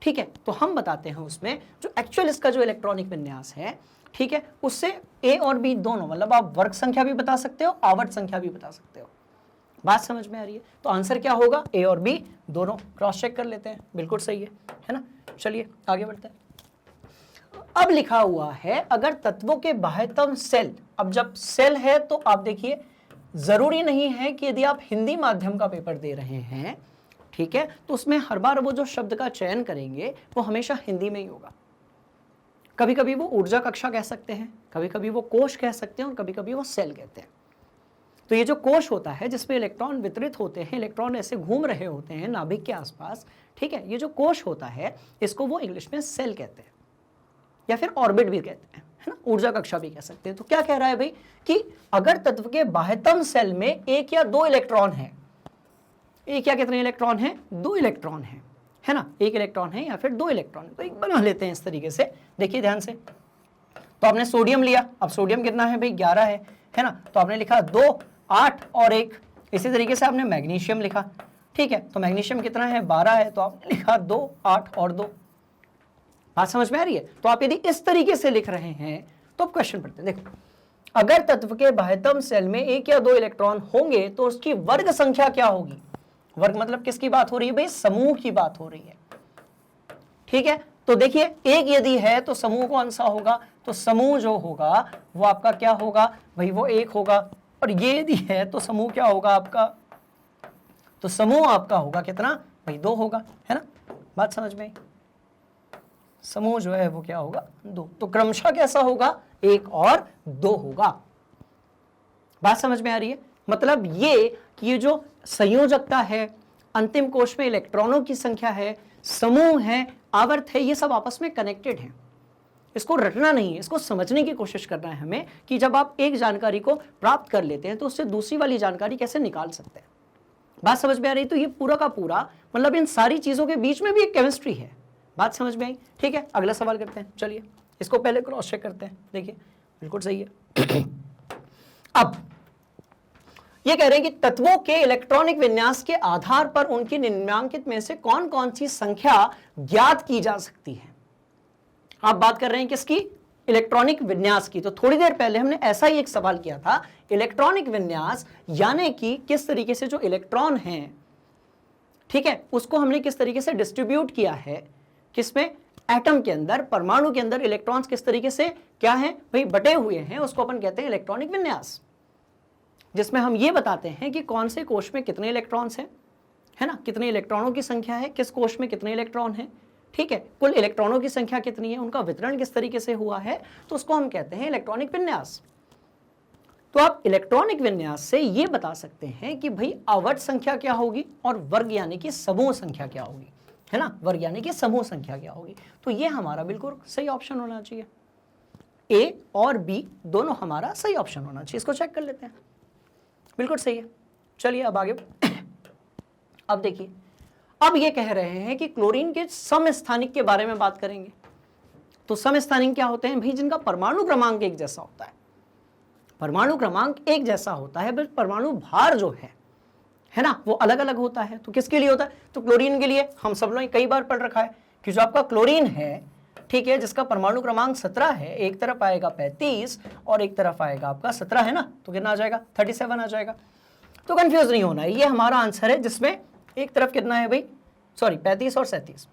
ठीक है, तो हम बताते हैं उसमें जो एक्चुअल इसका जो इलेक्ट्रॉनिक विन्यास है, ठीक है, उससे ए और बी दोनों, मतलब आप वर्ग संख्या भी बता सकते हो, आवर्त संख्या भी बता सकते हो। बात समझ में आ रही है? तो आंसर क्या होगा, ए और बी दोनों। क्रॉस चेक कर लेते हैं, बिल्कुल सही है ना। चलिए आगे बढ़ते हैं। अब लिखा हुआ है अगर तत्वों के बाह्यतम सेल, अब जब सेल है तो आप देखिए जरूरी नहीं है कि यदि आप हिंदी माध्यम का पेपर दे रहे हैं, ठीक है, तो उसमें हर बार वो जो शब्द का चयन करेंगे वो हमेशा हिंदी में ही होगा। कभी कभी वो ऊर्जा कक्षा कह सकते हैं, कभी कभी वो कोश कह सकते हैं, और कभी कभी वो सेल कहते हैं। तो ये जो कोश होता है जिसमें इलेक्ट्रॉन वितरित होते हैं, इलेक्ट्रॉन ऐसे घूम रहे होते हैं नाभिक के आसपास, ठीक है, ये जो कोश होता है इसको वो इंग्लिश में सेल कहते हैं, या फिर ऑर्बिट भी कहते हैं, है ना, ऊर्जा कक्षा भी कह सकते हैं। तो क्या कह रहा है भाई कि अगर तत्व के बाह्यतम सेल में एक या दो इलेक्ट्रॉन है, एक या कितने इलेक्ट्रॉन है, दो इलेक्ट्रॉन है ना, एक इलेक्ट्रॉन है या फिर दो इलेक्ट्रॉन है। तो एक बना लेते हैं इस तरीके से, देखिए ध्यान से। तो आपने सोडियम लिया, अब सोडियम कितना है भाई, 11 है ना, तो आपने लिखा 2, 8 और 1। इसी तरीके से आपने मैग्नीशियम लिखा, ठीक है, तो मैग्नीशियम कितना है, 12 है, तो आपने लिखा 2, 8 और 2। बात समझ में आ रही है? तो आप यदि इस तरीके से लिख रहे हैं तो आप क्वेश्चन पढ़ते हैं। देखो, अगर तत्व के बाह्यतम सेल में एक या दो इलेक्ट्रॉन होंगे तो उसकी वर्ग संख्या क्या होगी। वर्ग मतलब किसकी बात हो रही है भाई, समूह की बात हो रही है, ठीक है। तो देखिए एक यदि है तो समूह कौन सा होगा, तो समूह जो होगा वो आपका क्या होगा भाई, वो एक होगा। और ये यदि है तो समूह क्या होगा आपका, तो समूह आपका होगा कितना भाई, 2 होगा, है ना। बात समझ में आई? समूह जो है वो क्या होगा, 2। तो क्रमशः कैसा होगा, 1 और 2 होगा। बात समझ में आ रही है? मतलब ये कि ये जो संयोजकता है, अंतिम कोश में इलेक्ट्रॉनों की संख्या है, समूह है, आवर्त है, ये सब आपस में कनेक्टेड है। इसको रटना नहीं है, इसको समझने की कोशिश करना है हमें कि जब आप एक जानकारी को प्राप्त कर लेते हैं तो उससे दूसरी वाली जानकारी कैसे निकाल सकते हैं। बात समझ में आ रही? तो ये पूरा का पूरा मतलब इन सारी चीजों के बीच में भी एक केमिस्ट्री है। बात समझ में आई? ठीक है, अगला सवाल करते हैं। चलिए इसको पहले क्रॉस चेक करते हैं, देखिए बिल्कुल सही है। अब ये कह रहे हैं कि तत्वों के इलेक्ट्रॉनिक विन्यास के आधार पर उनकी निम्नांकित में से कौन कौन सी संख्या ज्ञात की जा सकती है। आप बात कर रहे हैं किसकी, इलेक्ट्रॉनिक विन्यास की। तो थोड़ी देर पहले हमने ऐसा ही एक सवाल किया था, इलेक्ट्रॉनिक विन्यास यानी कि किस तरीके से जो इलेक्ट्रॉन हैं, ठीक है, उसको हमने किस तरीके से डिस्ट्रीब्यूट किया है, किसमें, एटम के अंदर, परमाणु के अंदर इलेक्ट्रॉन्स किस तरीके से क्या है भाई बटे हुए हैं, उसको अपन कहते हैं इलेक्ट्रॉनिक विन्यास। जिसमें हम ये बताते हैं कि कौन से कोश में कितने इलेक्ट्रॉन्स हैं, है ना, कितने इलेक्ट्रॉनों की संख्या है, किस कोश में कितने इलेक्ट्रॉन हैं, ठीक है, कुल इलेक्ट्रॉनों की संख्या कितनी है, उनका वितरण किस तरीके से हुआ है, तो उसको हम कहते हैं इलेक्ट्रॉनिक विन्यास। तो आप इलेक्ट्रॉनिक विन्यास से ये बता सकते हैं कि भाई आवर्त संख्या क्या होगी और वर्ग यानी कि समूह संख्या क्या होगी, है ना, वर्ग यानी कि समूह संख्या क्या होगी। तो ये हमारा बिल्कुल सही ऑप्शन होना चाहिए, ए और बी दोनों हमारा सही ऑप्शन होना चाहिए। इसको चेक कर लेते हैं, बिल्कुल सही है। चलिए अब आगे। अब देखिए, अब ये कह रहे हैं कि क्लोरीन के समस्थानिक के बारे में बात करेंगे। तो समस्थानिक क्या होते हैं भाई, जिनका परमाणु क्रमांक एक जैसा होता है। परमाणु क्रमांक एक जैसा होता है, बस परमाणु भार जो है ना, वो अलग अलग होता है। तो किसके लिए होता है, तो क्लोरीन के लिए। हम सब लोग कई बार पढ़ रखा है कि जो आपका क्लोरीन है, ठीक है, जिसका परमाणु क्रमांक 17 है, एक तरफ आएगा 35 और एक तरफ आएगा आपका 17, है ना, तो कितना आ जाएगा 37 आ जाएगा। तो कंफ्यूज नहीं होना है, ये हमारा आंसर है जिसमें एक तरफ कितना है भाई, सॉरी 35 और 37।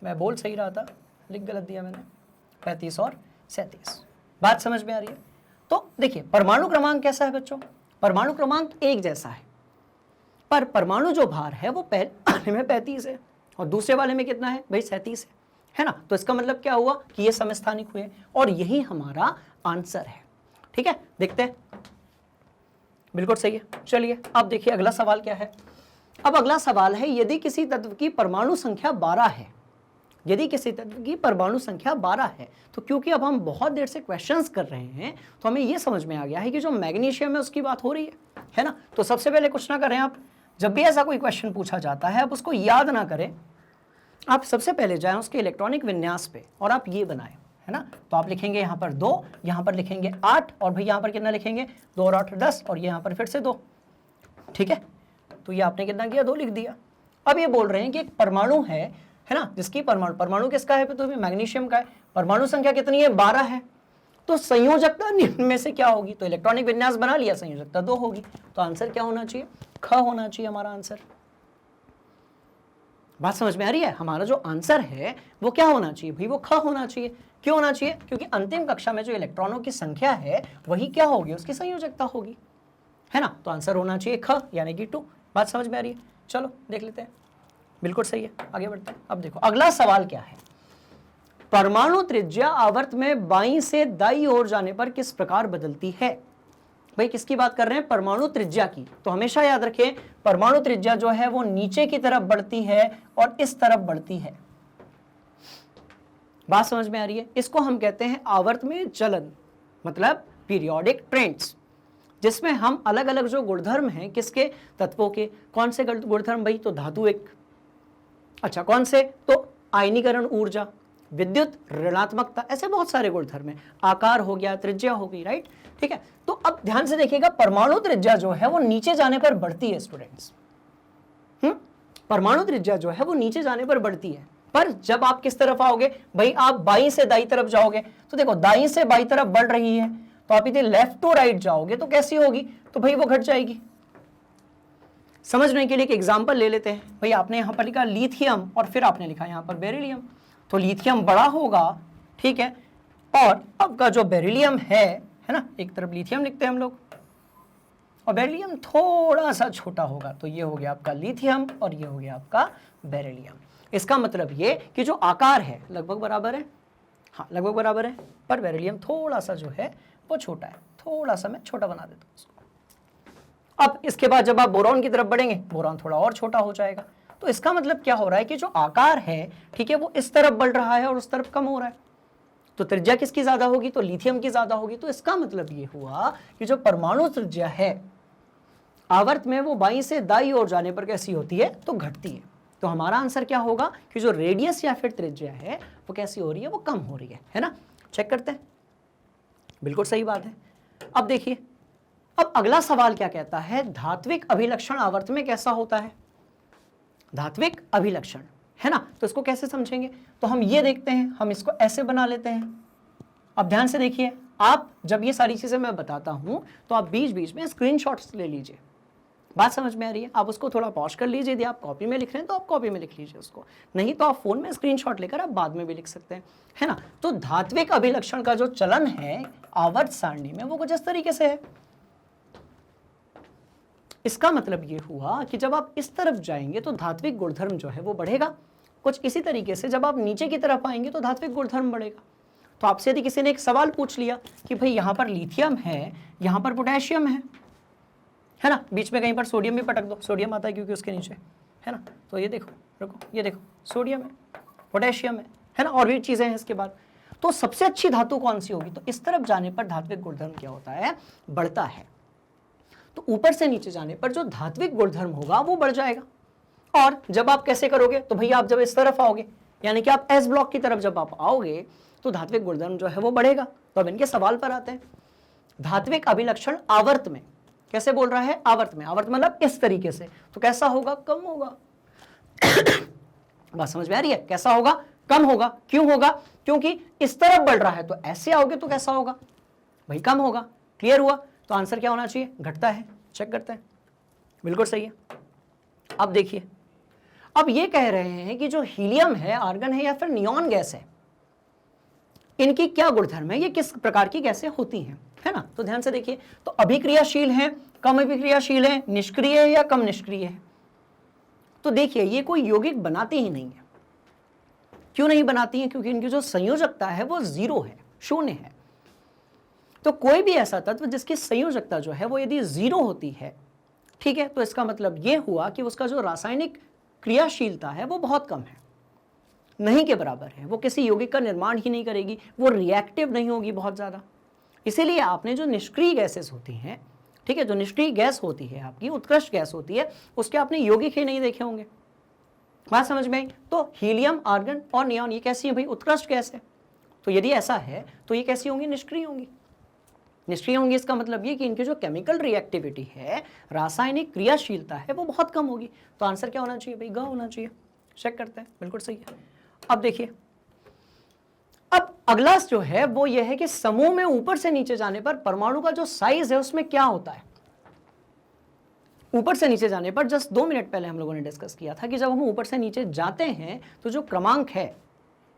मैं बोल सही रहा था, लिख गलत दिया मैंने, 35 और 37। बात समझ में आ रही है? तो देखिए परमाणु क्रमांक कैसा है बच्चों, परमाणु क्रमांक एक जैसा है, पर परमाणु जो भार है वो पहले वाले में 35 है और दूसरे वाले में कितना है भाई 37 है ना। तो इसका मतलब क्या हुआ कि ये समस्थानिक हुए और यही हमारा आंसर है। ठीक है, देखते हैं, बिल्कुल सही है। चलिए अब देखिए अगला सवाल क्या है। अब अगला सवाल है, यदि किसी तत्व की परमाणु संख्या 12 है, यदि किसी तत्व की परमाणु संख्या 12 है, तो क्योंकि अब हम बहुत देर से क्वेश्चंस कर रहे हैं तो हमें यह समझ में आ गया है कि जो मैग्नीशियम है उसकी बात हो रही है ना। तो सबसे पहले कुछ ना करें आप, जब भी ऐसा कोई क्वेश्चन पूछा जाता है आप उसको याद ना करें, आप सबसे पहले जाएं उसके इलेक्ट्रॉनिक विन्यास पे और आप ये बनाएं, है ना। तो आप लिखेंगे यहाँ पर 2, यहाँ पर लिखेंगे 8 और भाई यहाँ पर कितना लिखेंगे 2 और 8 10 और ये यहाँ पर फिर से 2। ठीक है, तो ये आपने कितना किया 2 लिख दिया। अब ये बोल रहे हैं कि एक परमाणु है ना, जिसकी परमाणु किसका है तो मैग्नीशियम का है, परमाणु संख्या कितनी है 12 है, तो संयोजकता निम्न में से क्या होगी, तो इलेक्ट्रॉनिक विन्यास बना लिया, संयोजकता 2 होगी, तो आंसर क्या होना चाहिए ख होना चाहिए हमारा आंसर। बात समझ में आ रही है, हमारा जो आंसर है वो क्या होना चाहिए भाई, वो ख होना चाहिए। क्यों होना चाहिए, क्योंकि अंतिम कक्षा में जो इलेक्ट्रॉनों की संख्या है वही क्या होगी, उसकी संयोजकता होगी, है ना। तो आंसर होना चाहिए ख यानी कि 2। बात समझ में आ रही है, चलो देख लेते हैं, बिल्कुल सही है, आगे बढ़ते हैं। अब देखो अगला सवाल क्या है, परमाणु त्रिज्या आवर्त में बाईं से दाईं ओर जाने पर किस प्रकार बदलती है। भाई किसकी बात कर रहे हैं, परमाणु त्रिज्या की। तो हमेशा याद रखें परमाणु त्रिज्या जो है वो नीचे की तरफ बढ़ती है और इस तरफ बढ़ती है। बात समझ में आ रही है, इसको हम कहते हैं आवर्त में चलन, मतलब पीरियोडिक ट्रेंड्स, जिसमें हम अलग अलग जो गुणधर्म हैं किसके तत्वों के, कौन से गुणधर्म भाई, तो धातु एक, अच्छा कौन से, तो आयनीकरण ऊर्जा, विद्युत ऋणात्मकता, ऐसे बहुत सारे गुणधर्म हैं, आकार हो गया, त्रिज्या हो गई, राइट। ठीक है, तो अब ध्यान से देखिएगा परमाणु त्रिज्या जो है वो नीचे जाने पर बढ़ती है स्टूडेंट्स। परमाणु त्रिज्या जो है वो नीचे जाने पर बढ़ती है, पर जब आप किस तरफ आओगे भाई, आप बाईं से दाईं तरफ जाओगे, तो देखो दाईं से बाईं तरफ बढ़ रही है, तो आप यदि लेफ्ट टू राइट जाओगे तो कैसी होगी, तो भाई वो घट जाएगी। समझने के लिए एक एग्जांपल ले लेते हैं, भाई आपने यहां पर लिखा लिथियम और फिर आपने लिखा यहां पर बेरिलियम, तो लिथियम बड़ा होगा, ठीक है, और अब का जो बेरिलियम है ना, एक तरफ लिथियम लिखते हैं हम लोग और बेरिलियम थोड़ा सा छोटा होगा, तो ये हो गया आपका लिथियम और ये हो गया आपका बेरिलियम। इसका मतलब ये कि जो आकार है लगभग बराबर है, हाँ लगभग बराबर है, पर बेरिलियम थोड़ा सा जो है वो छोटा है, थोड़ा सा मैं छोटा बना देता हूँ उसको। अब इसके बाद जब आप बोरॉन की तरफ बढ़ेंगे, बोरॉन थोड़ा और छोटा हो जाएगा। तो इसका मतलब क्या हो रहा है कि जो आकार है, ठीक है, वो इस तरफ बढ़ रहा है और उस तरफ कम हो रहा है। तो त्रिज्या किसकी ज्यादा होगी, तो लिथियम की ज्यादा होगी। तो इसका मतलब ये हुआ कि जो परमाणु त्रिज्या है आवर्त में वो बाईं से दाईं ओर जाने पर कैसी होती है, तो घटती है। तो हमारा आंसर क्या होगा कि जो रेडियस या फिर त्रिज्या है वो कैसी हो रही है, वो कम हो रही है ना। चेक करते हैं, बिल्कुल सही बात है। अब देखिए अब अगला सवाल क्या कहता है, धात्विक अभिलक्षण आवर्त में कैसा होता है, धात्विक अभिलक्षण, है ना। तो इसको कैसे समझेंगे, तो हम ये देखते हैं, हम इसको ऐसे बना लेते हैं। अब ध्यान से देखिए, आप जब ये सारी चीजें मैं बताता हूं तो आप बीच बीच में स्क्रीनशॉट्स ले लीजिए। बात समझ में आ रही है, आप उसको थोड़ा पॉज कर लीजिए, यदि आप कॉपी में लिख रहे हैं तो आप कॉपी में लिख लीजिए उसको, नहीं तो आप फोन में स्क्रीनशॉट लेकर आप बाद में भी लिख सकते हैं, है ना। तो धात्विक अभिलक्षण का जो चलन है आवर्त सारणी में वो कुछ इस तरीके से है। इसका मतलब ये हुआ कि जब आप इस तरफ जाएंगे तो धात्विक गुणधर्म जो है वो बढ़ेगा, कुछ इसी तरीके से जब आप नीचे की तरफ आएंगे तो धात्विक गुणधर्म बढ़ेगा। तो आपसे यदि किसी ने एक सवाल पूछ लिया कि भाई यहां पर लिथियम है, यहां पर पोटेशियम है ना, बीच में कहीं पर सोडियम भी पटक दो, सोडियम आता है क्योंकि उसके नीचे, है ना। तो ये देखो, रुको, ये देखो सोडियम है, पोटेशियम है ना, और भी चीजें हैं इसके बाद। तो सबसे अच्छी धातु कौन सी होगी, तो इस तरफ जाने पर धात्विक गुणधर्म क्या होता है, बढ़ता है। तो ऊपर से नीचे जाने पर जो धात्विक गुणधर्म होगा वो बढ़ जाएगा। और जब आप कैसे करोगे, तो भैया आप जब इस तरफ आओगे, यानी कि आप एस ब्लॉक की तरफ जब आप आओगे तो धात्विक गुणधर्म जो है वो बढ़ेगा। तो अब इनके सवाल पर आते हैं। धात्विक अभिलक्षण आवर्त में कैसे बोल रहा है, आवर्त में, आवर्त मतलब इस तरीके से, तो कैसा होगा, कम होगा। बात समझ में आ रही है, कैसा होगा, कम होगा। क्यों होगा, क्योंकि इस तरफ बढ़ रहा है, तो ऐसे आओगे तो कैसा होगा भाई, कम होगा। क्लियर हुआ, तो आंसर क्या होना चाहिए, घटता है। चेक करते हैं, बिल्कुल सही है। अब देखिए अब ये कह रहे हैं कि जो हीलियम है, आर्गन है या फिर नियॉन गैस है, इनकी क्या गुणधर्म है, ये किस प्रकार की गैसें होती हैं, है ना। तो ध्यान से देखिए, तो अभिक्रियाशील है, कम अभिक्रियाशील है, निष्क्रिय है या कम निष्क्रिय है। तो देखिए ये कोई यौगिक बनाती ही नहीं है। क्यों नहीं बनाती है? क्योंकि इनकी जो संयोजकता है वो 0 है, 0 है। तो कोई भी ऐसा तत्व जिसकी संयोजकता जो है वो यदि 0 होती है, ठीक है, तो इसका मतलब ये हुआ कि उसका जो रासायनिक क्रियाशीलता है वो बहुत कम है, नहीं के बराबर है। वो किसी यौगिक का निर्माण ही नहीं करेगी, वो रिएक्टिव नहीं होगी बहुत ज़्यादा। इसीलिए आपने जो निष्क्रिय गैसेस होती हैं, ठीक है, जो निष्क्रिय गैस होती है आपकी, उत्कृष्ट गैस होती है, उसके आपने यौगिक ही नहीं देखे होंगे। बात समझ में आई? तो हीलियम, आर्गन और नियॉन ये कैसी है भाई? उत्कृष्ट गैस है। तो यदि ऐसा है तो ये कैसी होंगी? निष्क्रिय होंगी। निष्क्रिय होंगी इसका मतलब ये कि इनकी जो केमिकल रिएक्टिविटी है, रासायनिक क्रियाशीलता है, वो बहुत कम होगी। तो आंसर क्या होना चाहिए भाई? ग होना चाहिए। चेक करते हैं, बिल्कुल सही है। अब देखिए, अब अगला जो है वो ये है कि समूह में ऊपर से नीचे जाने पर परमाणु का जो साइज है उसमें क्या होता है। ऊपर से नीचे जाने पर जस्ट 2 मिनट पहले हम लोगों ने डिस्कस किया था कि जब हम ऊपर से नीचे जाते हैं तो जो क्रमांक है,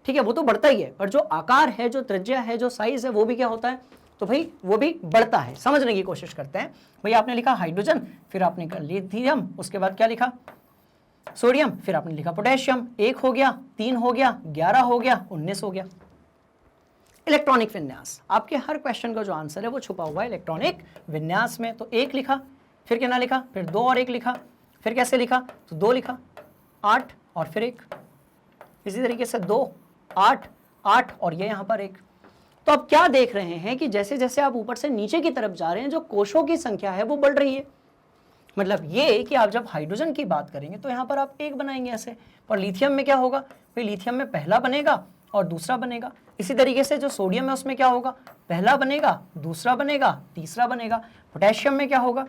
ठीक है, वो तो बढ़ता ही है, पर जो आकार है, जो त्रिज्या है, जो साइज है, वो भी क्या होता है? तो भाई वो भी बढ़ता है। समझने की कोशिश करते हैं। भाई आपने लिखा हाइड्रोजन, फिर आपने लिखा लिथियम, उसके बाद क्या लिखा? सोडियम, फिर आपने लिखा पोटेशियम। 1 हो गया, 3 हो गया, 11 हो गया, 19 हो गया। इलेक्ट्रॉनिक विन्यास, आपके हर क्वेश्चन का जो आंसर है वो छुपा हुआ है इलेक्ट्रॉनिक विन्यास में। तो 1 लिखा, फिर क्या ना लिखा, फिर 2 और 1 लिखा, फिर कैसे लिखा? तो 2 लिखा, 8 और फिर 1, इसी तरीके से 2, 8, 8 और ये यहाँ पर 1। तो अब क्या देख रहे हैं कि जैसे जैसे आप ऊपर से नीचे की तरफ जा रहे हैं, जो कोशों की संख्या है वो बढ़ रही है। मतलब ये कि आप जब हाइड्रोजन की बात करेंगे तो यहाँ पर आप 1 बनाएंगे ऐसे, और लिथियम में क्या होगा? फिर लिथियम में पहला बनेगा और दूसरा बनेगा। इसी तरीके से जो सोडियम है उसमें क्या होगा? पहला बनेगा, दूसरा बनेगा, तीसरा बनेगा। पोटेशियम में क्या होगा?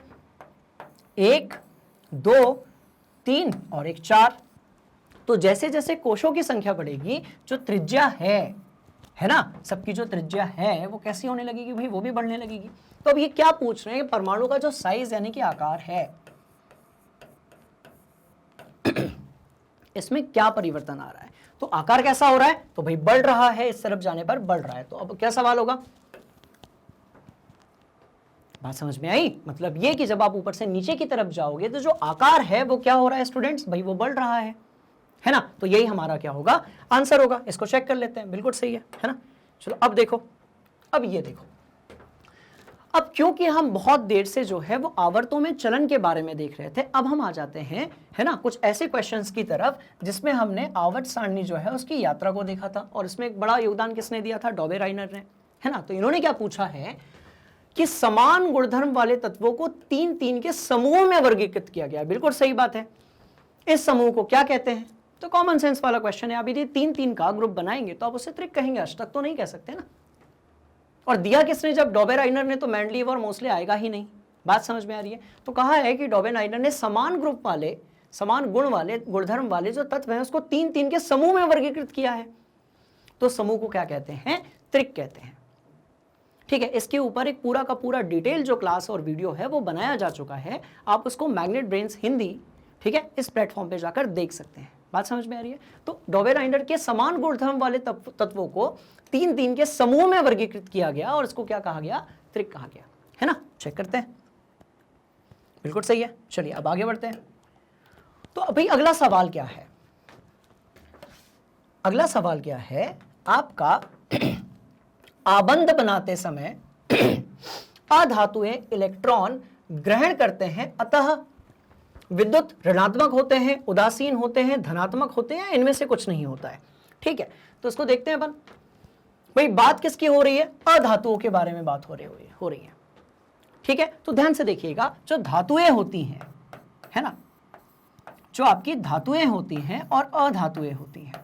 1, 2, 3 और 1, 4। तो जैसे जैसे कोशों की संख्या बढ़ेगी, जो त्रिज्या है ना, सबकी जो त्रिज्या है वो कैसी होने लगेगी भाई? वो भी बढ़ने लगेगी। तो अब ये क्या पूछ रहे हैं? परमाणु का जो साइज यानी कि आकार है, इसमें क्या परिवर्तन आ रहा है? तो आकार कैसा हो रहा है? तो भाई बढ़ रहा है, इस तरफ जाने पर बढ़ रहा है। तो अब क्या सवाल होगा? बात समझ में आई? मतलब ये कि जब आप ऊपर से नीचे की तरफ जाओगे तो जो आकार है वो क्या हो रहा है स्टूडेंट्स? भाई वो बढ़ रहा है ना। तो यही हमारा क्या होगा? आंसर होगा। इसको चेक कर लेते हैं, बिल्कुल सही है ना। चलो अब देखो, अब ये देखो, अब क्योंकि हम बहुत देर से जो है वो आवर्तों में चलन के बारे में देख रहे थे, अब हम आ जाते हैं, है ना, कुछ ऐसे क्वेश्चंस की तरफ जिसमें हमने आवर्त सारणी जो है उसकी यात्रा को देखा था। और इसमें एक बड़ा योगदान किसने दिया था? डॉबे-राइनर ने, है ना। तो इन्होंने क्या पूछा है कि समान गुणधर्म वाले तत्वों को 3-3 के समूह में वर्गीकृत किया गया। बिल्कुल सही बात है। इस समूह को क्या कहते हैं? तो कॉमन सेंस वाला क्वेश्चन है। आप यदि 3-3 का ग्रुप बनाएंगे तो आप उसे त्रिक कहेंगे, अष्टक तो नहीं कह सकते ना। और दिया किसने? जब डॉबे-राइनर ने, तो मेंडलीव और मोस्ले आएगा ही नहीं। बात समझ में आ रही है? तो कहा है कि डॉबे-राइनर ने समान ग्रुप वाले, समान गुण वाले, गुणधर्म वाले जो तत्व हैं उसको 3-3 के समूह में वर्गीकृत किया है। तो समूह को क्या कहते हैं? त्रिक कहते हैं। ठीक है, इसके ऊपर एक पूरा का पूरा डिटेल जो क्लास और वीडियो है वो बनाया जा चुका है। आप उसको मैग्नेट ब्रेन्स हिंदी, ठीक है, इस प्लेटफॉर्म पे जाकर देख सकते हैं। बात समझ में आ रही है? तो डॉबे-राइनर के समान गुणधर्म वाले तत्वों को 3-3 के समूह में वर्गीकृत किया गया और इसको क्या कहा गया? त्रिक कहा गया, है ना। चेक करते हैं, बिल्कुल सही है। चलिए अब आगे बढ़ते हैं। तो अभी अगला सवाल क्या है? अगला सवाल क्या है आपका? आबंध बनाते समय अधातुएं इलेक्ट्रॉन ग्रहण करते हैं, अतः विद्युत ऋणात्मक होते हैं, उदासीन होते हैं, धनात्मक होते हैं, इनमें से कुछ नहीं होता है। ठीक है, तो इसको देखते हैं अपन। भाई बात किसकी हो रही है? अधातुओं के बारे में बात हो रही है। ठीक है, तो ध्यान से देखिएगा, जो धातुएं होती हैं, है ना, जो आपकी धातुएं होती हैं और अधातुएं होती हैं।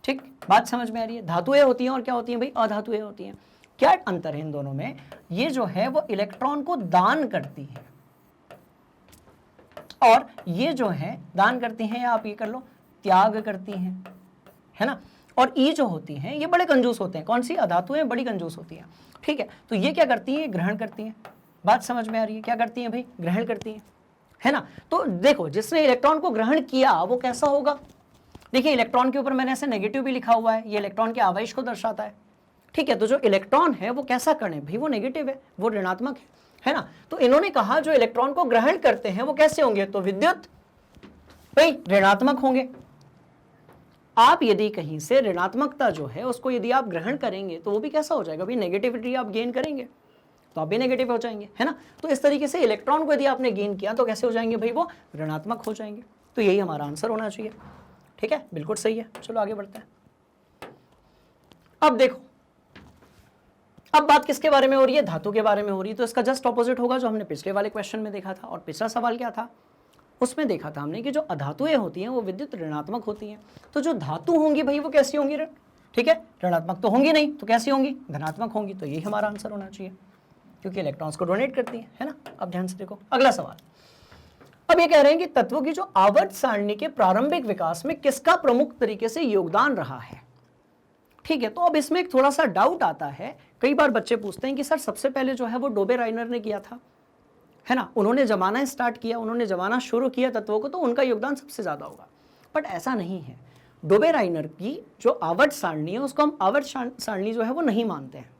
ठीक, बात समझ में आ रही है? धातुएं होती हैं और क्या होती हैं भाई? अधातुएं होती हैं। क्या अंतर है इन दोनों में? ये जो है वो इलेक्ट्रॉन को दान करती है, और ये जो है दान करती हैं, या आप ये कर लो त्याग करती हैं, है ना। और ये जो होती हैं ये बड़े कंजूस होते हैं। कौन सी? अधातुएं बड़ी कंजूस होती हैं। ठीक है, तो ये क्या करती हैं? ग्रहण करती हैं। बात समझ में आ रही है? क्या करती हैं भाई? ग्रहण करती हैं। है ना। तो देखो जिसने इलेक्ट्रॉन को ग्रहण किया वो कैसा होगा, देखिए इलेक्ट्रॉन के ऊपर मैंने ऐसे नेगेटिव भी लिखा हुआ है, ये इलेक्ट्रॉन के आवेश को दर्शाता है, ठीक है। तो जो इलेक्ट्रॉन है वो कैसा कण है भाई, वो नेगेटिव है, वो ऋणात्मक है ना। तो इन्होंने कहा जो इलेक्ट्रॉन को ग्रहण करते हैं वो कैसे होंगे, तो विद्युत भाई ऋणात्मक होंगे। आप यदि कहीं से ऋणात्मकता जो है उसको यदि आप ग्रहण करेंगे तो वो भी कैसा हो जाएगा भाई, नेगेटिविटी आप गेन करेंगे तो आप भी नेगेटिव हो जाएंगे, है ना। तो इस तरीके से इलेक्ट्रॉन को यदि आपने गेन किया तो कैसे हो जाएंगे भाई, वो ऋणात्मक हो जाएंगे। तो यही हमारा आंसर होना चाहिए, ठीक है, बिल्कुल सही है। चलो आगे बढ़ते हैं। अब देखो, अब बात किसके बारे में हो रही है, धातु के बारे में हो रही है। तो इसका जस्ट ऑपोजिट होगा जो हमने पिछले वाले क्वेश्चन में देखा था। और पिछला सवाल क्या था, उसमें देखा था हमने कि जो अधातुएं होती हैं वो विद्युत ऋणात्मक होती हैं। तो जो धातु होंगी भाई वो कैसी होंगी, ठीक है, ऋणात्मक तो होंगी नहीं, तो कैसी होंगी, धनात्मक होंगी। तो यही हमारा आंसर होना चाहिए क्योंकि इलेक्ट्रॉन्स को डोनेट करती है ना। अब ध्यान से देखो अगला सवाल। अब ये कह रहे हैं कि तत्वों की जो आवर्त सारणी के प्रारंभिक विकास में किसका प्रमुख तरीके से योगदान रहा है, ठीक है। तो अब इसमें एक थोड़ा सा डाउट आता है, कई बार बच्चे पूछते हैं कि सर सबसे पहले जो है वो डोबेराइनर ने किया था, है ना, उन्होंने जमाना स्टार्ट किया, उन्होंने जमाना शुरू किया तत्वों को, तो उनका योगदान सबसे ज्यादा होगा। बट ऐसा नहीं है। डोबेराइनर की जो आवर्त सारणी है उसको हम आवर्त सारणी जो है वो नहीं मानते हैं,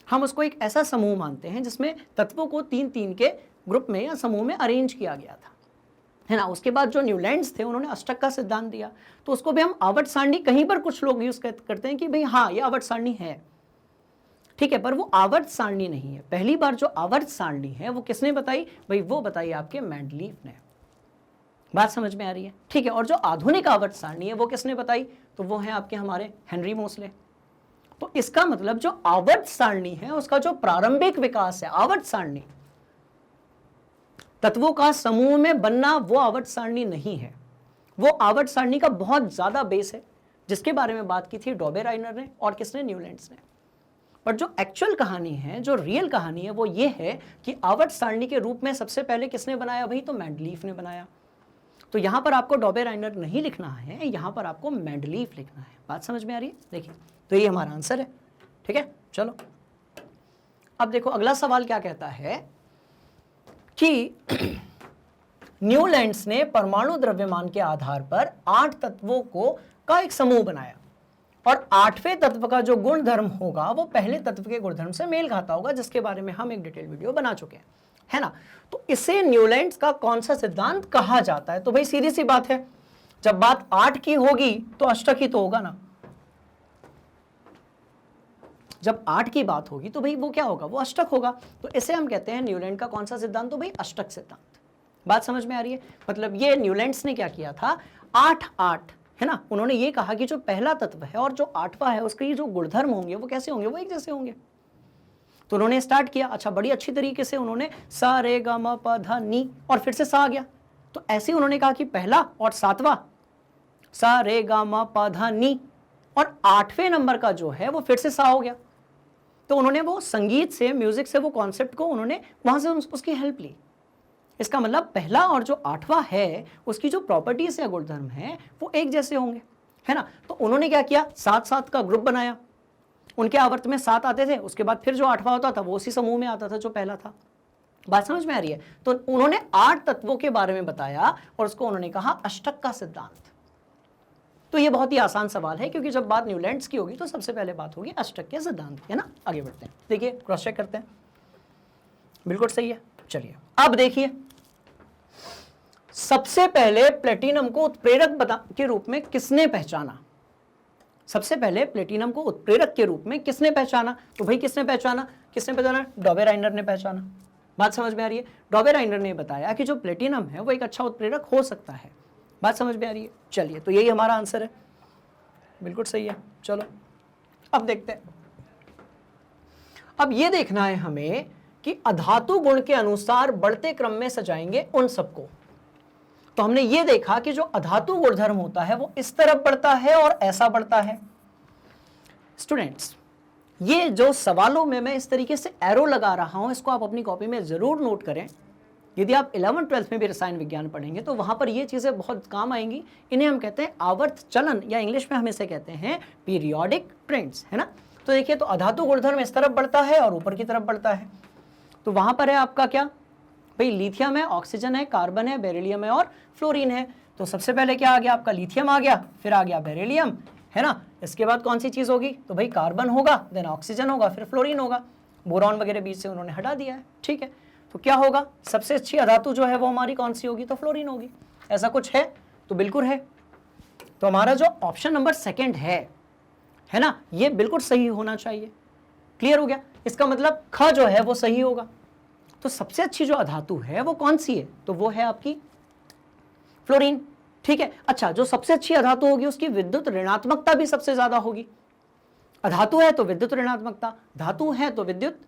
हम उसको एक ऐसा समूह मानते हैं जिसमें तत्वों को 3-3 के ग्रुप में या समूह में अरेंज किया गया था, है ना। उसके बाद जो न्यूलैंड्स थे उन्होंने अष्टक का सिद्धांत दिया, तो उसको भी हम आवर्त सारणी, कहीं पर कुछ लोग यूज करते हैं कि भाई हाँ ये आवर्त सारणी है, ठीक है, पर वो आवर्त सारणी नहीं है। पहली बार जो आवर्त सारणी है वो किसने बताई भाई, वो बताई आपके मेंडलीफ ने। बात समझ में आ रही है, ठीक है। और जो आधुनिक आवर्त सारणी है वो किसने बताई, तो वो है आपके हमारे हेनरी मोसले। तो इसका मतलब जो आवर्त सारणी है उसका जो प्रारंभिक विकास है, आवर्त सारणी तत्वों का समूह में बनना, वो आवर्त सारणी नहीं है। वो आवर्त सारणी का बहुत ज्यादा बेस है जिसके बारे में बात की थी डोबेराइनर ने और किसने, न्यूलैंड्स ने। पर जो एक्चुअल कहानी है, जो रियल कहानी है वो ये है कि आवर्त सारणी के रूप में सबसे पहले किसने बनाया भाई, तो मेंडलीफ ने बनाया। तो यहां पर आपको डोबेराइनर नहीं लिखना है, यहां पर आपको मेंडलीफ लिखना है। बात समझ में आ रही है, देखिए तो ये हमारा आंसर है, ठीक है। चलो अब देखो अगला सवाल क्या कहता है कि न्यूलैंड्स ने परमाणु द्रव्यमान के आधार पर 8 तत्वों का एक समूह बनाया और 8वें तत्व का जो गुणधर्म होगा वो पहले तत्व के गुणधर्म से मेल खाता होगा, जिसके बारे में हम एक डिटेल वीडियो बना चुके हैं, है ना। तो इसे न्यूलैंड्स का कौन सा सिद्धांत कहा जाता है, तो भाई सीधी सी बात है, जब बात 8 की होगी तो अष्टक ही तो होगा ना। जब 8 की बात होगी तो भाई वो क्या होगा, वो अष्टक होगा। तो इसे हम कहते हैं न्यूलैंड का कौन सा सिद्धांत, तो भाई अष्टक सिद्धांत। बात समझ में आ रही है, मतलब ये न्यूलैंड्स ने क्या किया था, 8-8, है ना। उन्होंने ये कहा कि जो पहला तत्व है और जो 8वां है उसके जो गुणधर्म होंगे वो कैसे होंगे, वो एक जैसे होंगे। तो उन्होंने स्टार्ट किया, अच्छा बड़ी अच्छी तरीके से उन्होंने सा रे गा मा पा धा नी और फिर से सा आ गया। तो ऐसे उन्होंने कहा कि पहला और 7वां सा रे गा मा पा धा नी और 8वें नंबर का जो है वो फिर से सा हो गया। तो उन्होंने वो संगीत से, म्यूजिक से वो कॉन्सेप्ट को उन्होंने वहां से उसकी हेल्प ली। इसका मतलब पहला और जो 8वां है उसकी जो प्रॉपर्टीज या गुणधर्म है वो एक जैसे होंगे, है ना। तो उन्होंने क्या किया, 7-7 का ग्रुप बनाया, उनके आवर्त में 7 आते थे, उसके बाद फिर जो 8वां होता था वो उसी समूह में आता था जो पहला था। बात समझ में आ रही है। तो उन्होंने 8 तत्वों के बारे में बताया और उसको उन्होंने कहा अष्टक का सिद्धांत। तो ये बहुत ही आसान सवाल है क्योंकि जब बात न्यूलैंड्स की होगी तो सबसे पहले बात होगी अष्टक के सिद्धांत, है ना। आगे बढ़ते हैं, देखिए क्रॉस चेक करते हैं, बिल्कुल सही है। चलिए अब देखिए, सबसे पहले प्लेटिनम को उत्प्रेरक के रूप में किसने पहचाना, सबसे पहले प्लेटिनम को उत्प्रेरक के रूप में किसने पहचाना, तो भाई किसने पहचाना, डोबेराइनर ने पहचाना। बात समझ में आ रही है। डोबेराइनर ने बताया कि जो प्लेटिनम है वो एक अच्छा उत्प्रेरक हो सकता है। बात समझ में आ रही है। चलिए तो यही हमारा आंसर है, बिल्कुल सही है। चलो अब देखते हैं, अब ये देखना है हमें कि अधातु गुण के अनुसार बढ़ते क्रम में सजाएंगे उन सबको। तो हमने ये देखा कि जो अधातु गुणधर्म होता है वो इस तरफ बढ़ता है और ऐसा बढ़ता है। स्टूडेंट्स, ये जो सवालों में मैं इस तरीके से एरो लगा रहा हूं, इसको आप अपनी कॉपी में जरूर नोट करें। यदि आप 11th-12th में भी रसायन विज्ञान पढ़ेंगे तो वहां पर ये चीजें बहुत काम आएंगी। इन्हें हम कहते हैं आवर्त चलन, या इंग्लिश में हम इसे कहते हैं पीरियोडिक ट्रेंड्स, है ना। तो देखिए, तो अधातु गुणधर्म इस तरफ बढ़ता है और ऊपर की तरफ बढ़ता है। तो वहां पर है आपका क्या, भाई लिथियम है, ऑक्सीजन है, कार्बन है, बेरिलियम है और फ्लोरीन है। तो सबसे पहले क्या आ गया आपका, लिथियम आ गया, फिर आ गया बेरिलियम, है ना। इसके बाद कौन सी चीज होगी, तो भाई कार्बन होगा, देन ऑक्सीजन होगा, फिर फ्लोरीन होगा। बोरॉन वगैरह बीच से उन्होंने हटा दिया है, ठीक है। तो क्या होगा, सबसे अच्छी अधातु जो है वो हमारी कौन सी होगी, तो फ्लोरीन होगी। ऐसा कुछ है, तो बिल्कुल है। तो हमारा जो ऑप्शन नंबर सेकंड है ना, ये बिल्कुल सही होना चाहिए। क्लियर हो गया, इसका मतलब ख जो है वो सही होगा। तो सबसे अच्छी जो अधातु है वो कौन सी है, तो वो है आपकी फ्लोरीन, ठीक है। अच्छा, जो सबसे अच्छी अधातु होगी उसकी विद्युत ऋणात्मकता भी सबसे ज्यादा होगी। अधातु है तो विद्युत ऋणात्मकता, धातु है तो विद्युत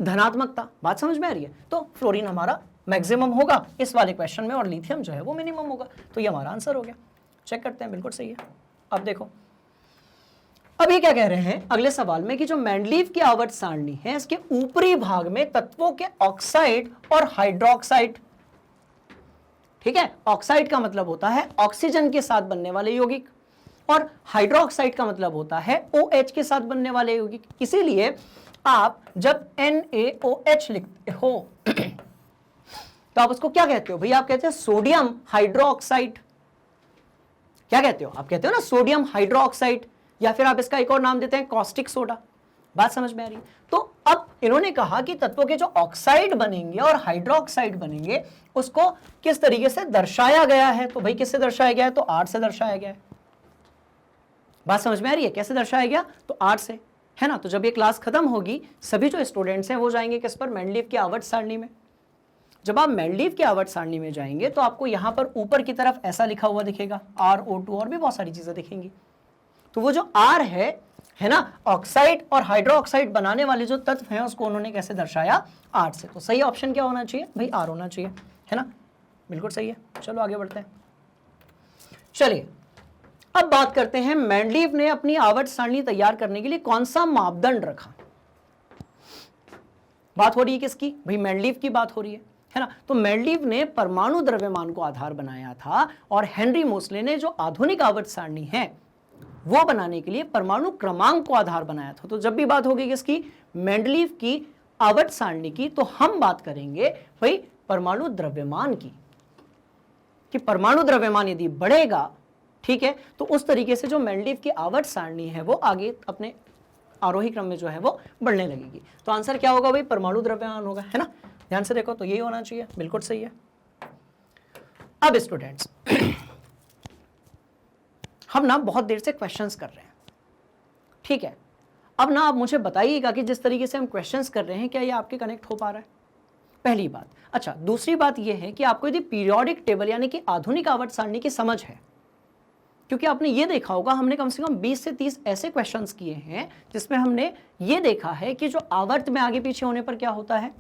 धनात्मकता। बात समझ में आ रही है। तो फ्लोरीन हमारा मैक्सिमम होगा इस वाले क्वेश्चन में और लिथियम जो है वो मिनिमम होगा। तो ये हमारा आंसर हो गया। चेक करते हैं, बिल्कुल सही है। अब देखो, अब ये क्या कह रहे हैं अगले सवाल में कि जो मेंडलीव की आवर्त सारणी है इसके ऊपरी भाग में तत्वों के ऑक्साइड और हाइड्रोक्साइड, ठीक है। ऑक्साइड का मतलब होता है ऑक्सीजन के साथ बनने वाले यौगिक और हाइड्रोक्साइड का मतलब होता है OH के साथ बनने वाले यौगिक। इसीलिए आप जब NaOH लिखते हो तो आप उसको क्या कहते हो भैया, आप कहते हैं सोडियम हाइड्रोक्साइड। क्या कहते हो, आप कहते हो ना सोडियम हाइड्रोक्साइड, या फिर आप इसका एक और नाम देते हैं कॉस्टिक सोडा। बात समझ में आ रही है। तो अब इन्होंने कहा कि तत्वों के जो ऑक्साइड बनेंगे और हाइड्रोक्साइड बनेंगे उसको किस तरीके से दर्शाया गया है, तो भाई किससे दर्शाया गया है, तो R से दर्शाया गया है। बात समझ में आ रही है, कैसे दर्शाया गया, तो R से, है ना। तो जब ये क्लास खत्म होगी सभी जो स्टूडेंट्स हैं वो जाएंगे किस पर, मेंडलीव की आवर्त सारणी में। जब आप मेंडलीव की आवर्त सारणी में जाएंगे तो आपको यहां पर ऊपर की तरफ ऐसा लिखा हुआ दिखेगा RO2 और भी बहुत सारी चीजें दिखेंगी। तो वो जो R है ना, ऑक्साइड और हाइड्रोक्साइड बनाने वाले जो तत्व हैं उसको उन्होंने कैसे दर्शाया, R से। तो सही ऑप्शन क्या होना चाहिए भाई, R होना चाहिए, है ना। बिल्कुल सही है। चलो आगे बढ़ते हैं। चलिए अब बात करते हैं मेंडलीव ने अपनी आवर्त सारणी तैयार करने के लिए कौन सा मापदंड रखा। बात हो रही है किसकी, भाई मेंडलीव की बात हो रही है ना। तो मेंडलीव ने परमाणु द्रव्यमान को आधार बनाया था और हेनरी मोसले ने जो आधुनिक आवर्त सारणी है वो बनाने के लिए परमाणु क्रमांक को आधार बनाया था। तो जब भी बात होगी किसकी, मेंडलीव की आवर्त सारणी की, तो हम बात करेंगे भाई परमाणु द्रव्यमान की, कि परमाणु द्रव्यमान यदि बढ़ेगा, ठीक है, तो उस तरीके से जो मेंडलीव की आवर्त सारणी है वो आगे अपने आरोही क्रम में जो है वो बढ़ने लगेगी। तो आंसर क्या होगा भाई, परमाणु द्रव्यमान होगा, है ना। ध्यान से देखो, तो यही होना चाहिए, बिल्कुल सही है। अब स्टूडेंट्स हम ना बहुत देर से क्वेश्चंस कर रहे हैं, ठीक है। अब ना आप मुझे बताइएगा कि जिस तरीके से हम क्वेश्चंस कर रहे हैं क्या ये आपके कनेक्ट हो पा रहा है, पहली बात। अच्छा, दूसरी बात ये है कि आपको यदि पीरियोडिक टेबल यानी कि आधुनिक आवर्त सारणी की समझ है, क्योंकि आपने ये देखा होगा हमने कम से कम 20 से 30 ऐसे क्वेश्चंस किए हैं जिसमें हमने ये देखा है कि जो आवर्त में आगे पीछे होने पर क्या होता है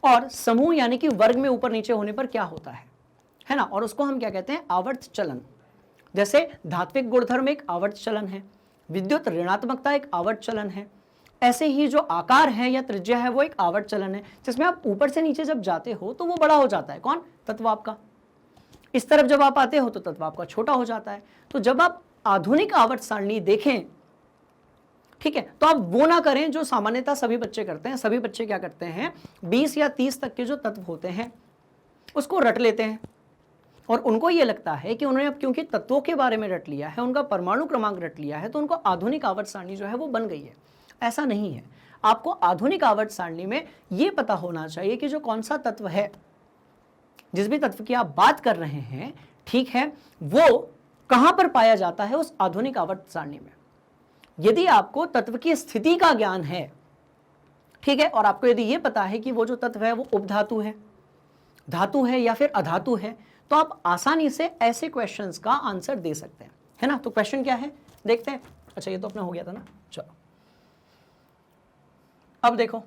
और समूह यानी कि वर्ग में ऊपर नीचे होने पर क्या होता है ना। और उसको हम क्या कहते हैं, आवर्त चलन। जैसे धात्विक गुणधर्म एक आवर्त चलन है, विद्युत ऋणात्मकता एक आवर्त चलन है, ऐसे ही जो आकार है या त्रिज्या है वो एक आवर्त चलन है, जिसमें आप ऊपर से नीचे जब जाते हो तो वो बड़ा हो जाता है, कौन, तत्व आपका। इस तरफ जब आप आते हो तो तत्व आपका छोटा हो जाता है। तो जब आप आधुनिक आवर्त सारणी देखें, ठीक है, तो आप वो ना करें जो सामान्यतः सभी बच्चे करते हैं। सभी बच्चे क्या करते हैं, 20 या 30 तक के जो तत्व होते हैं उसको रट लेते हैं और उनको ये लगता है कि उन्होंने अब क्योंकि तत्वों के बारे में रट लिया है, उनका परमाणु क्रमांक रट लिया है, तो उनको आधुनिक आवर्त सारणी जो है वो बन गई है। ऐसा नहीं है। आपको आधुनिक आवर्त सारणी में ये पता होना चाहिए कि जो कौन सा तत्व है, जिस भी तत्व की आप बात कर रहे हैं, ठीक है, वो कहां पर पाया जाता है उस आधुनिक आवर्त सारणी में। यदि आपको तत्व की स्थिति का ज्ञान है, ठीक है, और आपको यदि ये पता है कि वो जो तत्व है वो उपधातु है, धातु है या फिर अधातु है, तो आप आसानी से ऐसे क्वेश्चंस का आंसर दे सकते हैं, है ना। तो क्वेश्चन क्या है देखते हैं। अच्छा, ये तो अपना हो गया था ना। चलो अब देखो,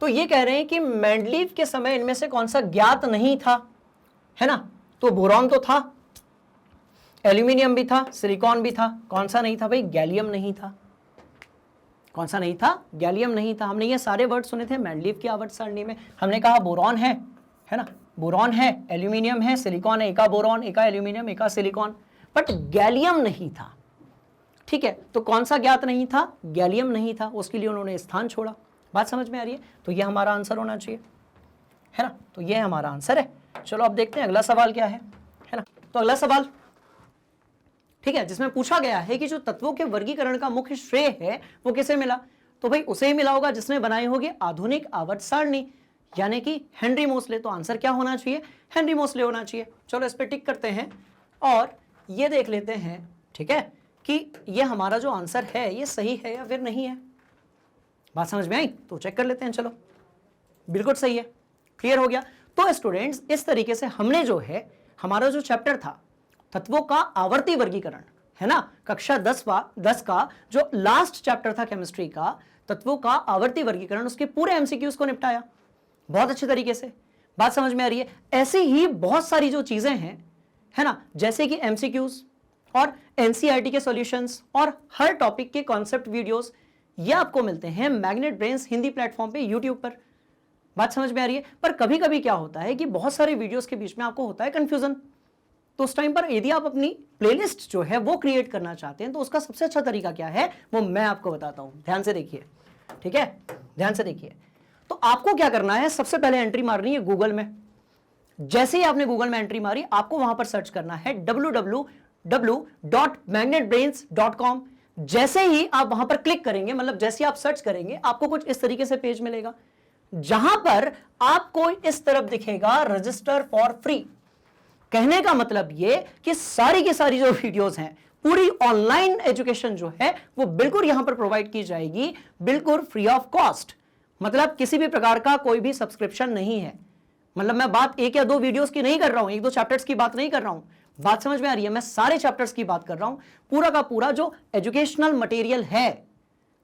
तो ये कह रहे हैं कि मेंडलीव के समय इनमें से कौन सा ज्ञात नहीं था, है ना। तो बोरॉन तो था, एल्यूमिनियम भी था, सिलिकॉन भी था, कौन सा नहीं था भाई, गैलियम नहीं था। कौन सा नहीं था, गैलियम नहीं था। हमने ये सारे वर्ड सुने थे मेंडलीव की आवर्त सारणी में। हमने कहा बोरॉन है ना, बोरॉन है, एल्यूमिनियम है, सिलिकॉन है, एका बोरॉन, एका एल्यूमिनियम, एका सिलिकॉन, बट गैलियम नहीं था, ठीक है। तो कौन सा ज्ञात नहीं था, गैलियम नहीं था, उसके लिए उन्होंने स्थान छोड़ा। बात समझ में आ रही है। तो ये हमारा आंसर होना चाहिए, है ना। तो ये हमारा आंसर है। चलो अब देखते हैं अगला सवाल क्या है ना। तो अगला सवाल, ठीक है, जिसमें पूछा गया है कि जो तत्वों के वर्गीकरण का मुख्य श्रेय है वो किसे मिला। तो भाई उसे ही मिला होगा जिसने बनाई होगी आधुनिक आवर्त सारणी, यानी कि हेनरी मोसले। तो आंसर क्या होना चाहिए, हेनरी मोसले होना चाहिए। चलो इस पे टिक करते हैं और ये देख लेते हैं, ठीक है, कि ये हमारा जो आंसर है ये सही है या फिर नहीं है। बात समझ में आई, तो चेक कर लेते हैं। चलो बिल्कुल सही है, क्लियर हो गया। तो स्टूडेंट्स इस तरीके से हमने जो है हमारा जो चैप्टर था तत्वों का आवर्ती वर्गीकरण, है ना, कक्षा 10 का जो लास्ट चैप्टर था केमिस्ट्री का, तत्वों का आवर्ती वर्गीकरण, उसके पूरे एमसीक्यूज को निपटाया बहुत अच्छे तरीके से। बात समझ में आ रही है। ऐसी ही बहुत सारी जो चीजें हैं, है ना, जैसे कि एमसीक्यूज और एनसीईआरटी के सॉल्यूशंस और हर टॉपिक के कॉन्सेप्ट वीडियोस, ये आपको मिलते हैं मैग्नेट ब्रेन्स हिंदी प्लेटफॉर्म पे यूट्यूब पर। बात समझ में आ रही है। पर कभी कभी क्या होता है कि बहुत सारे वीडियोस के बीच में आपको होता है कंफ्यूजन। तो उस टाइम पर यदि आप अपनी प्लेलिस्ट जो है वो क्रिएट करना चाहते हैं तो उसका सबसे अच्छा तरीका क्या है वो मैं आपको बताता हूं। ध्यान से देखिए, ठीक है, ध्यान से देखिए। तो आपको क्या करना है, सबसे पहले एंट्री मारनी है गूगल में। जैसे ही आपने गूगल में एंट्री मारी, आपको वहां पर सर्च करना है www.magnetbrains.com। जैसे ही आप वहां पर क्लिक करेंगे, मतलब जैसे ही आप सर्च करेंगे, आपको कुछ इस तरीके से पेज मिलेगा जहां पर आपको इस तरफ दिखेगा रजिस्टर फॉर फ्री। कहने का मतलब ये कि सारी की सारी जो वीडियोस हैं, पूरी ऑनलाइन एजुकेशन जो है वो बिल्कुल यहां पर प्रोवाइड की जाएगी, बिल्कुल फ्री ऑफ कॉस्ट। मतलब किसी भी प्रकार का कोई भी सब्सक्रिप्शन नहीं है। मतलब मैं बात एक या दो वीडियोस की नहीं कर रहा हूं, एक दो चैप्टर्स की बात नहीं कर रहा हूं। बात समझ में आ रही है, मैं सारे चैप्टर्स की बात कर रहा हूं। पूरा का पूरा जो एजुकेशनल मटेरियल है,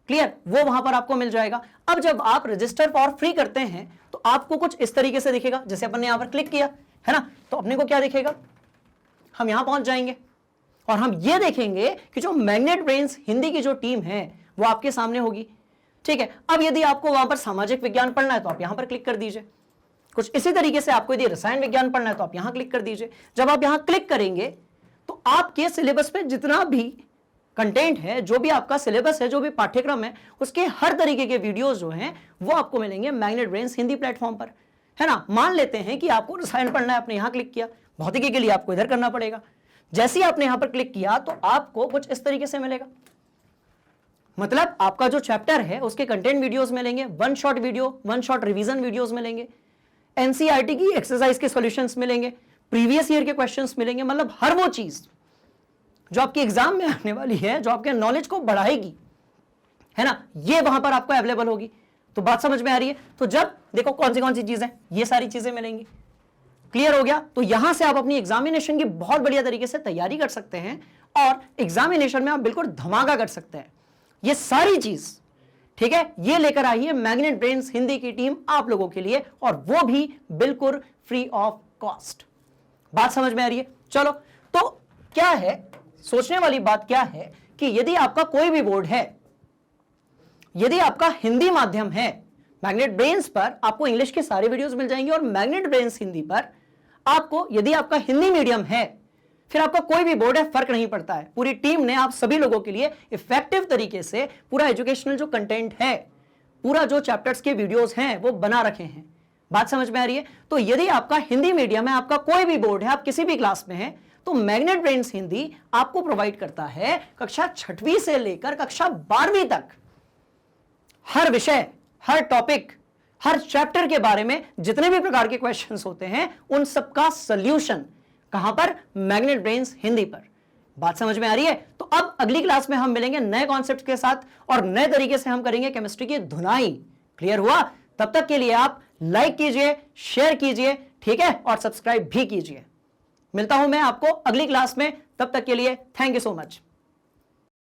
क्लियर, वो वहां पर आपको मिल जाएगा। अब जब आप रजिस्टर फॉर फ्री करते हैं तो आपको कुछ इस तरीके से दिखेगा। जैसे अपन ने यहां पर क्लिक किया, है ना, तो अपने को क्या दिखेगा, हम यहां पहुंच जाएंगे और हम ये देखेंगे कि जो मैग्नेट ब्रेन्स हिंदी की जो टीम है वो आपके सामने होगी। ठीक है। अब यदि आपको वहां पर सामाजिक विज्ञान पढ़ना है तो आप यहां पर क्लिक कर दीजिए। कुछ इसी तरीके से आपको यदि रसायन विज्ञान पढ़ना है तो आप यहां क्लिक कर दीजिए। जब आप यहां क्लिक करेंगे तो आपके सिलेबस में जितना भी कंटेंट है, जो भी आपका सिलेबस है, जो भी पाठ्यक्रम है, उसके हर तरीके के वीडियोस जो हैं वो आपको मिलेंगे मैग्नेट ब्रेन्स हिंदी प्लेटफॉर्म पर, है ना। मान लेते हैं कि आपको रसायन पढ़ना है, आपने यहां क्लिक किया, भौतिकी के लिए आपको इधर करना पड़ेगा। जैसे ही आपने यहां पर क्लिक किया तो आपको कुछ इस तरीके से मिलेगा। मतलब आपका जो चैप्टर है उसके कंटेंट वीडियोस मिलेंगे, one shot video, one shot revision videos मिलेंगे, एनसीईआरटी की एक्सरसाइज के सॉल्यूशंस मिलेंगे, प्रीवियस ईयर के क्वेश्चंस मिलेंगे। मतलब हर वो चीज जो आपके एग्जाम में आने वाली है, जो आपके नॉलेज को बढ़ाएगी, है ना, ये वहां पर आपको अवेलेबल होगी। तो बात समझ में आ रही है। तो जब देखो कौन सी चीजें, ये सारी चीजें मिलेंगी। क्लियर हो गया। तो यहां से आप अपनी एग्जामिनेशन की बहुत बढ़िया तरीके से तैयारी कर सकते हैं और एग्जामिनेशन में आप बिल्कुल धमाका कर सकते हैं। ये सारी चीज, ठीक है, ये लेकर आई है मैग्नेट ब्रेन्स हिंदी की टीम आप लोगों के लिए, और वो भी बिल्कुल फ्री ऑफ कॉस्ट। बात समझ में आ रही है। चलो, तो क्या है, सोचने वाली बात क्या है कि यदि आपका कोई भी बोर्ड है, यदि आपका हिंदी माध्यम है, मैग्नेट ब्रेन्स पर आपको इंग्लिश के सारे वीडियोस मिल जाएंगे और मैग्नेट ब्रेन्स हिंदी पर आपको, यदि आपका हिंदी मीडियम है, फिर आपका कोई भी बोर्ड है, फर्क नहीं पड़ता है। पूरी टीम ने आप सभी लोगों के लिए इफेक्टिव तरीके से पूरा एजुकेशनल जो कंटेंट है, पूरा जो चैप्टर्स के वीडियोस हैं वो बना रखे हैं। बात समझ में आ रही है। तो यदि आपका हिंदी मीडियम है, आपका कोई भी बोर्ड है, आप किसी भी क्लास में हैं, तो मैग्नेट ब्रेन्स हिंदी आपको प्रोवाइड करता है कक्षा 6वीं से लेकर कक्षा 12वीं तक हर विषय, हर टॉपिक, हर चैप्टर के बारे में जितने भी प्रकार के क्वेश्चंस होते हैं उन सबका सॉल्यूशन कहां पर, मैग्नेट ब्रेन्स हिंदी पर। बात समझ में आ रही है। तो अब अगली क्लास में हम मिलेंगे नए कॉन्सेप्ट के साथ और नए तरीके से हम करेंगे केमिस्ट्री की धुनाई। क्लियर हुआ। तब तक के लिए आप लाइक कीजिए, शेयर कीजिए, ठीक है, और सब्सक्राइब भी कीजिए। मिलता हूं मैं आपको अगली क्लास में। तब तक के लिए थैंक यू सो मच।